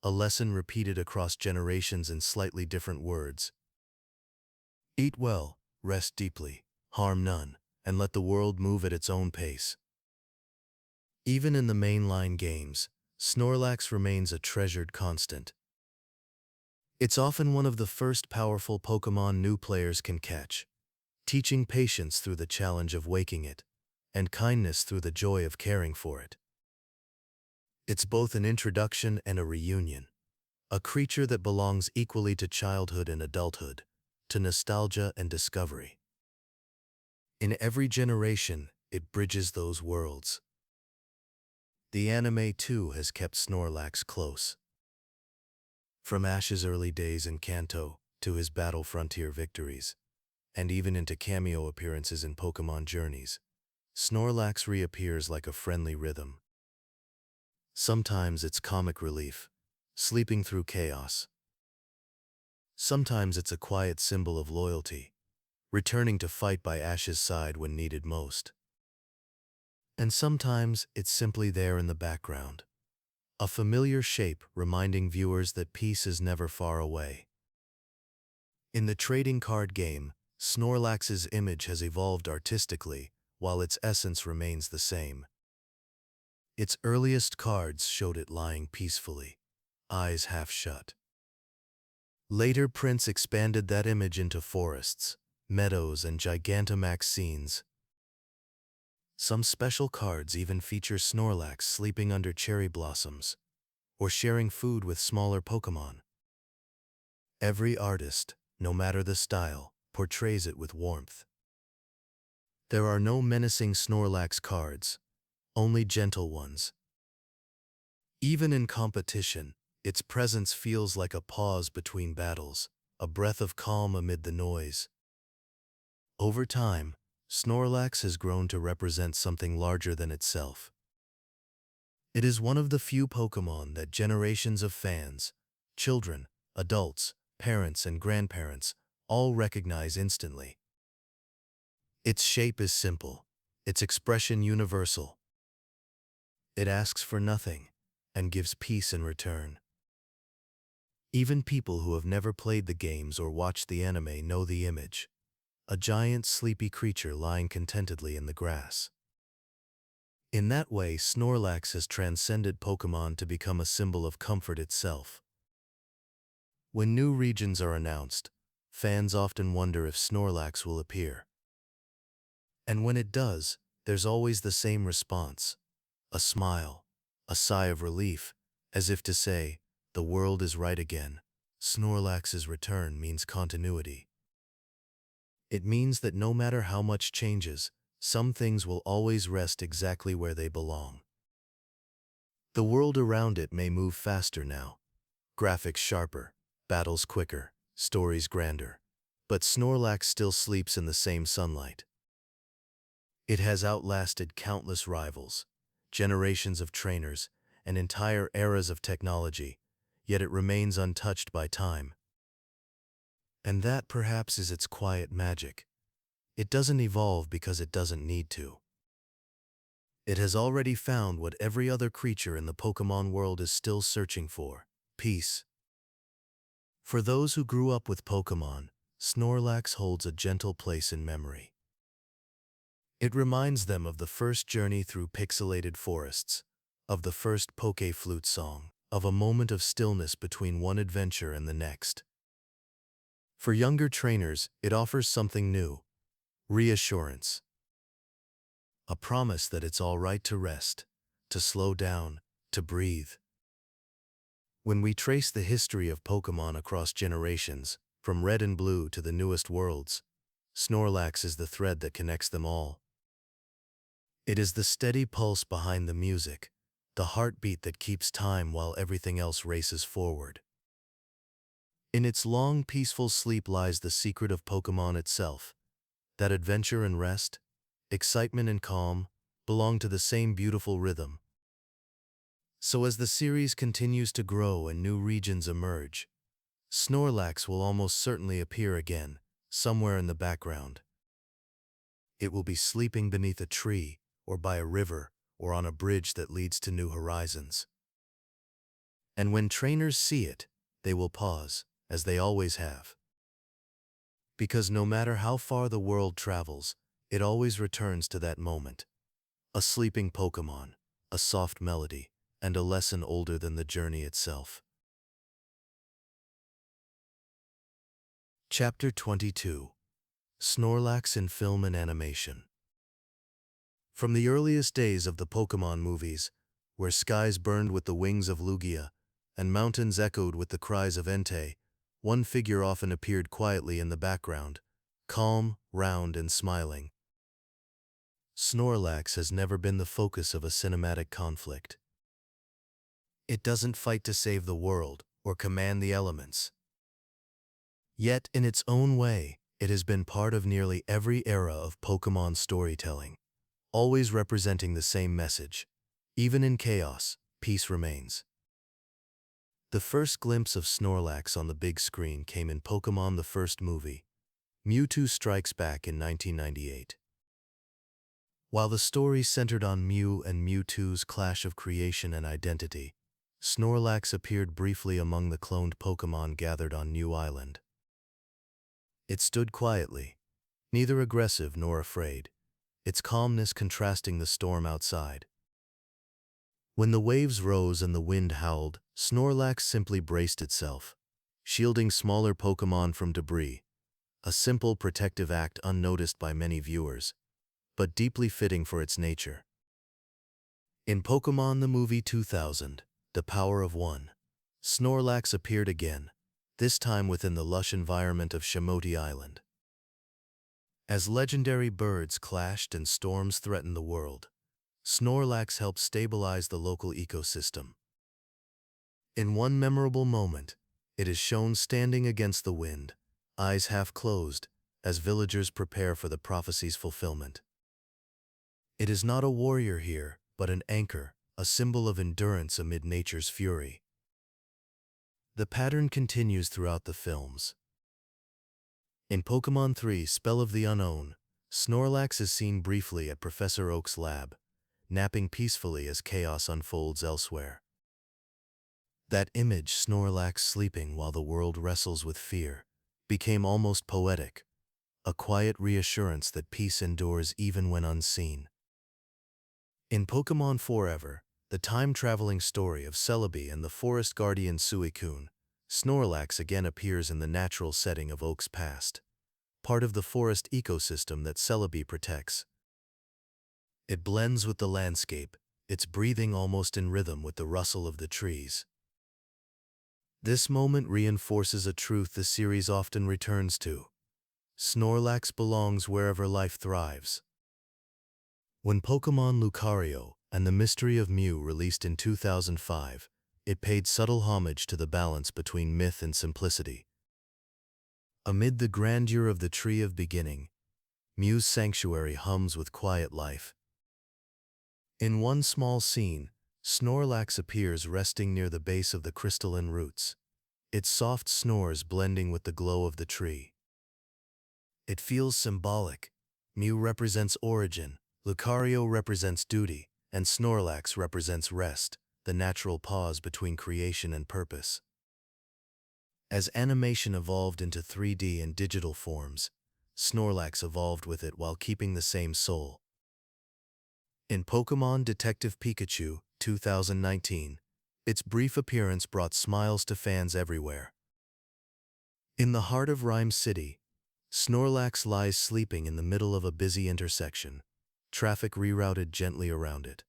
a lesson repeated across generations in slightly different words. Eat well, rest deeply, harm none, and let the world move at its own pace. Even in the mainline games, Snorlax remains a treasured constant. It's often one of the first powerful Pokémon new players can catch, teaching patience through the challenge of waking it, and kindness through the joy of caring for it. It's both an introduction and a reunion, a creature that belongs equally to childhood and adulthood, to nostalgia and discovery. In every generation, it bridges those worlds. The anime, too, has kept Snorlax close. From Ash's early days in Kanto to his Battle Frontier victories, and even into cameo appearances in Pokémon Journeys, Snorlax reappears like a friendly rhythm. Sometimes it's comic relief, sleeping through chaos. Sometimes it's a quiet symbol of loyalty, returning to fight by Ash's side when needed most. And sometimes it's simply there in the background, a familiar shape reminding viewers that peace is never far away. In the trading card game, Snorlax's image has evolved artistically, while its essence remains the same. Its earliest cards showed it lying peacefully, eyes half shut. Later prints expanded that image into forests, meadows, and Gigantamax scenes. Some special cards even feature Snorlax sleeping under cherry blossoms, or sharing food with smaller Pokémon. Every artist, no matter the style, portrays it with warmth. There are no menacing Snorlax cards, only gentle ones. Even in competition, its presence feels like a pause between battles, a breath of calm amid the noise. Over time, Snorlax has grown to represent something larger than itself. It is one of the few Pokémon that generations of fans, children, adults, parents, and grandparents all recognize instantly. Its shape is simple, its expression universal. It asks for nothing and gives peace in return. Even people who have never played the games or watched the anime know the image, a giant sleepy creature lying contentedly in the grass. In that way, Snorlax has transcended Pokémon to become a symbol of comfort itself. When new regions are announced, fans often wonder if Snorlax will appear. And when it does, there's always the same response, a smile, a sigh of relief, as if to say, the world is right again. Snorlax's return means continuity. It means that no matter how much changes, some things will always rest exactly where they belong. The world around it may move faster now, graphics sharper, battles quicker, stories grander, but Snorlax still sleeps in the same sunlight. It has outlasted countless rivals, generations of trainers, and entire eras of technology, yet it remains untouched by time. And that perhaps is its quiet magic. It doesn't evolve because it doesn't need to. It has already found what every other creature in the Pokémon world is still searching for: peace. For those who grew up with Pokémon, Snorlax holds a gentle place in memory. It reminds them of the first journey through pixelated forests, of the first Poké flute song, of a moment of stillness between one adventure and the next. For younger trainers, it offers something new: reassurance. A promise that it's all right to rest, to slow down, to breathe. When we trace the history of Pokémon across generations, from red and blue to the newest worlds, Snorlax is the thread that connects them all. It is the steady pulse behind the music, the heartbeat that keeps time while everything else races forward. In its long, peaceful sleep lies the secret of Pokémon itself. That adventure and rest, excitement and calm, belong to the same beautiful rhythm. So as the series continues to grow and new regions emerge, Snorlax will almost certainly appear again, somewhere in the background. It will be sleeping beneath a tree, or by a river, or on a bridge that leads to new horizons. And when trainers see it, they will pause, as they always have. Because no matter how far the world travels, it always returns to that moment. A sleeping Pokémon, a soft melody, and a lesson older than the journey itself. Chapter 22. Snorlax in Film and Animation. From the earliest days of the Pokémon movies, where skies burned with the wings of Lugia and mountains echoed with the cries of Entei, one figure often appeared quietly in the background, calm, round, and smiling. Snorlax has never been the focus of a cinematic conflict. It doesn't fight to save the world or command the elements. Yet, in its own way, it has been part of nearly every era of Pokémon storytelling, always representing the same message. Even in chaos, peace remains. The first glimpse of Snorlax on the big screen came in Pokémon the first movie, Mewtwo Strikes Back in 1998. While the story centered on Mew and Mewtwo's clash of creation and identity, Snorlax appeared briefly among the cloned Pokémon gathered on New Island. It stood quietly, neither aggressive nor afraid, its calmness contrasting the storm outside. When the waves rose and the wind howled, Snorlax simply braced itself, shielding smaller Pokémon from debris, a simple protective act unnoticed by many viewers, but deeply fitting for its nature. In Pokémon the Movie 2000, The Power of One, Snorlax appeared again, this time within the lush environment of Shimoti Island. As legendary birds clashed and storms threatened the world, Snorlax helped stabilize the local ecosystem. In one memorable moment, it is shown standing against the wind, eyes half closed, as villagers prepare for the prophecy's fulfillment. It is not a warrior here, but an anchor, a symbol of endurance amid nature's fury. The pattern continues throughout the films. In Pokémon 3 Spell of the Unknown, Snorlax is seen briefly at Professor Oak's lab, napping peacefully as chaos unfolds elsewhere. That image, Snorlax sleeping while the world wrestles with fear, became almost poetic, a quiet reassurance that peace endures even when unseen. In Pokémon Forever, the time-traveling story of Celebi and the forest guardian Suicune, Snorlax again appears in the natural setting of Oak's past, part of the forest ecosystem that Celebi protects. It blends with the landscape, its breathing almost in rhythm with the rustle of the trees. This moment reinforces a truth the series often returns to. Snorlax belongs wherever life thrives. When Pokémon Lucario and the Mystery of Mew released in 2005, it paid subtle homage to the balance between myth and simplicity. Amid the grandeur of the Tree of Beginning, Mew's sanctuary hums with quiet life. In one small scene, Snorlax appears resting near the base of the crystalline roots, its soft snores blending with the glow of the tree. It feels symbolic. Mew represents origin, Lucario represents duty, and Snorlax represents rest, the natural pause between creation and purpose. As animation evolved into 3D and digital forms, Snorlax evolved with it while keeping the same soul. In Pokémon Detective Pikachu 2019, its brief appearance brought smiles to fans everywhere. In the heart of Rhyme City, Snorlax lies sleeping in the middle of a busy intersection, traffic rerouted gently around it.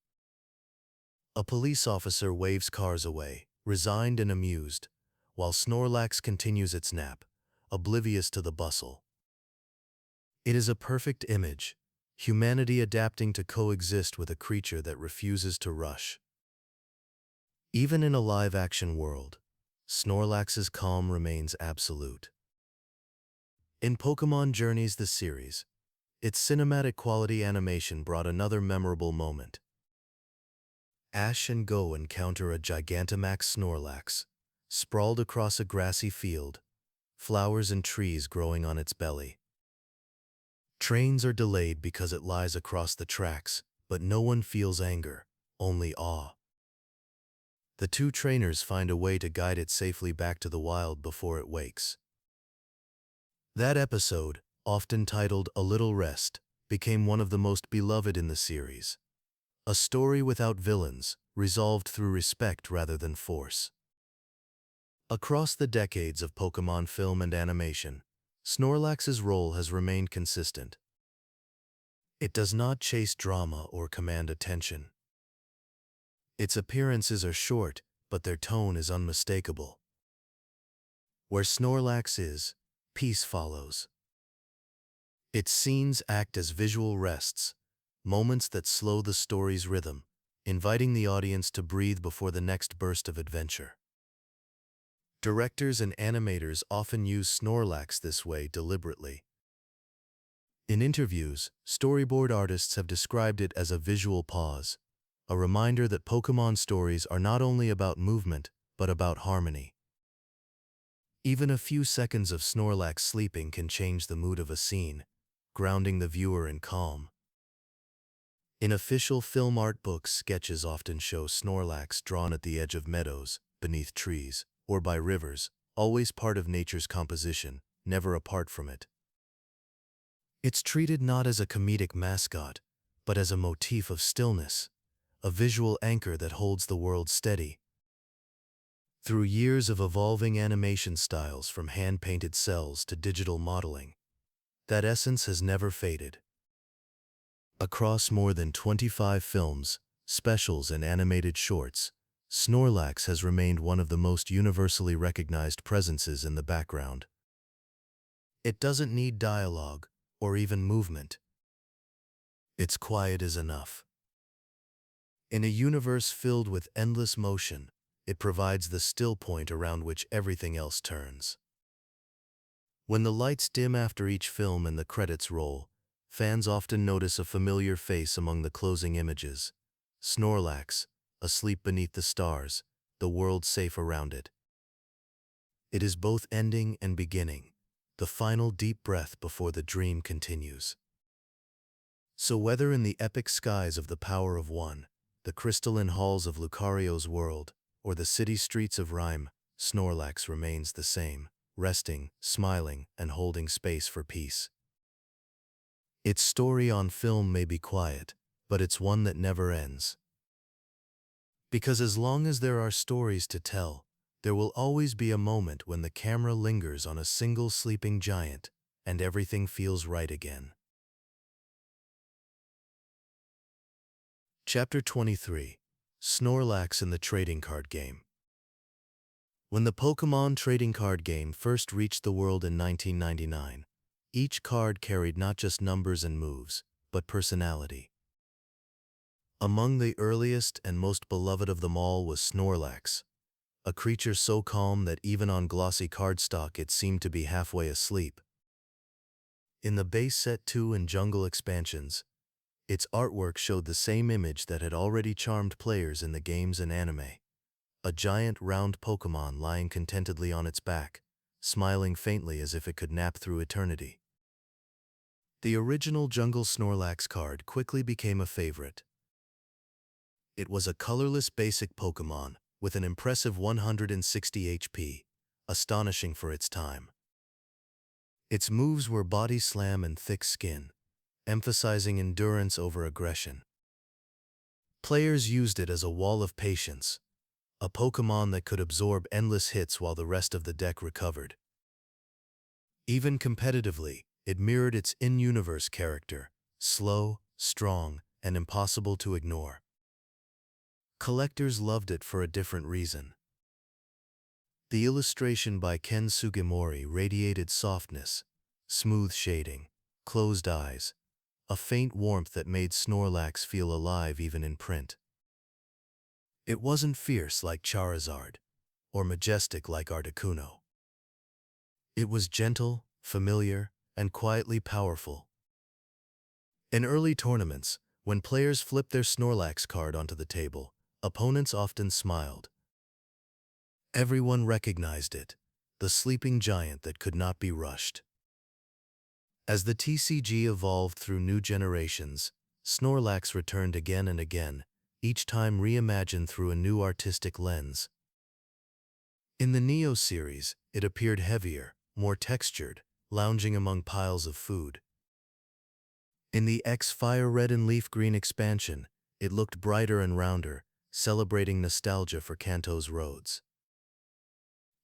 A police officer waves cars away, resigned and amused, while Snorlax continues its nap, oblivious to the bustle. It is a perfect image, humanity adapting to coexist with a creature that refuses to rush. Even in a live-action world, Snorlax's calm remains absolute. In Pokémon Journeys the series, its cinematic quality animation brought another memorable moment. Ash and Go encounter a Gigantamax Snorlax, sprawled across a grassy field, flowers and trees growing on its belly. Trains are delayed because it lies across the tracks, but no one feels anger, only awe. The two trainers find a way to guide it safely back to the wild before it wakes. That episode, often titled A Little Rest, became one of the most beloved in the series. A story without villains, resolved through respect rather than force. Across the decades of Pokémon film and animation, Snorlax's role has remained consistent. It does not chase drama or command attention. Its appearances are short, but their tone is unmistakable. Where Snorlax is, peace follows. Its scenes act as visual rests, moments that slow the story's rhythm, inviting the audience to breathe before the next burst of adventure. Directors and animators often use Snorlax this way deliberately. In interviews, storyboard artists have described it as a visual pause, a reminder that Pokémon stories are not only about movement, but about harmony. Even a few seconds of Snorlax sleeping can change the mood of a scene, grounding the viewer in calm. In official film art books, sketches often show Snorlax drawn at the edge of meadows, beneath trees, or by rivers, always part of nature's composition, never apart from it. It's treated not as a comedic mascot, but as a motif of stillness, a visual anchor that holds the world steady. Through years of evolving animation styles from hand-painted cells to digital modeling, that essence has never faded. Across more than 25 films, specials, and animated shorts, Snorlax has remained one of the most universally recognized presences in the background. It doesn't need dialogue or even movement. Its quiet is enough. In a universe filled with endless motion, it provides the still point around which everything else turns. When the lights dim after each film and the credits roll, fans often notice a familiar face among the closing images. Snorlax, asleep beneath the stars, the world safe around it. It is both ending and beginning, the final deep breath before the dream continues. So whether in the epic skies of the Power of One, the crystalline halls of Lucario's world, or the city streets of Rhyme, Snorlax remains the same, resting, smiling, and holding space for peace. Its story on film may be quiet, but it's one that never ends. Because as long as there are stories to tell, there will always be a moment when the camera lingers on a single sleeping giant, and everything feels right again. Chapter 23: Snorlax in the Trading Card Game. When the Pokémon trading card game first reached the world in 1999, each card carried not just numbers and moves, but personality. Among the earliest and most beloved of them all was Snorlax, a creature so calm that even on glossy cardstock it seemed to be halfway asleep. In the base set 2 and Jungle expansions, its artwork showed the same image that had already charmed players in the games and anime. A giant round Pokémon lying contentedly on its back, smiling faintly as if it could nap through eternity. The original Jungle Snorlax card quickly became a favorite. It was a colorless basic Pokémon with an impressive 160 HP, astonishing for its time. Its moves were Body Slam and Thick Skin, emphasizing endurance over aggression. Players used it as a wall of patience, a Pokémon that could absorb endless hits while the rest of the deck recovered. Even competitively, it mirrored its in-universe character, slow, strong, and impossible to ignore. Collectors loved it for a different reason. The illustration by Ken Sugimori radiated softness, smooth shading, closed eyes, a faint warmth that made Snorlax feel alive even in print. It wasn't fierce like Charizard, or majestic like Articuno. It was gentle, familiar, and quietly powerful. In early tournaments, when players flipped their Snorlax card onto the table, opponents often smiled. Everyone recognized it, the sleeping giant that could not be rushed. As the TCG evolved through new generations, Snorlax returned again and again, each time reimagined through a new artistic lens. In the Neo series, it appeared heavier, more textured, lounging among piles of food. In the X Fire Red and Leaf Green expansion, it looked brighter and rounder, celebrating nostalgia for Kanto's roads.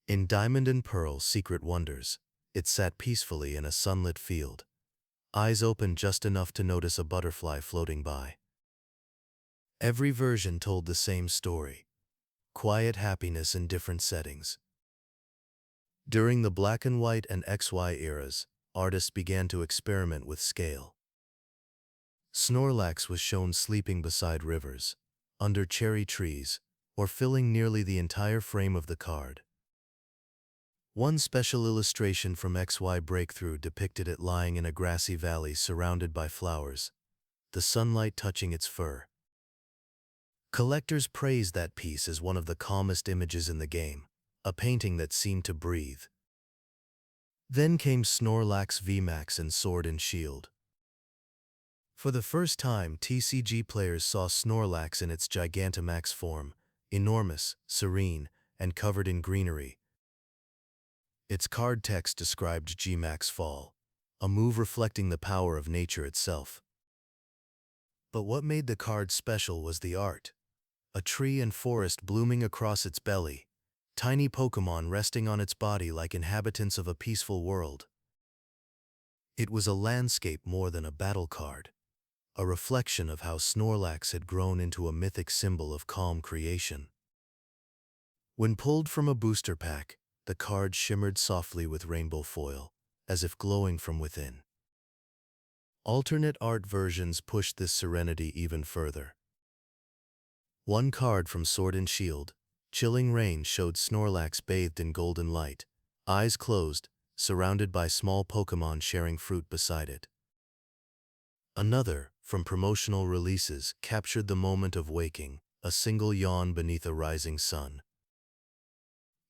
In Diamond and Pearl Secret Wonders, it sat peacefully in a sunlit field, eyes open just enough to notice a butterfly floating by. Every version told the same story: quiet happiness in different settings. During the black and white and XY eras, artists began to experiment with scale. Snorlax was shown sleeping beside rivers, under cherry trees, or filling nearly the entire frame of the card. One special illustration from XY Breakthrough depicted it lying in a grassy valley surrounded by flowers, the sunlight touching its fur. Collectors praised that piece as one of the calmest images in the game, a painting that seemed to breathe. Then came Snorlax VMAX and Sword and Shield. For the first time, TCG players saw Snorlax in its Gigantamax form, enormous, serene, and covered in greenery. Its card text described Gmax Fall, a move reflecting the power of nature itself. But what made the card special was the art. A tree and forest blooming across its belly, tiny Pokémon resting on its body like inhabitants of a peaceful world. It was a landscape more than a battle card, a reflection of how Snorlax had grown into a mythic symbol of calm creation. When pulled from a booster pack, the card shimmered softly with rainbow foil, as if glowing from within. Alternate art versions pushed this serenity even further. One card from Sword and Shield, Chilling Rain, showed Snorlax bathed in golden light, eyes closed, surrounded by small Pokémon sharing fruit beside it. Another, from promotional releases, captured the moment of waking, a single yawn beneath a rising sun.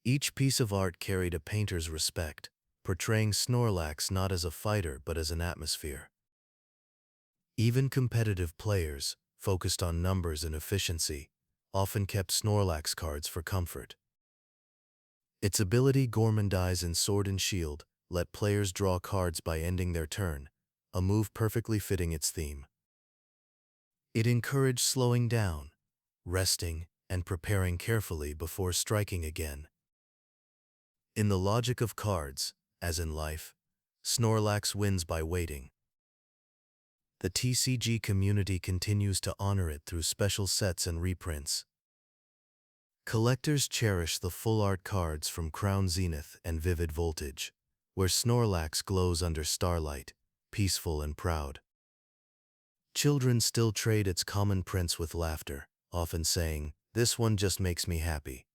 Each piece of art carried a painter's respect, portraying Snorlax not as a fighter but as an atmosphere. Even competitive players, focused on numbers and efficiency, often kept Snorlax cards for comfort. Its ability Gourmandize in Sword and Shield let players draw cards by ending their turn, a move perfectly fitting its theme. It encouraged slowing down, resting, and preparing carefully before striking again. In the logic of cards, as in life, Snorlax wins by waiting. The TCG community continues to honor it through special sets and reprints. Collectors cherish the full art cards from Crown Zenith and Vivid Voltage, where Snorlax glows under starlight, peaceful and proud. Children still trade its common prints with laughter, often saying, "This one just makes me happy."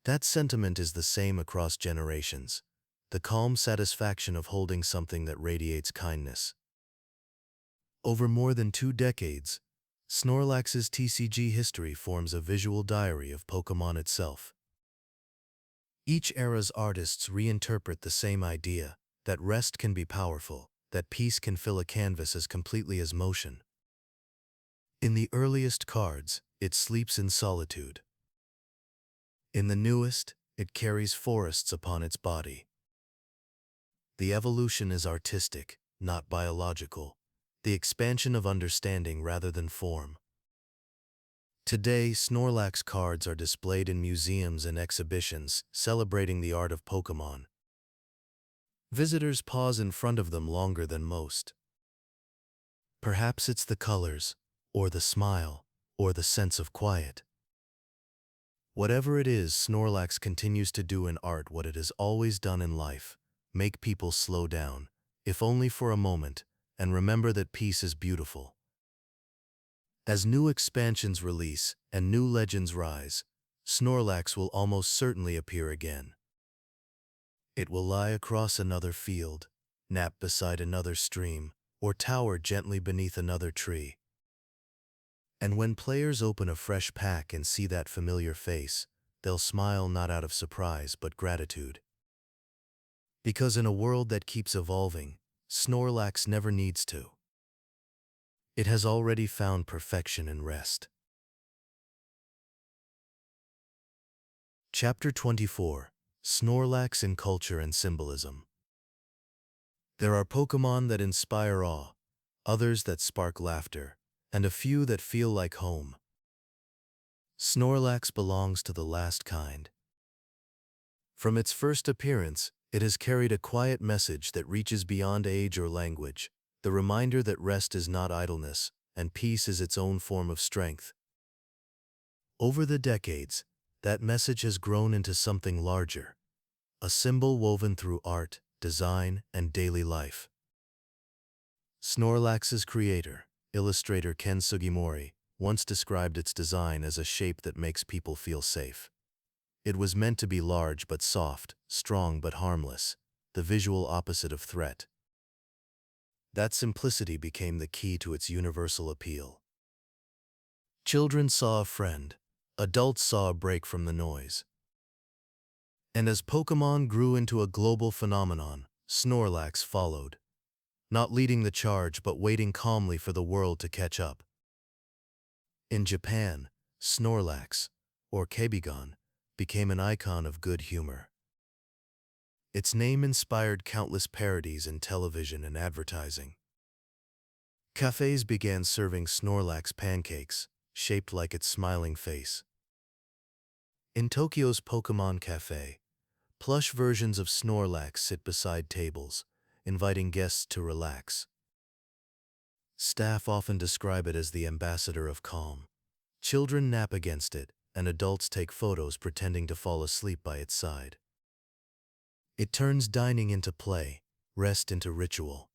That sentiment is the same across generations, the calm satisfaction of holding something that radiates kindness. Over more than 2 decades, Snorlax's TCG history forms a visual diary of Pokémon itself. Each era's artists reinterpret the same idea, that rest can be powerful, that peace can fill a canvas as completely as motion. In the earliest cards, it sleeps in solitude. In the newest, it carries forests upon its body. The evolution is artistic, not biological, the expansion of understanding rather than form. Today, Snorlax cards are displayed in museums and exhibitions, celebrating the art of Pokémon. Visitors pause in front of them longer than most. Perhaps it's the colors, or the smile, or the sense of quiet. Whatever it is, Snorlax continues to do in art what it has always done in life: make people slow down, if only for a moment, and remember that peace is beautiful. As new expansions release and new legends rise, Snorlax will almost certainly appear again. It will lie across another field, nap beside another stream, or tower gently beneath another tree. And when players open a fresh pack and see that familiar face, they'll smile not out of surprise but gratitude. Because in a world that keeps evolving, Snorlax never needs to. It has already found perfection and rest. Chapter 24: Snorlax in Culture and Symbolism. There are Pokémon that inspire awe, others that spark laughter, and a few that feel like home. Snorlax belongs to the last kind. From its first appearance, It has carried a quiet message that reaches beyond age or language, the reminder that rest is not idleness, and peace is its own form of strength. Over the decades, that message has grown into something larger, a symbol woven through art, design, and daily life. Snorlax's creator, illustrator Ken Sugimori, once described its design as a shape that makes people feel safe. It was meant to be large but soft, strong but harmless, the visual opposite of threat. That simplicity became the key to its universal appeal. Children saw a friend, adults saw a break from the noise. And as Pokémon grew into a global phenomenon, Snorlax followed, not leading the charge but waiting calmly for the world to catch up. In Japan, Snorlax, or Kebigon, became an icon of good humor. Its name inspired countless parodies in television and advertising. Cafes began serving Snorlax pancakes, shaped like its smiling face. In Tokyo's Pokémon Cafe, plush versions of Snorlax sit beside tables, inviting guests to relax. Staff often describe it as the ambassador of calm. Children nap against it, and adults take photos pretending to fall asleep by its side. It turns dining into play, rest into ritual.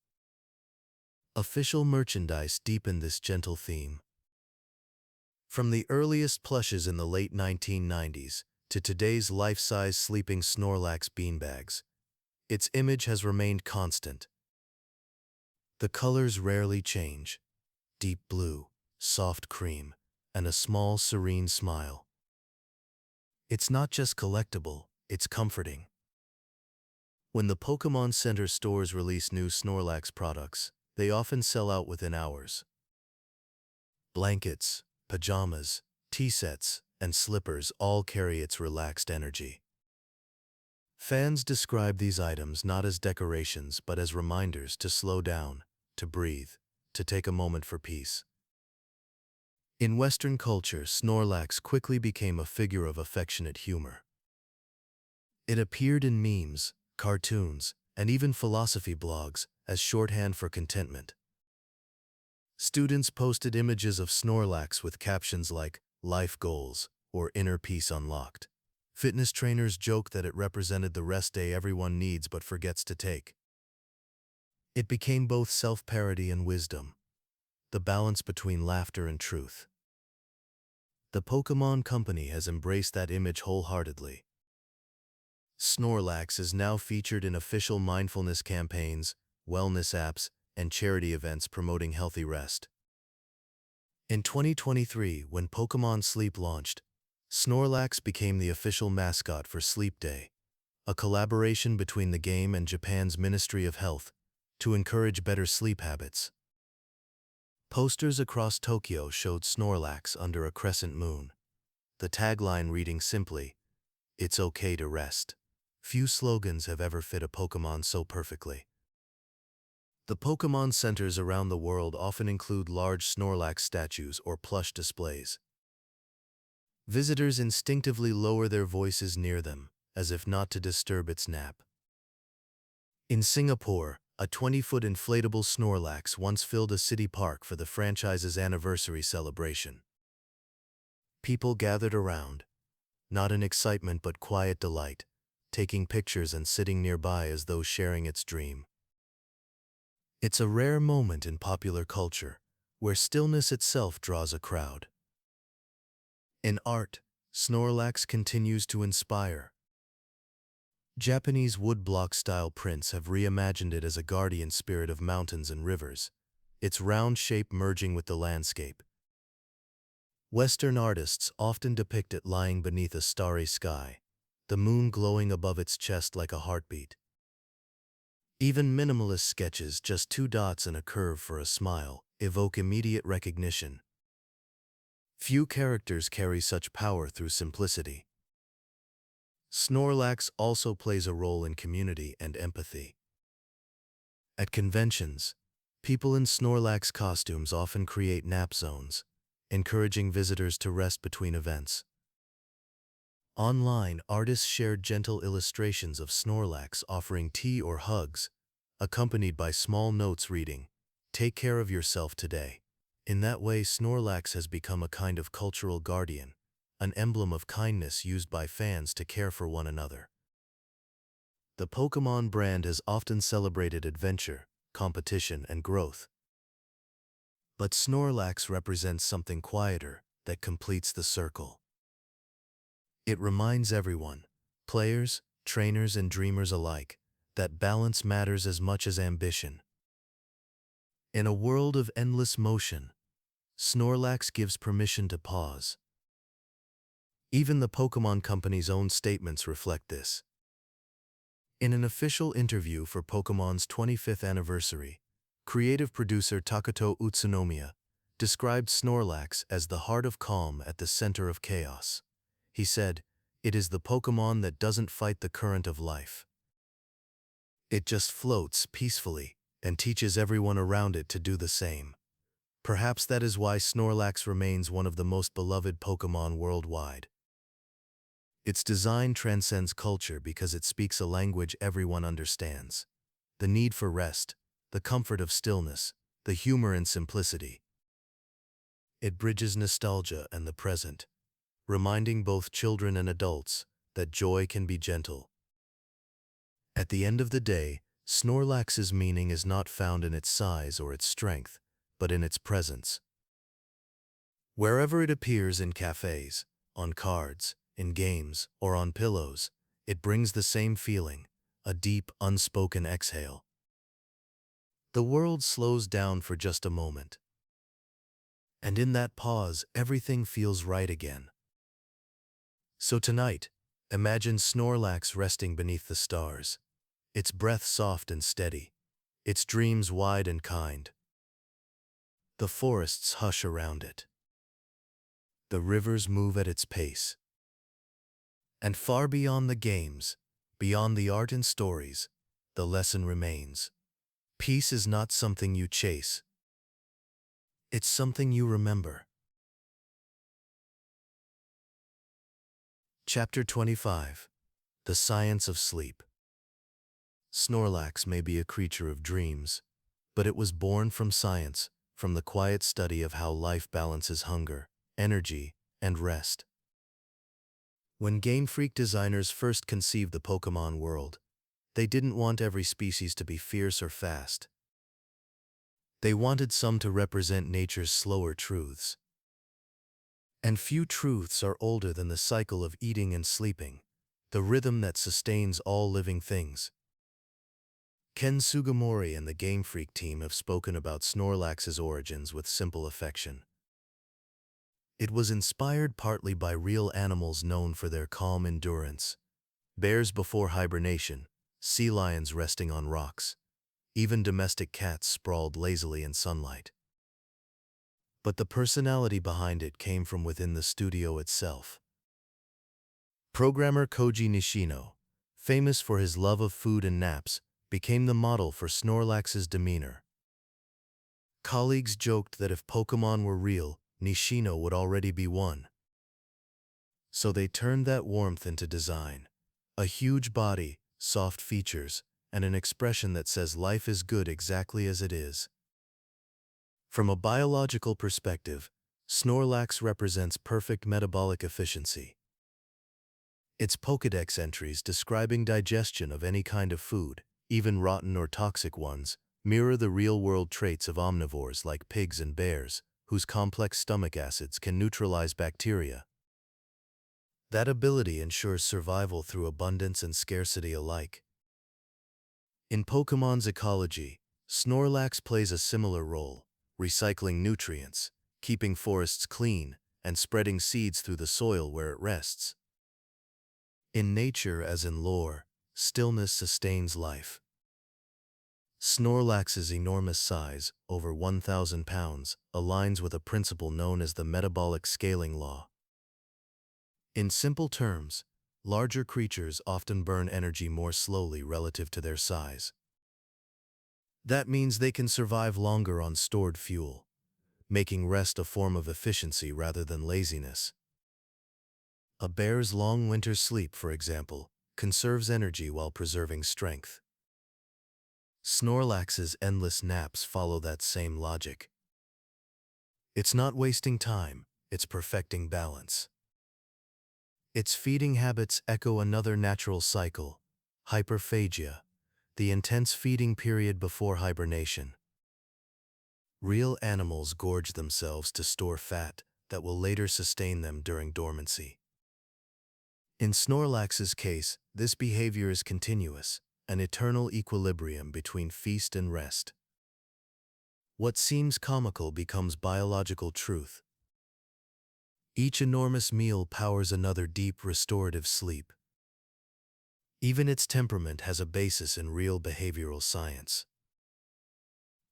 Official merchandise deepened this gentle theme. From the earliest plushes in the late 1990s to today's life-size sleeping Snorlax beanbags, its image has remained constant. The colors rarely change: deep blue, soft cream, and a small, serene smile. It's not just collectible, it's comforting. When the Pokémon Center stores release new Snorlax products, they often sell out within hours. Blankets, pajamas, tea sets, and slippers all carry its relaxed energy. Fans describe these items not as decorations but as reminders to slow down, to breathe, to take a moment for peace. In Western culture, Snorlax quickly became a figure of affectionate humor. It appeared in memes, cartoons, and even philosophy blogs as shorthand for contentment. Students posted images of Snorlax with captions like "life goals" or "inner peace unlocked." Fitness trainers joked that it represented the rest day everyone needs but forgets to take. It became both self-parody and wisdom, the balance between laughter and truth. The Pokémon Company has embraced that image wholeheartedly. Snorlax is now featured in official mindfulness campaigns, wellness apps, and charity events promoting healthy rest. In 2023, when Pokémon Sleep launched, Snorlax became the official mascot for Sleep Day, a collaboration between the game and Japan's Ministry of Health to encourage better sleep habits. Posters across Tokyo showed Snorlax under a crescent moon, the tagline reading simply, "It's okay to rest." Few slogans have ever fit a Pokémon so perfectly. The Pokémon centers around the world often include large Snorlax statues or plush displays. Visitors instinctively lower their voices near them, as if not to disturb its nap. In Singapore, a 20-foot inflatable Snorlax once filled a city park for the franchise's anniversary celebration. People gathered around, not in excitement but quiet delight, taking pictures and sitting nearby as though sharing its dream. It's a rare moment in popular culture, where stillness itself draws a crowd. In art, Snorlax continues to inspire. Japanese woodblock-style prints have reimagined it as a guardian spirit of mountains and rivers, its round shape merging with the landscape. Western artists often depict it lying beneath a starry sky, the moon glowing above its chest like a heartbeat. Even minimalist sketches, just 2 dots and a curve for a smile, evoke immediate recognition. Few characters carry such power through simplicity. Snorlax also plays a role in community and empathy. At conventions, people in Snorlax costumes often create nap zones, encouraging visitors to rest between events. Online, artists shared gentle illustrations of Snorlax offering tea or hugs, accompanied by small notes reading, "Take care of yourself today." In that way, Snorlax has become a kind of cultural guardian, an emblem of kindness used by fans to care for one another. The Pokémon brand has often celebrated adventure, competition, and growth. But Snorlax represents something quieter that completes the circle. It reminds everyone, players, trainers, and dreamers alike, that balance matters as much as ambition. In a world of endless motion, Snorlax gives permission to pause. Even the Pokémon Company's own statements reflect this. In an official interview for Pokémon's 25th anniversary, creative producer Taketo Utsunomiya described Snorlax as the heart of calm at the center of chaos. He said, "It is the Pokémon that doesn't fight the current of life. It just floats peacefully and teaches everyone around it to do the same." Perhaps that is why Snorlax remains one of the most beloved Pokémon worldwide. Its design transcends culture because it speaks a language everyone understands. The need for rest, the comfort of stillness, the humor and simplicity. It bridges nostalgia and the present, reminding both children and adults that joy can be gentle. At the end of the day, Snorlax's meaning is not found in its size or its strength, but in its presence. Wherever it appears in cafes, on cards, in games, or on pillows, it brings the same feeling, a deep, unspoken exhale. The world slows down for just a moment. And in that pause, everything feels right again. So tonight, imagine Snorlax resting beneath the stars, its breath soft and steady, its dreams wide and kind. The forests hush around it. The rivers move at its pace. And far beyond the games, beyond the art and stories, the lesson remains. Peace is not something you chase. It's something you remember. Chapter 25. The Science of Sleep. Snorlax may be a creature of dreams, but it was born from science, from the quiet study of how life balances hunger, energy, and rest. When Game Freak designers first conceived the Pokémon world, they didn't want every species to be fierce or fast. They wanted some to represent nature's slower truths. And few truths are older than the cycle of eating and sleeping, the rhythm that sustains all living things. Ken Sugimori and the Game Freak team have spoken about Snorlax's origins with simple affection. It was inspired partly by real animals known for their calm endurance. Bears before hibernation, sea lions resting on rocks, even domestic cats sprawled lazily in sunlight. But the personality behind it came from within the studio itself. Programmer Koji Nishino, famous for his love of food and naps, became the model for Snorlax's demeanor. Colleagues joked that if Pokémon were real, Nishino would already be one. So they turned that warmth into design. A huge body, soft features, and an expression that says life is good exactly as it is. From a biological perspective, Snorlax represents perfect metabolic efficiency. Its Pokédex entries describing digestion of any kind of food, even rotten or toxic ones, mirror the real-world traits of omnivores like pigs and bears, whose complex stomach acids can neutralize bacteria. That ability ensures survival through abundance and scarcity alike. In Pokémon's ecology, Snorlax plays a similar role, recycling nutrients, keeping forests clean, and spreading seeds through the soil where it rests. In nature as in lore, stillness sustains life. Snorlax's enormous size, over 1,000 pounds, aligns with a principle known as the metabolic scaling law. In simple terms, larger creatures often burn energy more slowly relative to their size. That means they can survive longer on stored fuel, making rest a form of efficiency rather than laziness. A bear's long winter sleep, for example, conserves energy while preserving strength. Snorlax's endless naps follow that same logic. It's not wasting time, it's perfecting balance. Its feeding habits echo another natural cycle, hyperphagia, the intense feeding period before hibernation. Real animals gorge themselves to store fat that will later sustain them during dormancy. In Snorlax's case, this behavior is continuous, an eternal equilibrium between feast and rest. What seems comical becomes biological truth. Each enormous meal powers another deep restorative sleep. Even its temperament has a basis in real behavioral science.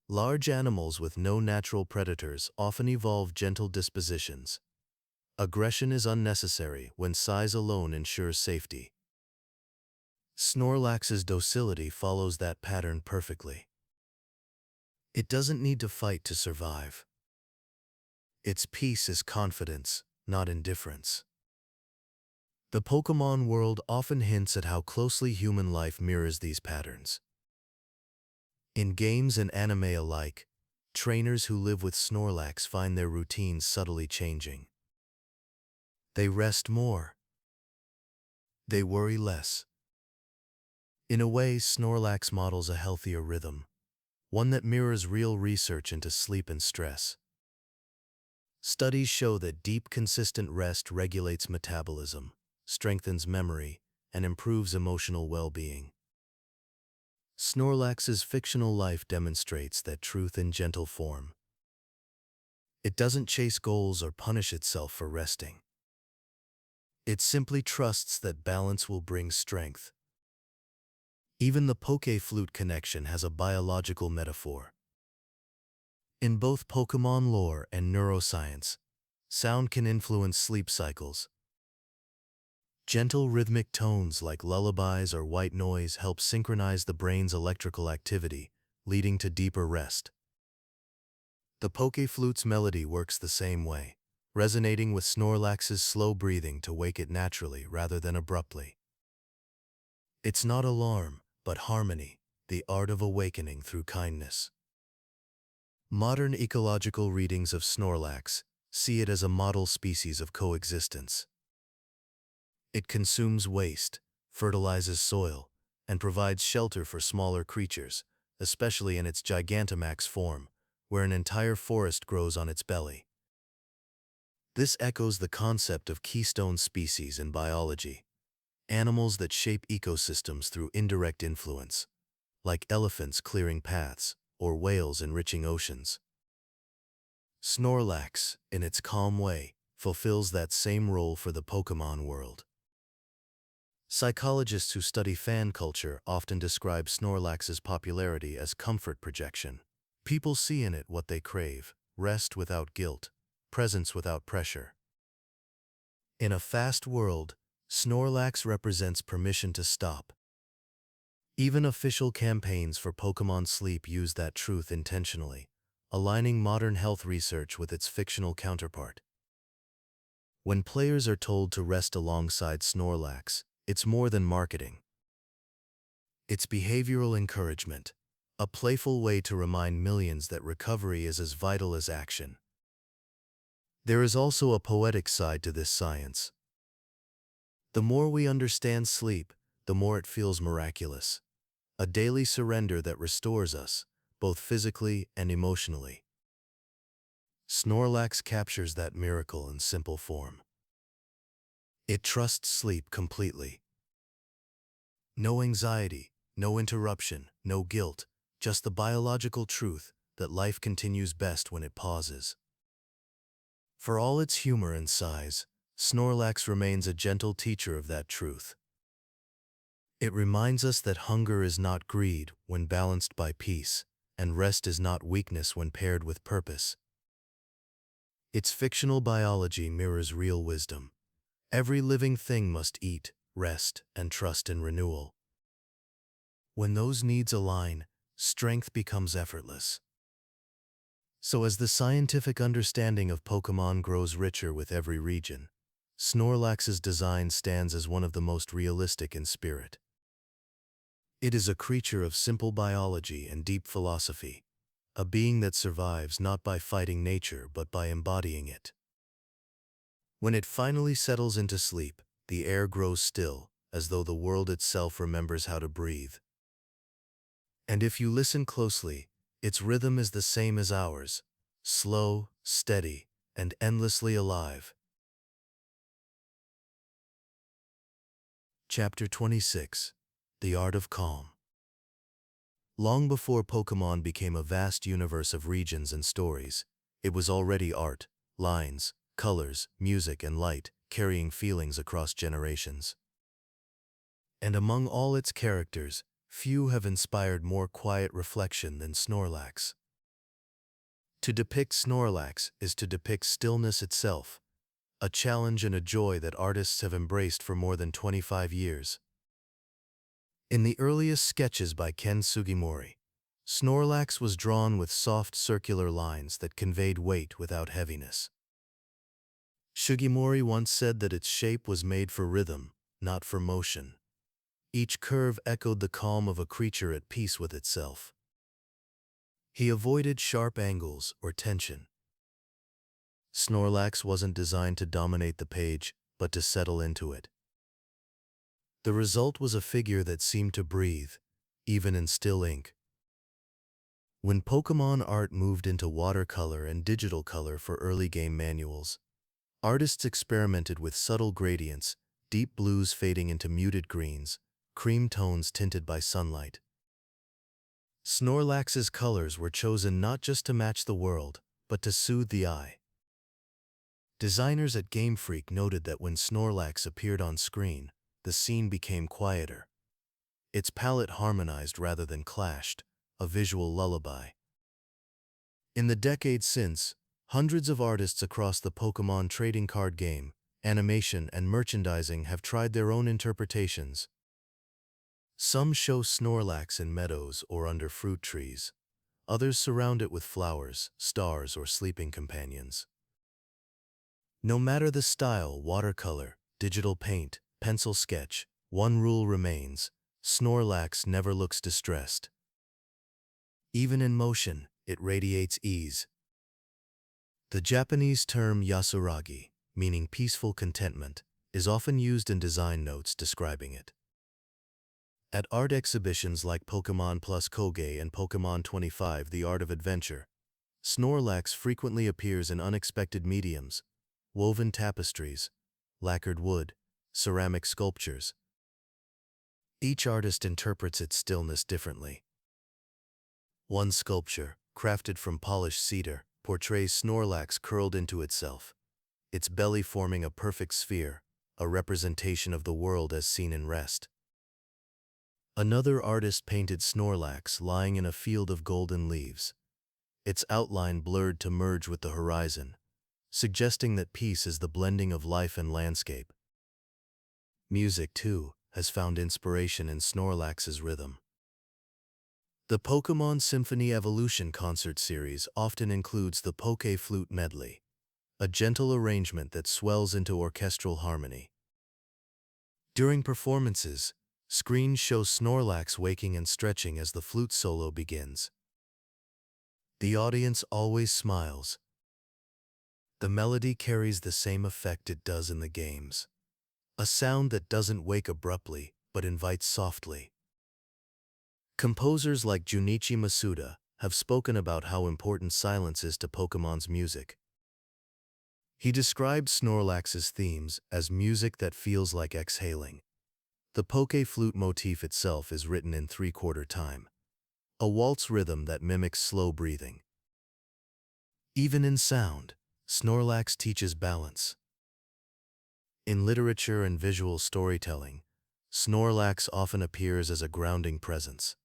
Large animals with no natural predators often evolve gentle dispositions. Aggression is unnecessary when size alone ensures safety. Snorlax's docility follows that pattern perfectly. It doesn't need to fight to survive. Its peace is confidence, not indifference. The Pokémon world often hints at how closely human life mirrors these patterns. In games and anime alike, trainers who live with Snorlax find their routines subtly changing. They rest more. They worry less. In a way, Snorlax models a healthier rhythm, one that mirrors real research into sleep and stress. Studies show that deep, consistent rest regulates metabolism, strengthens memory, and improves emotional well-being. Snorlax's fictional life demonstrates that truth in gentle form. It doesn't chase goals or punish itself for resting. It simply trusts that balance will bring strength. Even the Poké Flute connection has a biological metaphor. In both Pokémon lore and neuroscience, sound can influence sleep cycles. Gentle rhythmic tones like lullabies or white noise help synchronize the brain's electrical activity, leading to deeper rest. The Poké Flute's melody works the same way, resonating with Snorlax's slow breathing to wake it naturally rather than abruptly. It's not alarm, but harmony, the art of awakening through kindness. Modern ecological readings of Snorlax see it as a model species of coexistence. It consumes waste, fertilizes soil, and provides shelter for smaller creatures, especially in its Gigantamax form, where an entire forest grows on its belly. This echoes the concept of keystone species in biology, animals that shape ecosystems through indirect influence, like elephants clearing paths or whales enriching oceans. Snorlax, in its calm way, fulfills that same role for the Pokémon world. Psychologists who study fan culture often describe Snorlax's popularity as comfort projection. People see in it what they crave: rest without guilt, presence without pressure. In a fast world, Snorlax represents permission to stop. Even official campaigns for Pokémon Sleep use that truth intentionally, aligning modern health research with its fictional counterpart. When players are told to rest alongside Snorlax, it's more than marketing. It's behavioral encouragement, a playful way to remind millions that recovery is as vital as action. There is also a poetic side to this science. The more we understand sleep, the more it feels miraculous, a daily surrender that restores us, both physically and emotionally. Snorlax captures that miracle in simple form. It trusts sleep completely. No anxiety, no interruption, no guilt, just the biological truth that life continues best when it pauses. For all its humor and size, Snorlax remains a gentle teacher of that truth. It reminds us that hunger is not greed when balanced by peace, and rest is not weakness when paired with purpose. Its fictional biology mirrors real wisdom. Every living thing must eat, rest, and trust in renewal. When those needs align, strength becomes effortless. So as the scientific understanding of Pokémon grows richer with every region, Snorlax's design stands as one of the most realistic in spirit. It is a creature of simple biology and deep philosophy, a being that survives not by fighting nature but by embodying it. When it finally settles into sleep, the air grows still, as though the world itself remembers how to breathe. And if you listen closely, its rhythm is the same as ours, slow, steady, and endlessly alive. Chapter 26. The Art of Calm. Long before Pokémon became a vast universe of regions and stories, it was already art, lines, colors, music, and light, carrying feelings across generations. And among all its characters, few have inspired more quiet reflection than Snorlax. To depict Snorlax is to depict stillness itself, a challenge and a joy that artists have embraced for more than 25 years. In the earliest sketches by Ken Sugimori, Snorlax was drawn with soft circular lines that conveyed weight without heaviness. Sugimori once said that its shape was made for rhythm, not for motion. Each curve echoed the calm of a creature at peace with itself. He avoided sharp angles or tension. Snorlax wasn't designed to dominate the page, but to settle into it. The result was a figure that seemed to breathe, even in still ink. When Pokémon art moved into watercolor and digital color for early game manuals, artists experimented with subtle gradients, deep blues fading into muted greens, cream tones tinted by sunlight. Snorlax's colors were chosen not just to match the world, but to soothe the eye. Designers at Game Freak noted that when Snorlax appeared on screen, the scene became quieter. Its palette harmonized rather than clashed, a visual lullaby. In the decades since, hundreds of artists across the Pokémon trading card game, animation, and merchandising have tried their own interpretations. Some show Snorlax in meadows or under fruit trees. Others surround it with flowers, stars, or sleeping companions. No matter the style, watercolor, digital paint, pencil sketch, one rule remains: Snorlax never looks distressed. Even in motion, it radiates ease. The Japanese term yasuragi, meaning peaceful contentment, is often used in design notes describing it. At art exhibitions like Pokémon Plus Koge and Pokémon 25 The Art of Adventure, Snorlax frequently appears in unexpected mediums: woven tapestries, lacquered wood, ceramic sculptures. Each artist interprets its stillness differently. One sculpture, crafted from polished cedar, portrays Snorlax curled into itself, its belly forming a perfect sphere, a representation of the world as seen in rest. Another artist painted Snorlax lying in a field of golden leaves, its outline blurred to merge with the horizon, suggesting that peace is the blending of life and landscape. Music, too, has found inspiration in Snorlax's rhythm. The Pokémon Symphony Evolution concert series often includes the Poké Flute medley, a gentle arrangement that swells into orchestral harmony. During performances, screens show Snorlax waking and stretching as the flute solo begins. The audience always smiles. The melody carries the same effect it does in the games, a sound that doesn't wake abruptly but invites softly. Composers like Junichi Masuda have spoken about how important silence is to Pokémon's music. He described Snorlax's themes as music that feels like exhaling. The Poké Flute motif itself is written in 3/4 time, a waltz rhythm that mimics slow breathing. Even in sound, Snorlax teaches balance. In literature and visual storytelling, Snorlax often appears as a grounding presence.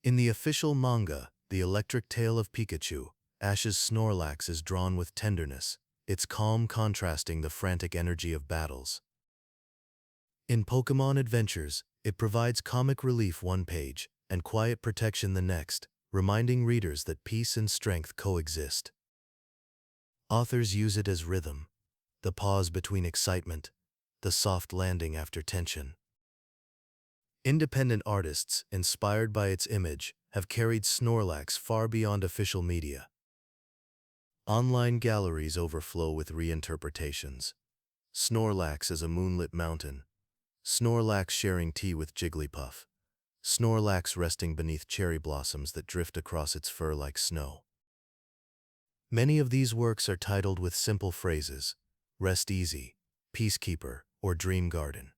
In the official manga, The Electric Tale of Pikachu, Ash's Snorlax is drawn with tenderness, its calm contrasting the frantic energy of battles. In Pokémon Adventures, it provides comic relief one page and quiet protection the next, reminding readers that peace and strength coexist. Authors use it as rhythm, the pause between excitement, the soft landing after tension. Independent artists, inspired by its image, have carried Snorlax far beyond official media. Online galleries overflow with reinterpretations. Snorlax as a moonlit mountain. Snorlax sharing tea with Jigglypuff. Snorlax resting beneath cherry blossoms that drift across its fur like snow. Many of these works are titled with simple phrases, "Rest easy," "Peacekeeper," or "Dream Garden."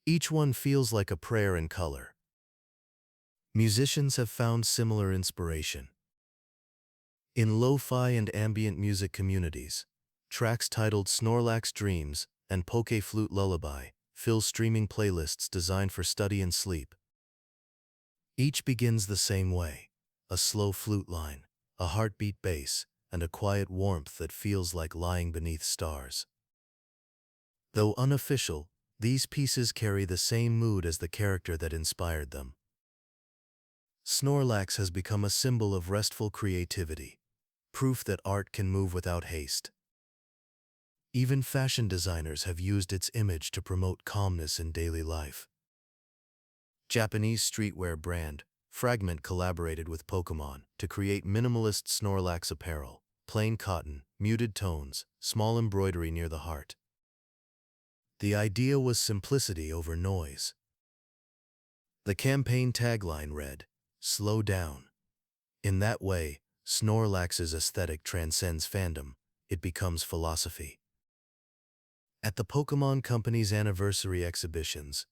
Each one feels like a prayer in color. Musicians have found similar inspiration. In lo-fi and ambient music communities, tracks titled Snorlax Dreams and Poké Flute Lullaby fill streaming playlists designed for study and sleep. Each begins the same way, a slow flute line, a heartbeat bass, and a quiet warmth that feels like lying beneath stars. Though unofficial, these pieces carry the same mood as the character that inspired them. Snorlax has become a symbol of restful creativity, proof that art can move without haste. Even fashion designers have used its image to promote calmness in daily life. Japanese streetwear brand Fragment collaborated with Pokémon to create minimalist Snorlax apparel, plain cotton, muted tones, small embroidery near the heart. The idea was simplicity over noise. The campaign tagline read, "Slow down." In that way, Snorlax's aesthetic transcends fandom, it becomes philosophy. At the Pokémon Company's anniversary exhibitions,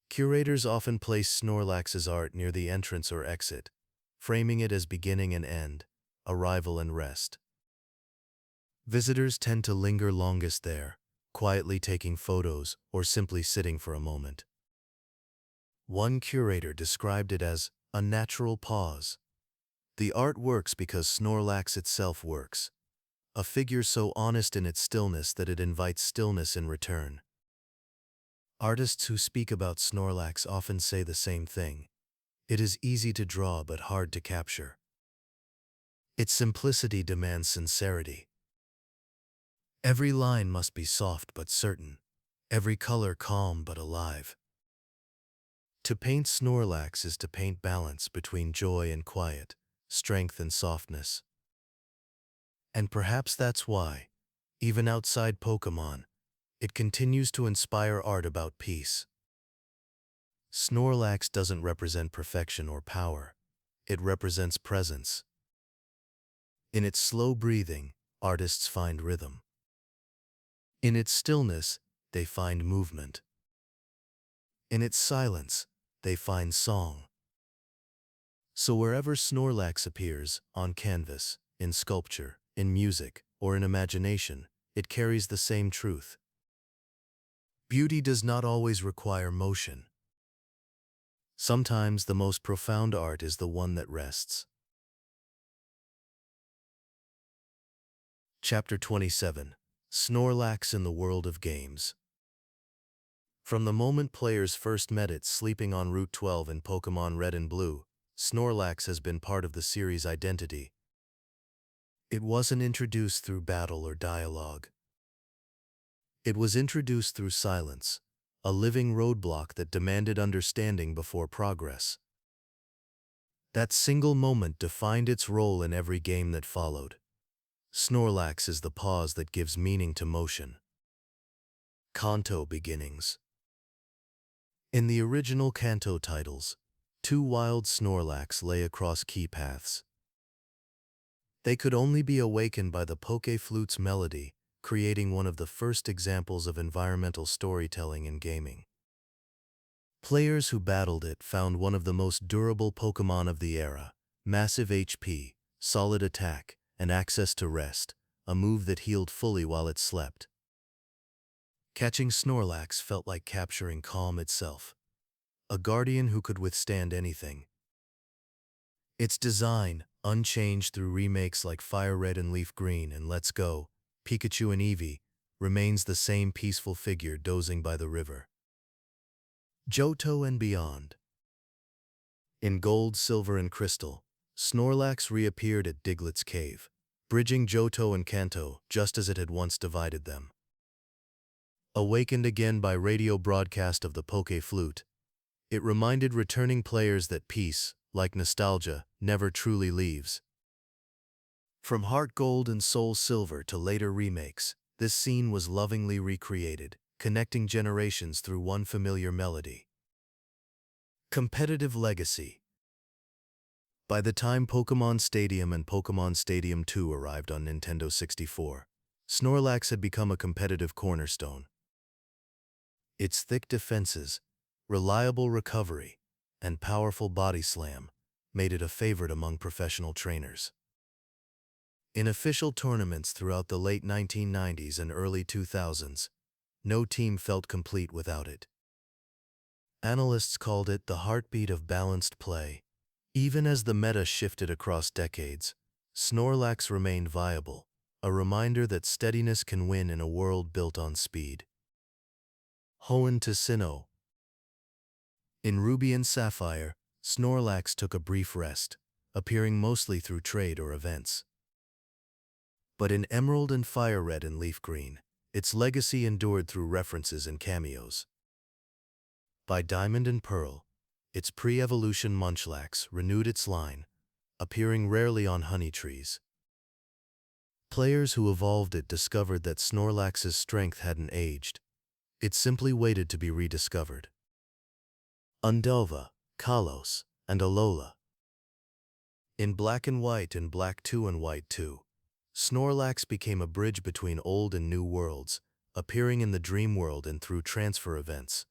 curators often place Snorlax's art near the entrance or exit, framing it as beginning and end, arrival and rest. Visitors tend to linger longest there, quietly taking photos or simply sitting for a moment. One curator described it as a natural pause. The art works because Snorlax itself works, a figure so honest in its stillness that it invites stillness in return. Artists who speak about Snorlax often say the same thing. It is easy to draw but hard to capture. Its simplicity demands sincerity. Every line must be soft but certain, every color calm but alive. To paint Snorlax is to paint balance between joy and quiet, strength and softness. And perhaps that's why, even outside Pokémon, it continues to inspire art about peace. Snorlax doesn't represent perfection or power, it represents presence. In its slow breathing, artists find rhythm. In its stillness, they find movement. In its silence, they find song. So wherever Snorlax appears, on canvas, in sculpture, in music, or in imagination, it carries the same truth. Beauty does not always require motion. Sometimes the most profound art is the one that rests. Chapter 27. Snorlax in the World of Games. From the moment players first met it sleeping on Route 12 in Pokémon Red and Blue, Snorlax has been part of the series' identity. It wasn't introduced through battle or dialogue. It was introduced through silence, a living roadblock that demanded understanding before progress. That single moment defined its role in every game that followed. Snorlax is the pause that gives meaning to motion. Kanto beginnings. In the original Kanto titles, two wild Snorlax lay across key paths. They could only be awakened by the Poké Flute's melody, creating one of the first examples of environmental storytelling in gaming. Players who battled it found one of the most durable Pokémon of the era, massive HP, solid attack, and access to rest, a move that healed fully while it slept. Catching Snorlax felt like capturing calm itself, a guardian who could withstand anything. Its design, unchanged through remakes like Fire Red and Leaf Green and Let's Go, Pikachu and Eevee, remains the same peaceful figure dozing by the river. Johto and beyond. In Gold, Silver, and Crystal, Snorlax reappeared at Diglett's cave, bridging Johto and Kanto just as it had once divided them. Awakened again by radio broadcast of the Poké Flute, it reminded returning players that peace, like nostalgia, never truly leaves. From Heart Gold and Soul Silver to later remakes, this scene was lovingly recreated, connecting generations through one familiar melody. Competitive legacy. By the time Pokémon Stadium and Pokémon Stadium 2 arrived on Nintendo 64, Snorlax had become a competitive cornerstone. Its thick defenses, reliable recovery, and powerful body slam made it a favorite among professional trainers. In official tournaments throughout the late 1990s and early 2000s, no team felt complete without it. Analysts called it the heartbeat of balanced play. Even as the meta shifted across decades, Snorlax remained viable, a reminder that steadiness can win in a world built on speed. Hoenn to Sinnoh. In Ruby and Sapphire, Snorlax took a brief rest, appearing mostly through trade or events. But in Emerald and Fire Red and Leaf Green, its legacy endured through references and cameos. By Diamond and Pearl, its pre-evolution Munchlax renewed its line, appearing rarely on honey trees. Players who evolved it discovered that Snorlax's strength hadn't aged. It simply waited to be rediscovered. Undelva, Kalos, and Alola. In Black and White and Black 2 and White 2, Snorlax became a bridge between old and new worlds, appearing in the Dream World and through transfer events.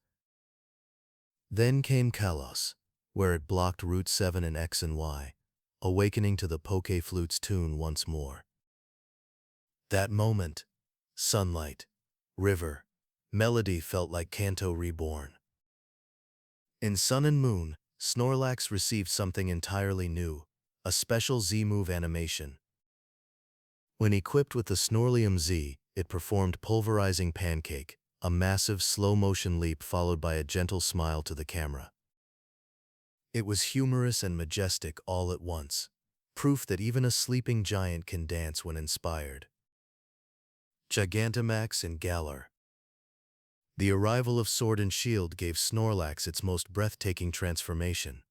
Then came Kalos, where it blocked Route 7 and X and Y, awakening to the Poké Flute's tune once more. That moment, sunlight, river, melody felt like Kanto reborn. In Sun and Moon, Snorlax received something entirely new, a special Z-move animation. When equipped with the Snorlium Z, it performed Pulverizing Pancake, a massive slow-motion leap followed by a gentle smile to the camera. It was humorous and majestic all at once, proof that even a sleeping giant can dance when inspired. Gigantamax and Galar. The arrival of Sword and Shield gave Snorlax its most breathtaking transformation.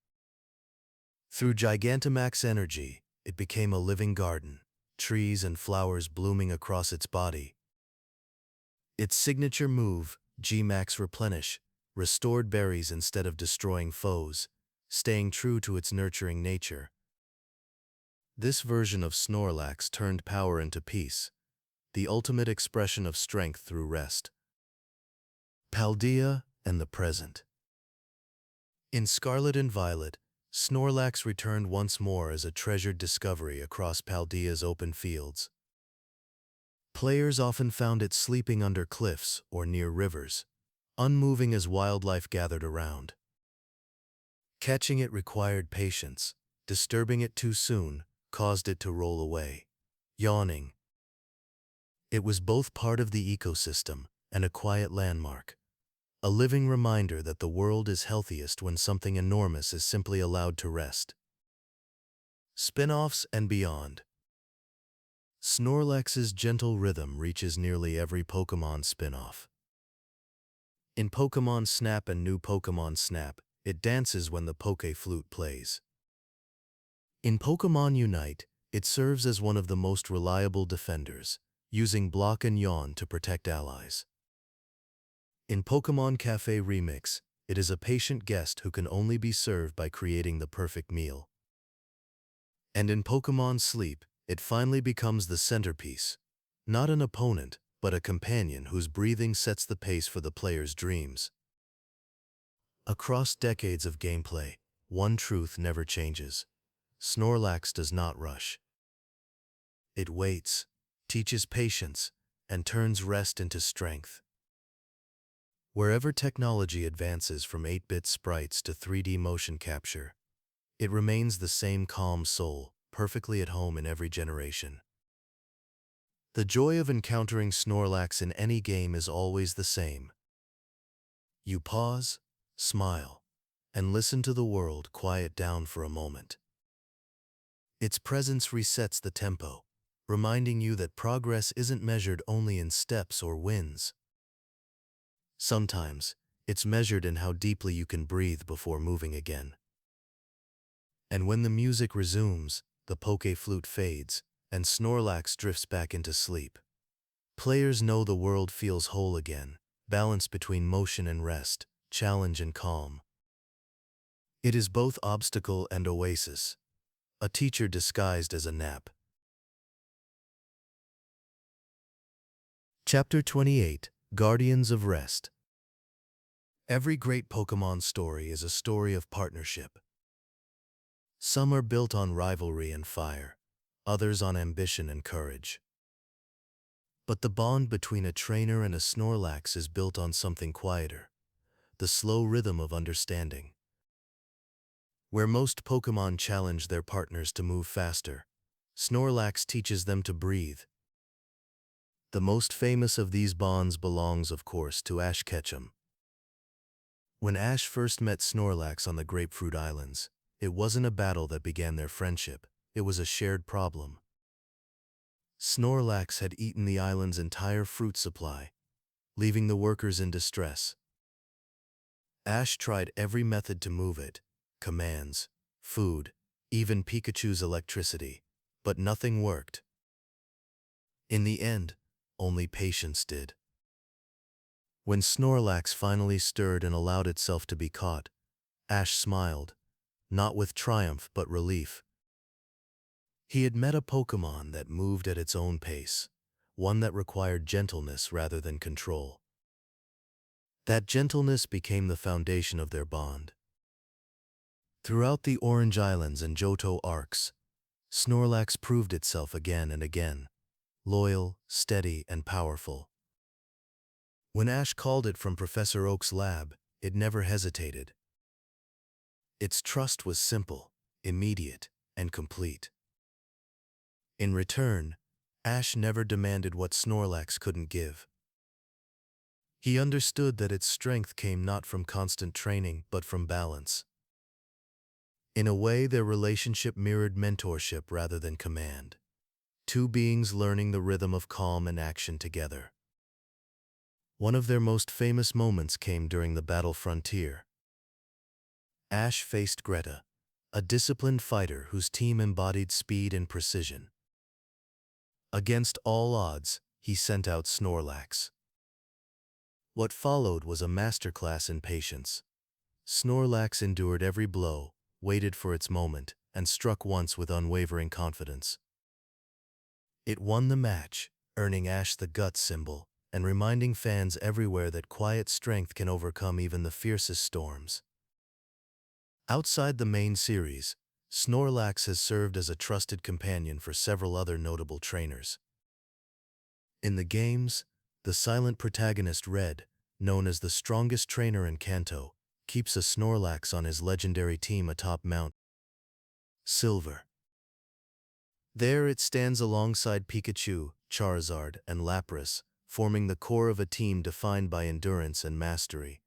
Through Gigantamax energy, it became a living garden, trees and flowers blooming across its body. Its signature move, G-Max Replenish, restored berries instead of destroying foes, staying true to its nurturing nature. This version of Snorlax turned power into peace, the ultimate expression of strength through rest. Paldea and the present. In Scarlet and Violet, Snorlax returned once more as a treasured discovery across Paldea's open fields. Players often found it sleeping under cliffs or near rivers, unmoving as wildlife gathered around. Catching it required patience. Disturbing it too soon caused it to roll away, yawning. It was both part of the ecosystem and a quiet landmark, a living reminder that the world is healthiest when something enormous is simply allowed to rest. Spin-offs and beyond. Snorlax's gentle rhythm reaches nearly every Pokémon spin-off. In Pokémon Snap and New Pokémon Snap, it dances when the Poké Flute plays. In Pokémon Unite, it serves as one of the most reliable defenders, using Block and Yawn to protect allies. In Pokémon Café Remix, it is a patient guest who can only be served by creating the perfect meal. And in Pokémon Sleep, it finally becomes the centerpiece, not an opponent, but a companion whose breathing sets the pace for the player's dreams. Across decades of gameplay, one truth never changes. Snorlax does not rush. It waits, teaches patience, and turns rest into strength. Wherever technology advances from 8-bit sprites to 3D motion capture, it remains the same calm soul, perfectly at home in every generation. The joy of encountering Snorlax in any game is always the same. You pause, smile, and listen to the world quiet down for a moment. Its presence resets the tempo, reminding you that progress isn't measured only in steps or wins. Sometimes, it's measured in how deeply you can breathe before moving again. And when the music resumes, the Poké flute fades, and Snorlax drifts back into sleep. Players know the world feels whole again, balanced between motion and rest, challenge and calm. It is both obstacle and oasis, a teacher disguised as a nap. Chapter 28, Guardians of Rest. Every great Pokémon story is a story of partnership. Some are built on rivalry and fire, others on ambition and courage. But the bond between a trainer and a Snorlax is built on something quieter, the slow rhythm of understanding. Where most Pokémon challenge their partners to move faster, Snorlax teaches them to breathe. The most famous of these bonds belongs, of course, to Ash Ketchum. When Ash first met Snorlax on the Grapefruit Islands, it wasn't a battle that began their friendship, it was a shared problem. Snorlax had eaten the island's entire fruit supply, leaving the workers in distress. Ash tried every method to move it, commands, food, even Pikachu's electricity, but nothing worked. In the end, only patience did. When Snorlax finally stirred and allowed itself to be caught, Ash smiled, not with triumph but relief. He had met a Pokémon that moved at its own pace, one that required gentleness rather than control. That gentleness became the foundation of their bond. Throughout the Orange Islands and Johto arcs, Snorlax proved itself again and again, loyal, steady, and powerful. When Ash called it from Professor Oak's lab, it never hesitated. Its trust was simple, immediate, and complete. In return, Ash never demanded what Snorlax couldn't give. He understood that its strength came not from constant training but from balance. In a way, their relationship mirrored mentorship rather than command. Two beings learning the rhythm of calm and action together. One of their most famous moments came during the Battle Frontier. Ash faced Greta, a disciplined fighter whose team embodied speed and precision. Against all odds, he sent out Snorlax. What followed was a masterclass in patience. Snorlax endured every blow, waited for its moment, and struck once with unwavering confidence. It won the match, earning Ash the Guts symbol, and reminding fans everywhere that quiet strength can overcome even the fiercest storms. Outside the main series, Snorlax has served as a trusted companion for several other notable trainers. In the games, the silent protagonist Red, known as the strongest trainer in Kanto, keeps a Snorlax on his legendary team atop Mount Silver. There it stands alongside Pikachu, Charizard, and Lapras, forming the core of a team defined by endurance and mastery.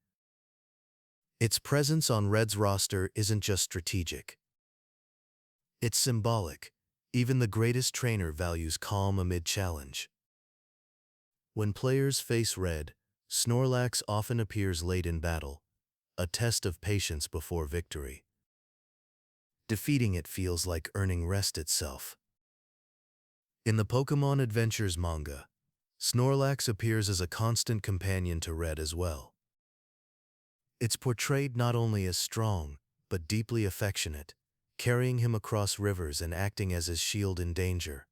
Its presence on Red's roster isn't just strategic. It's symbolic. Even the greatest trainer values calm amid challenge. When players face Red, Snorlax often appears late in battle, a test of patience before victory. Defeating it feels like earning rest itself. In the Pokémon Adventures manga, Snorlax appears as a constant companion to Red as well. It's portrayed not only as strong, but deeply affectionate, carrying him across rivers and acting as his shield in danger.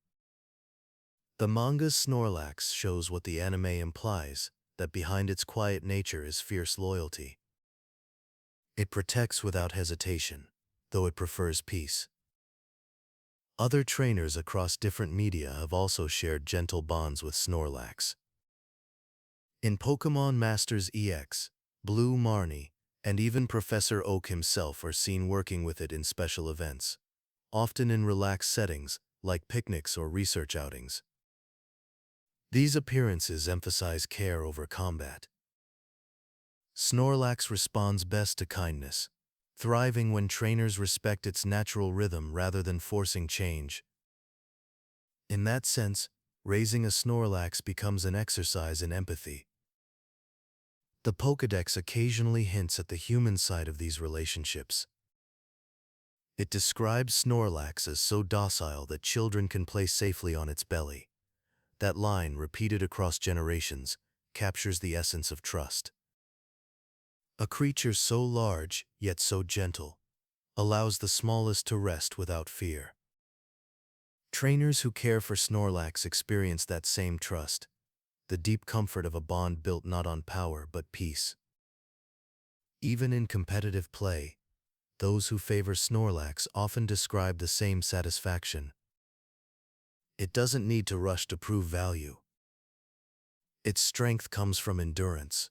The manga's Snorlax shows what the anime implies, that behind its quiet nature is fierce loyalty. It protects without hesitation, though it prefers peace. Other trainers across different media have also shared gentle bonds with Snorlax. In Pokémon Masters EX, Blue Marnie, and even Professor Oak himself are seen working with it in special events, often in relaxed settings like picnics or research outings. These appearances emphasize care over combat. Snorlax responds best to kindness, thriving when trainers respect its natural rhythm rather than forcing change. In that sense, raising a Snorlax becomes an exercise in empathy. The Pokédex occasionally hints at the human side of these relationships. It describes Snorlax as so docile that children can play safely on its belly. That line, repeated across generations, captures the essence of trust. A creature so large, yet so gentle, allows the smallest to rest without fear. Trainers who care for Snorlax experience that same trust, the deep comfort of a bond built not on power but peace. Even in competitive play, those who favor Snorlax often describe the same satisfaction. It doesn't need to rush to prove value. Its strength comes from endurance,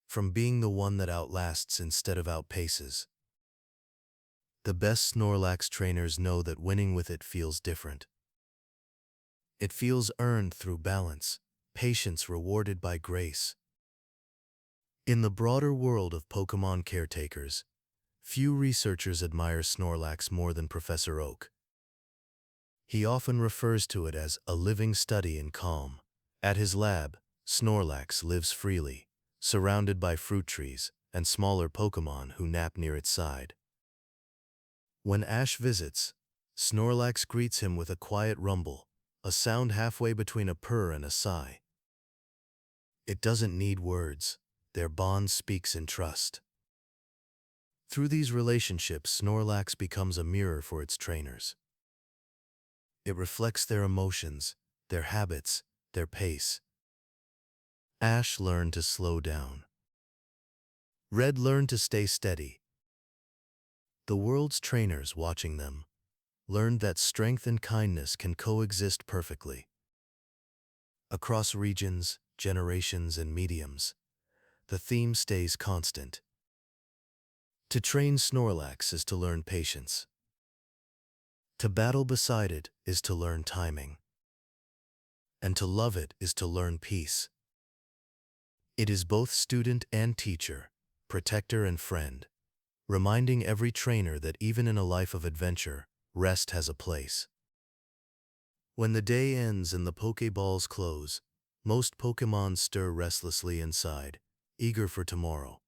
from being the one that outlasts instead of outpaces. The best Snorlax trainers know that winning with it feels different. It feels earned through balance, patience rewarded by grace. In the broader world of Pokémon caretakers, few researchers admire Snorlax more than Professor Oak. He often refers to it as a living study in calm. At his lab, Snorlax lives freely, surrounded by fruit trees and smaller Pokémon who nap near its side. When Ash visits, Snorlax greets him with a quiet rumble, a sound halfway between a purr and a sigh. It doesn't need words. Their bond speaks in trust. Through these relationships, Snorlax becomes a mirror for its trainers. It reflects their emotions, their habits, their pace. Ash learned to slow down. Red learned to stay steady. The world's trainers, watching them, learned that strength and kindness can coexist perfectly. Across regions, generations, and mediums, the theme stays constant. To train Snorlax is to learn patience. To battle beside it is to learn timing. And to love it is to learn peace. It is both student and teacher, protector and friend, reminding every trainer that even in a life of adventure, rest has a place. When the day ends and the Pokeballs close, most Pokémon stir restlessly inside, eager for tomorrow.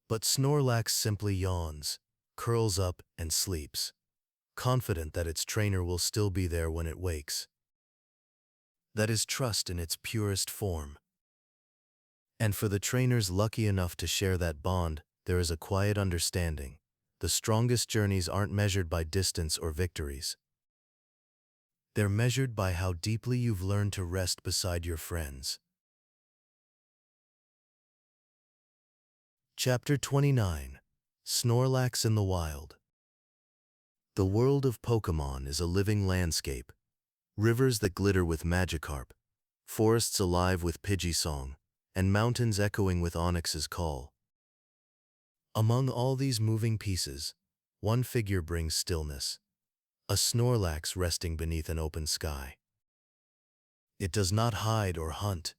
But Snorlax simply yawns, curls up, and sleeps, confident that its trainer will still be there when it wakes. That is trust in its purest form. And for the trainers lucky enough to share that bond, there is a quiet understanding. The strongest journeys aren't measured by distance or victories. They're measured by how deeply you've learned to rest beside your friends. Chapter 29. Snorlax in the Wild. The world of Pokémon is a living landscape. Rivers that glitter with Magikarp, forests alive with Pidgeysong, and mountains echoing with Onyx's call. Among all these moving pieces, one figure brings stillness. A Snorlax resting beneath an open sky. It does not hide or hunt.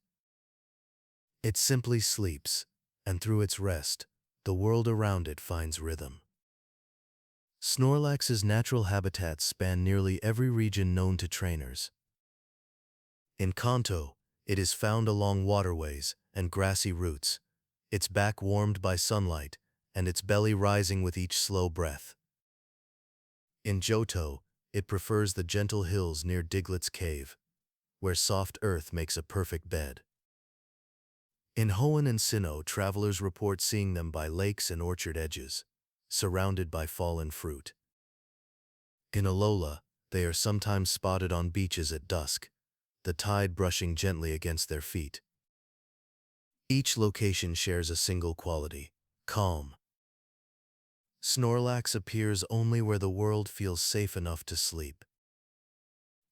It simply sleeps, and through its rest, the world around it finds rhythm. Snorlax's natural habitats span nearly every region known to trainers. In Kanto, it is found along waterways and grassy roots, its back warmed by sunlight and its belly rising with each slow breath. In Johto, it prefers the gentle hills near Diglett's cave, where soft earth makes a perfect bed. In Hoenn and Sinnoh, travelers report seeing them by lakes and orchard edges, surrounded by fallen fruit. In Alola, they are sometimes spotted on beaches at dusk, the tide brushing gently against their feet. Each location shares a single quality: calm. Snorlax appears only where the world feels safe enough to sleep.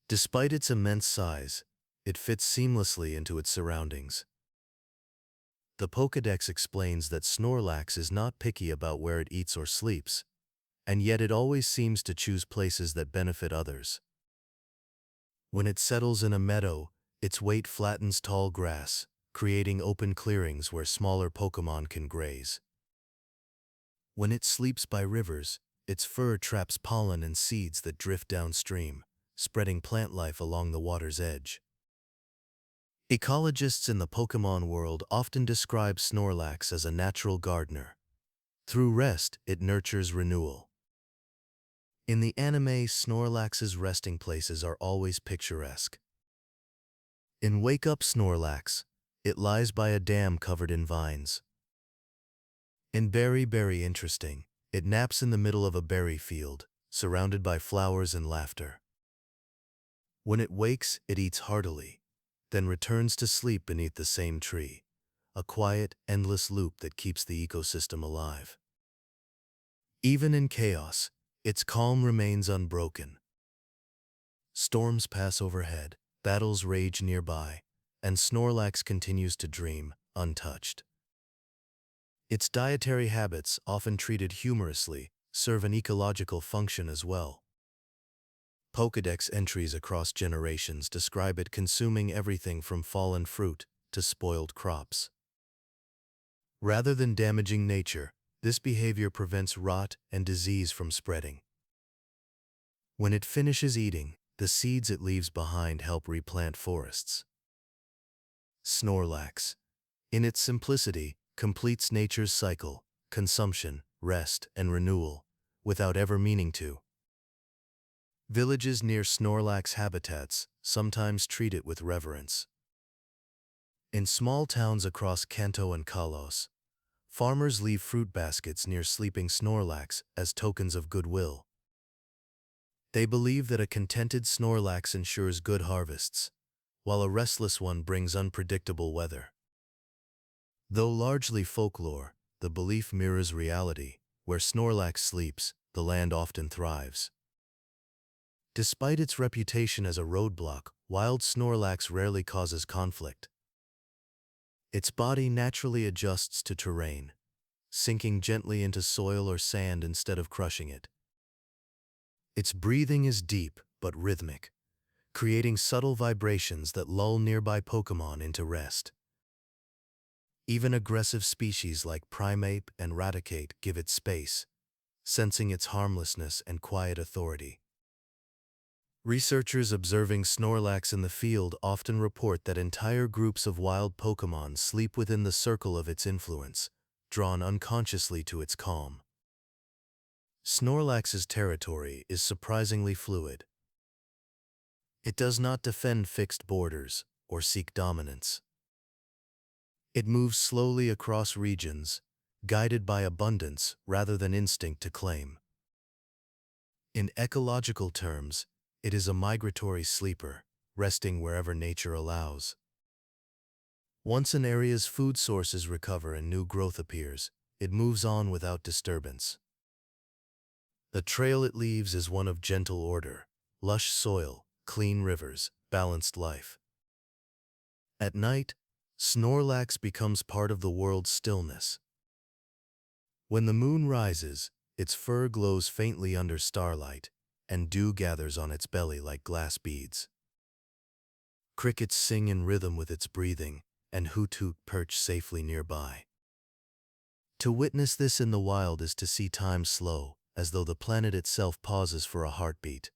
Despite its immense size, it fits seamlessly into its surroundings. The Pokédex explains that Snorlax is not picky about where it eats or sleeps, and yet it always seems to choose places that benefit others. When it settles in a meadow, its weight flattens tall grass, creating open clearings where smaller Pokémon can graze. When it sleeps by rivers, its fur traps pollen and seeds that drift downstream, spreading plant life along the water's edge. Ecologists in the Pokémon world often describe Snorlax as a natural gardener. Through rest, it nurtures renewal. In the anime, Snorlax's resting places are always picturesque. In Wake Up Snorlax, it lies by a dam covered in vines. In Very Interesting, it naps in the middle of a berry field, surrounded by flowers and laughter. When it wakes, it eats heartily, then returns to sleep beneath the same tree, a quiet, endless loop that keeps the ecosystem alive. Even in chaos, its calm remains unbroken. Storms pass overhead, battles rage nearby, and Snorlax continues to dream, untouched. Its dietary habits, often treated humorously, serve an ecological function as well. Pokédex entries across generations describe it consuming everything from fallen fruit to spoiled crops. Rather than damaging nature, this behavior prevents rot and disease from spreading. When it finishes eating, the seeds it leaves behind help replant forests. Snorlax, in its simplicity, completes nature's cycle, consumption, rest, and renewal, without ever meaning to. Villages near Snorlax habitats sometimes treat it with reverence. In small towns across Kanto and Kalos, farmers leave fruit baskets near sleeping Snorlax as tokens of goodwill. They believe that a contented Snorlax ensures good harvests, while a restless one brings unpredictable weather. Though largely folklore, the belief mirrors reality. Where Snorlax sleeps, the land often thrives. Despite its reputation as a roadblock, wild Snorlax rarely causes conflict. Its body naturally adjusts to terrain, sinking gently into soil or sand instead of crushing it. Its breathing is deep but rhythmic, creating subtle vibrations that lull nearby Pokémon into rest. Even aggressive species like Primeape and Raticate give it space, sensing its harmlessness and quiet authority. Researchers observing Snorlax in the field often report that entire groups of wild Pokémon sleep within the circle of its influence, drawn unconsciously to its calm. Snorlax's territory is surprisingly fluid. It does not defend fixed borders or seek dominance. It moves slowly across regions, guided by abundance rather than instinct to claim. In ecological terms, it is a migratory sleeper, resting wherever nature allows. Once an area's food sources recover and new growth appears, it moves on without disturbance. The trail it leaves is one of gentle order, lush soil, clean rivers, balanced life. At night, Snorlax becomes part of the world's stillness. When the moon rises, its fur glows faintly under starlight, and dew gathers on its belly like glass beads. Crickets sing in rhythm with its breathing, and hoot-hoot perch safely nearby. To witness this in the wild is to see time slow, as though the planet itself pauses for a heartbeat.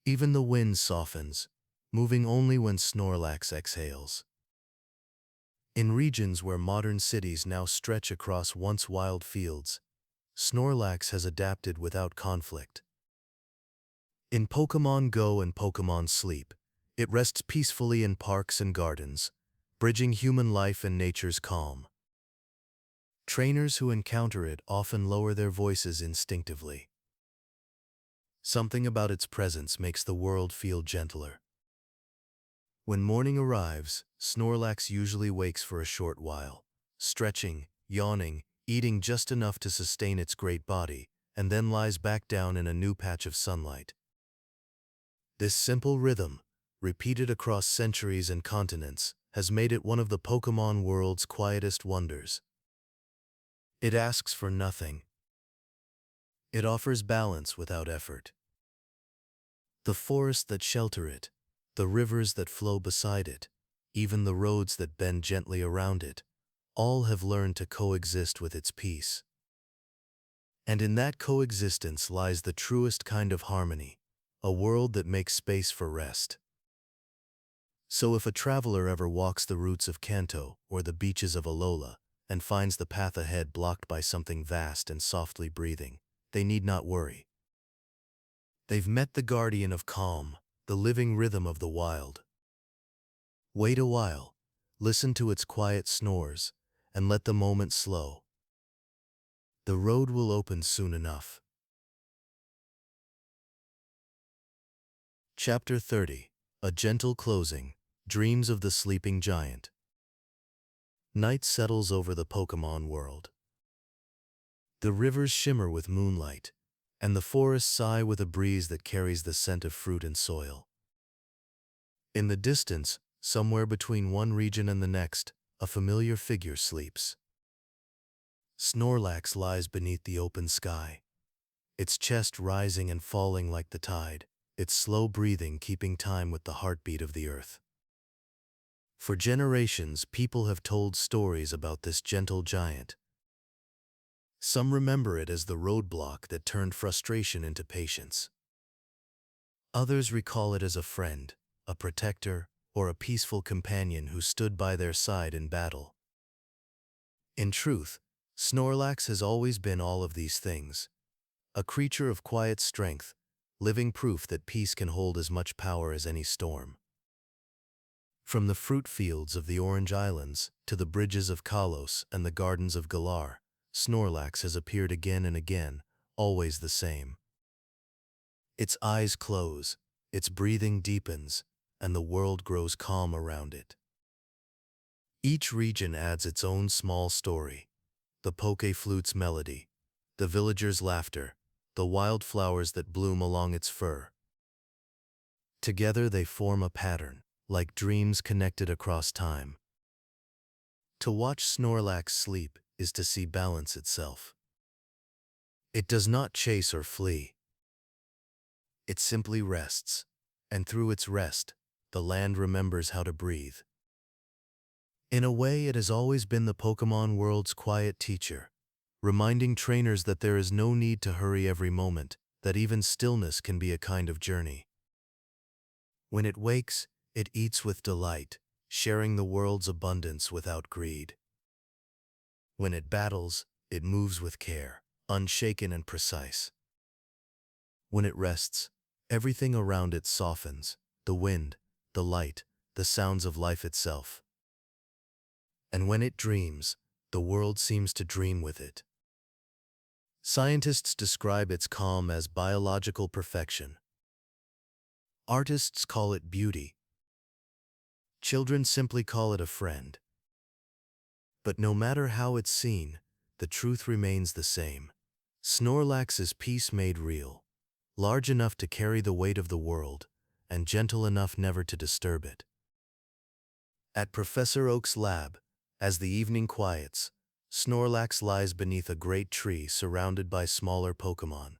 Even the wind softens, moving only when Snorlax exhales. In regions where modern cities now stretch across once wild fields, Snorlax has adapted without conflict. In Pokémon GO and Pokémon Sleep, it rests peacefully in parks and gardens, bridging human life and nature's calm. Trainers who encounter it often lower their voices instinctively. Something about its presence makes the world feel gentler. When morning arrives, Snorlax usually wakes for a short while, stretching, yawning, eating just enough to sustain its great body, and then lies back down in a new patch of sunlight. This simple rhythm, repeated across centuries and continents, has made it one of the Pokémon world's quietest wonders. It asks for nothing. It offers balance without effort. The forests that shelter it, the rivers that flow beside it, even the roads that bend gently around it, all have learned to coexist with its peace. And in that coexistence lies the truest kind of harmony, a world that makes space for rest. So if a traveler ever walks the routes of Kanto or the beaches of Alola and finds the path ahead blocked by something vast and softly breathing, they need not worry. They've met the guardian of calm, the living rhythm of the wild. Wait a while, listen to its quiet snores, and let the moment slow. The road will open soon enough. Chapter 30. A Gentle Closing. Dreams of the Sleeping Giant. Night settles over the Pokémon world. The rivers shimmer with moonlight, and the forests sigh with a breeze that carries the scent of fruit and soil. In the distance, somewhere between one region and the next, a familiar figure sleeps. Snorlax lies beneath the open sky, its chest rising and falling like the tide, its slow breathing keeping time with the heartbeat of the earth. For generations, people have told stories about this gentle giant. Some remember it as the roadblock that turned frustration into patience. Others recall it as a friend, a protector, or a peaceful companion who stood by their side in battle. In truth, Snorlax has always been all of these things. A creature of quiet strength, living proof that peace can hold as much power as any storm. From the fruit fields of the Orange Islands to the bridges of Kalos and the gardens of Galar, Snorlax has appeared again and again, always the same. Its eyes close, its breathing deepens, and the world grows calm around it. Each region adds its own small story: the Poké flute's melody, the villager's laughter, the wildflowers that bloom along its fur. Together they form a pattern, like dreams connected across time. To watch Snorlax sleep is to see balance itself. It does not chase or flee. It simply rests, and through its rest, the land remembers how to breathe. In a way, it has always been the Pokémon world's quiet teacher, reminding trainers that there is no need to hurry every moment, that even stillness can be a kind of journey. When it wakes, it eats with delight, sharing the world's abundance without greed. When it battles, it moves with care, unshaken and precise. When it rests, everything around it softens: the wind, the light, the sounds of life itself. And when it dreams, the world seems to dream with it. Scientists describe its calm as biological perfection. Artists call it beauty. Children simply call it a friend. But no matter how it's seen, the truth remains the same. Snorlax is peace made real, large enough to carry the weight of the world, and gentle enough never to disturb it. At Professor Oak's lab, as the evening quiets, Snorlax lies beneath a great tree surrounded by smaller Pokémon.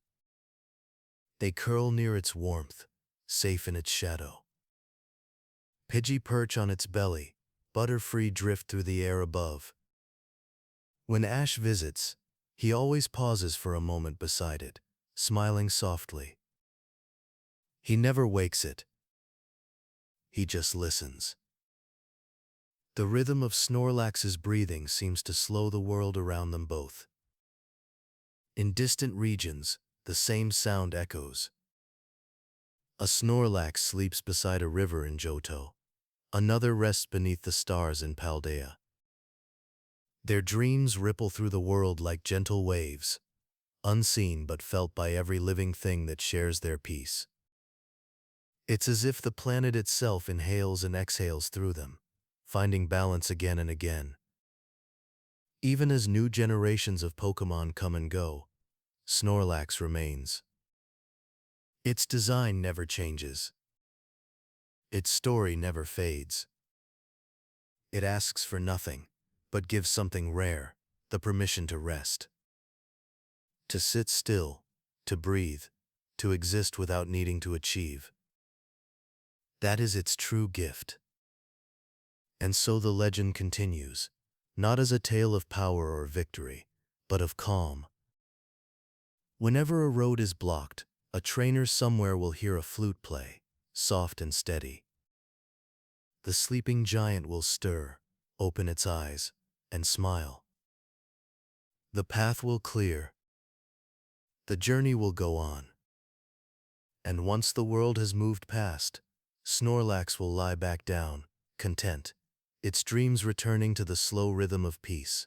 They curl near its warmth, safe in its shadow. Pidgey perch on its belly, Butterfree drift through the air above. When Ash visits, he always pauses for a moment beside it, smiling softly. He never wakes it. He just listens. The rhythm of Snorlax's breathing seems to slow the world around them both. In distant regions, the same sound echoes. A Snorlax sleeps beside a river in Johto. Another rests beneath the stars in Paldea. Their dreams ripple through the world like gentle waves, unseen but felt by every living thing that shares their peace. It's as if the planet itself inhales and exhales through them, finding balance again and again. Even as new generations of Pokémon come and go, Snorlax remains. Its design never changes. Its story never fades. It asks for nothing, but gives something rare: the permission to rest. To sit still, to breathe, to exist without needing to achieve. That is its true gift. And so the legend continues, not as a tale of power or victory, but of calm. Whenever a road is blocked, a trainer somewhere will hear a flute play, soft and steady. the sleeping giant will stir, open its eyes, and smile. The path will clear. The journey will go on. And once the world has moved past, Snorlax will lie back down, content, its dreams returning to the slow rhythm of peace.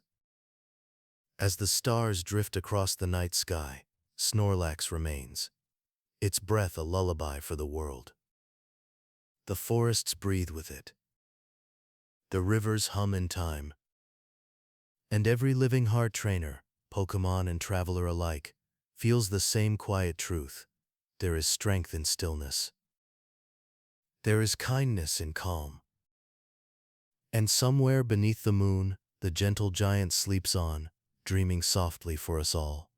As the stars drift across the night sky, Snorlax remains, its breath a lullaby for the world. The forests breathe with it. The rivers hum in time. And every living heart trainer, Pokémon and traveler alike, feels the same quiet truth. There is strength in stillness. There is kindness in calm. And somewhere beneath the moon, the gentle giant sleeps on, dreaming softly for us all.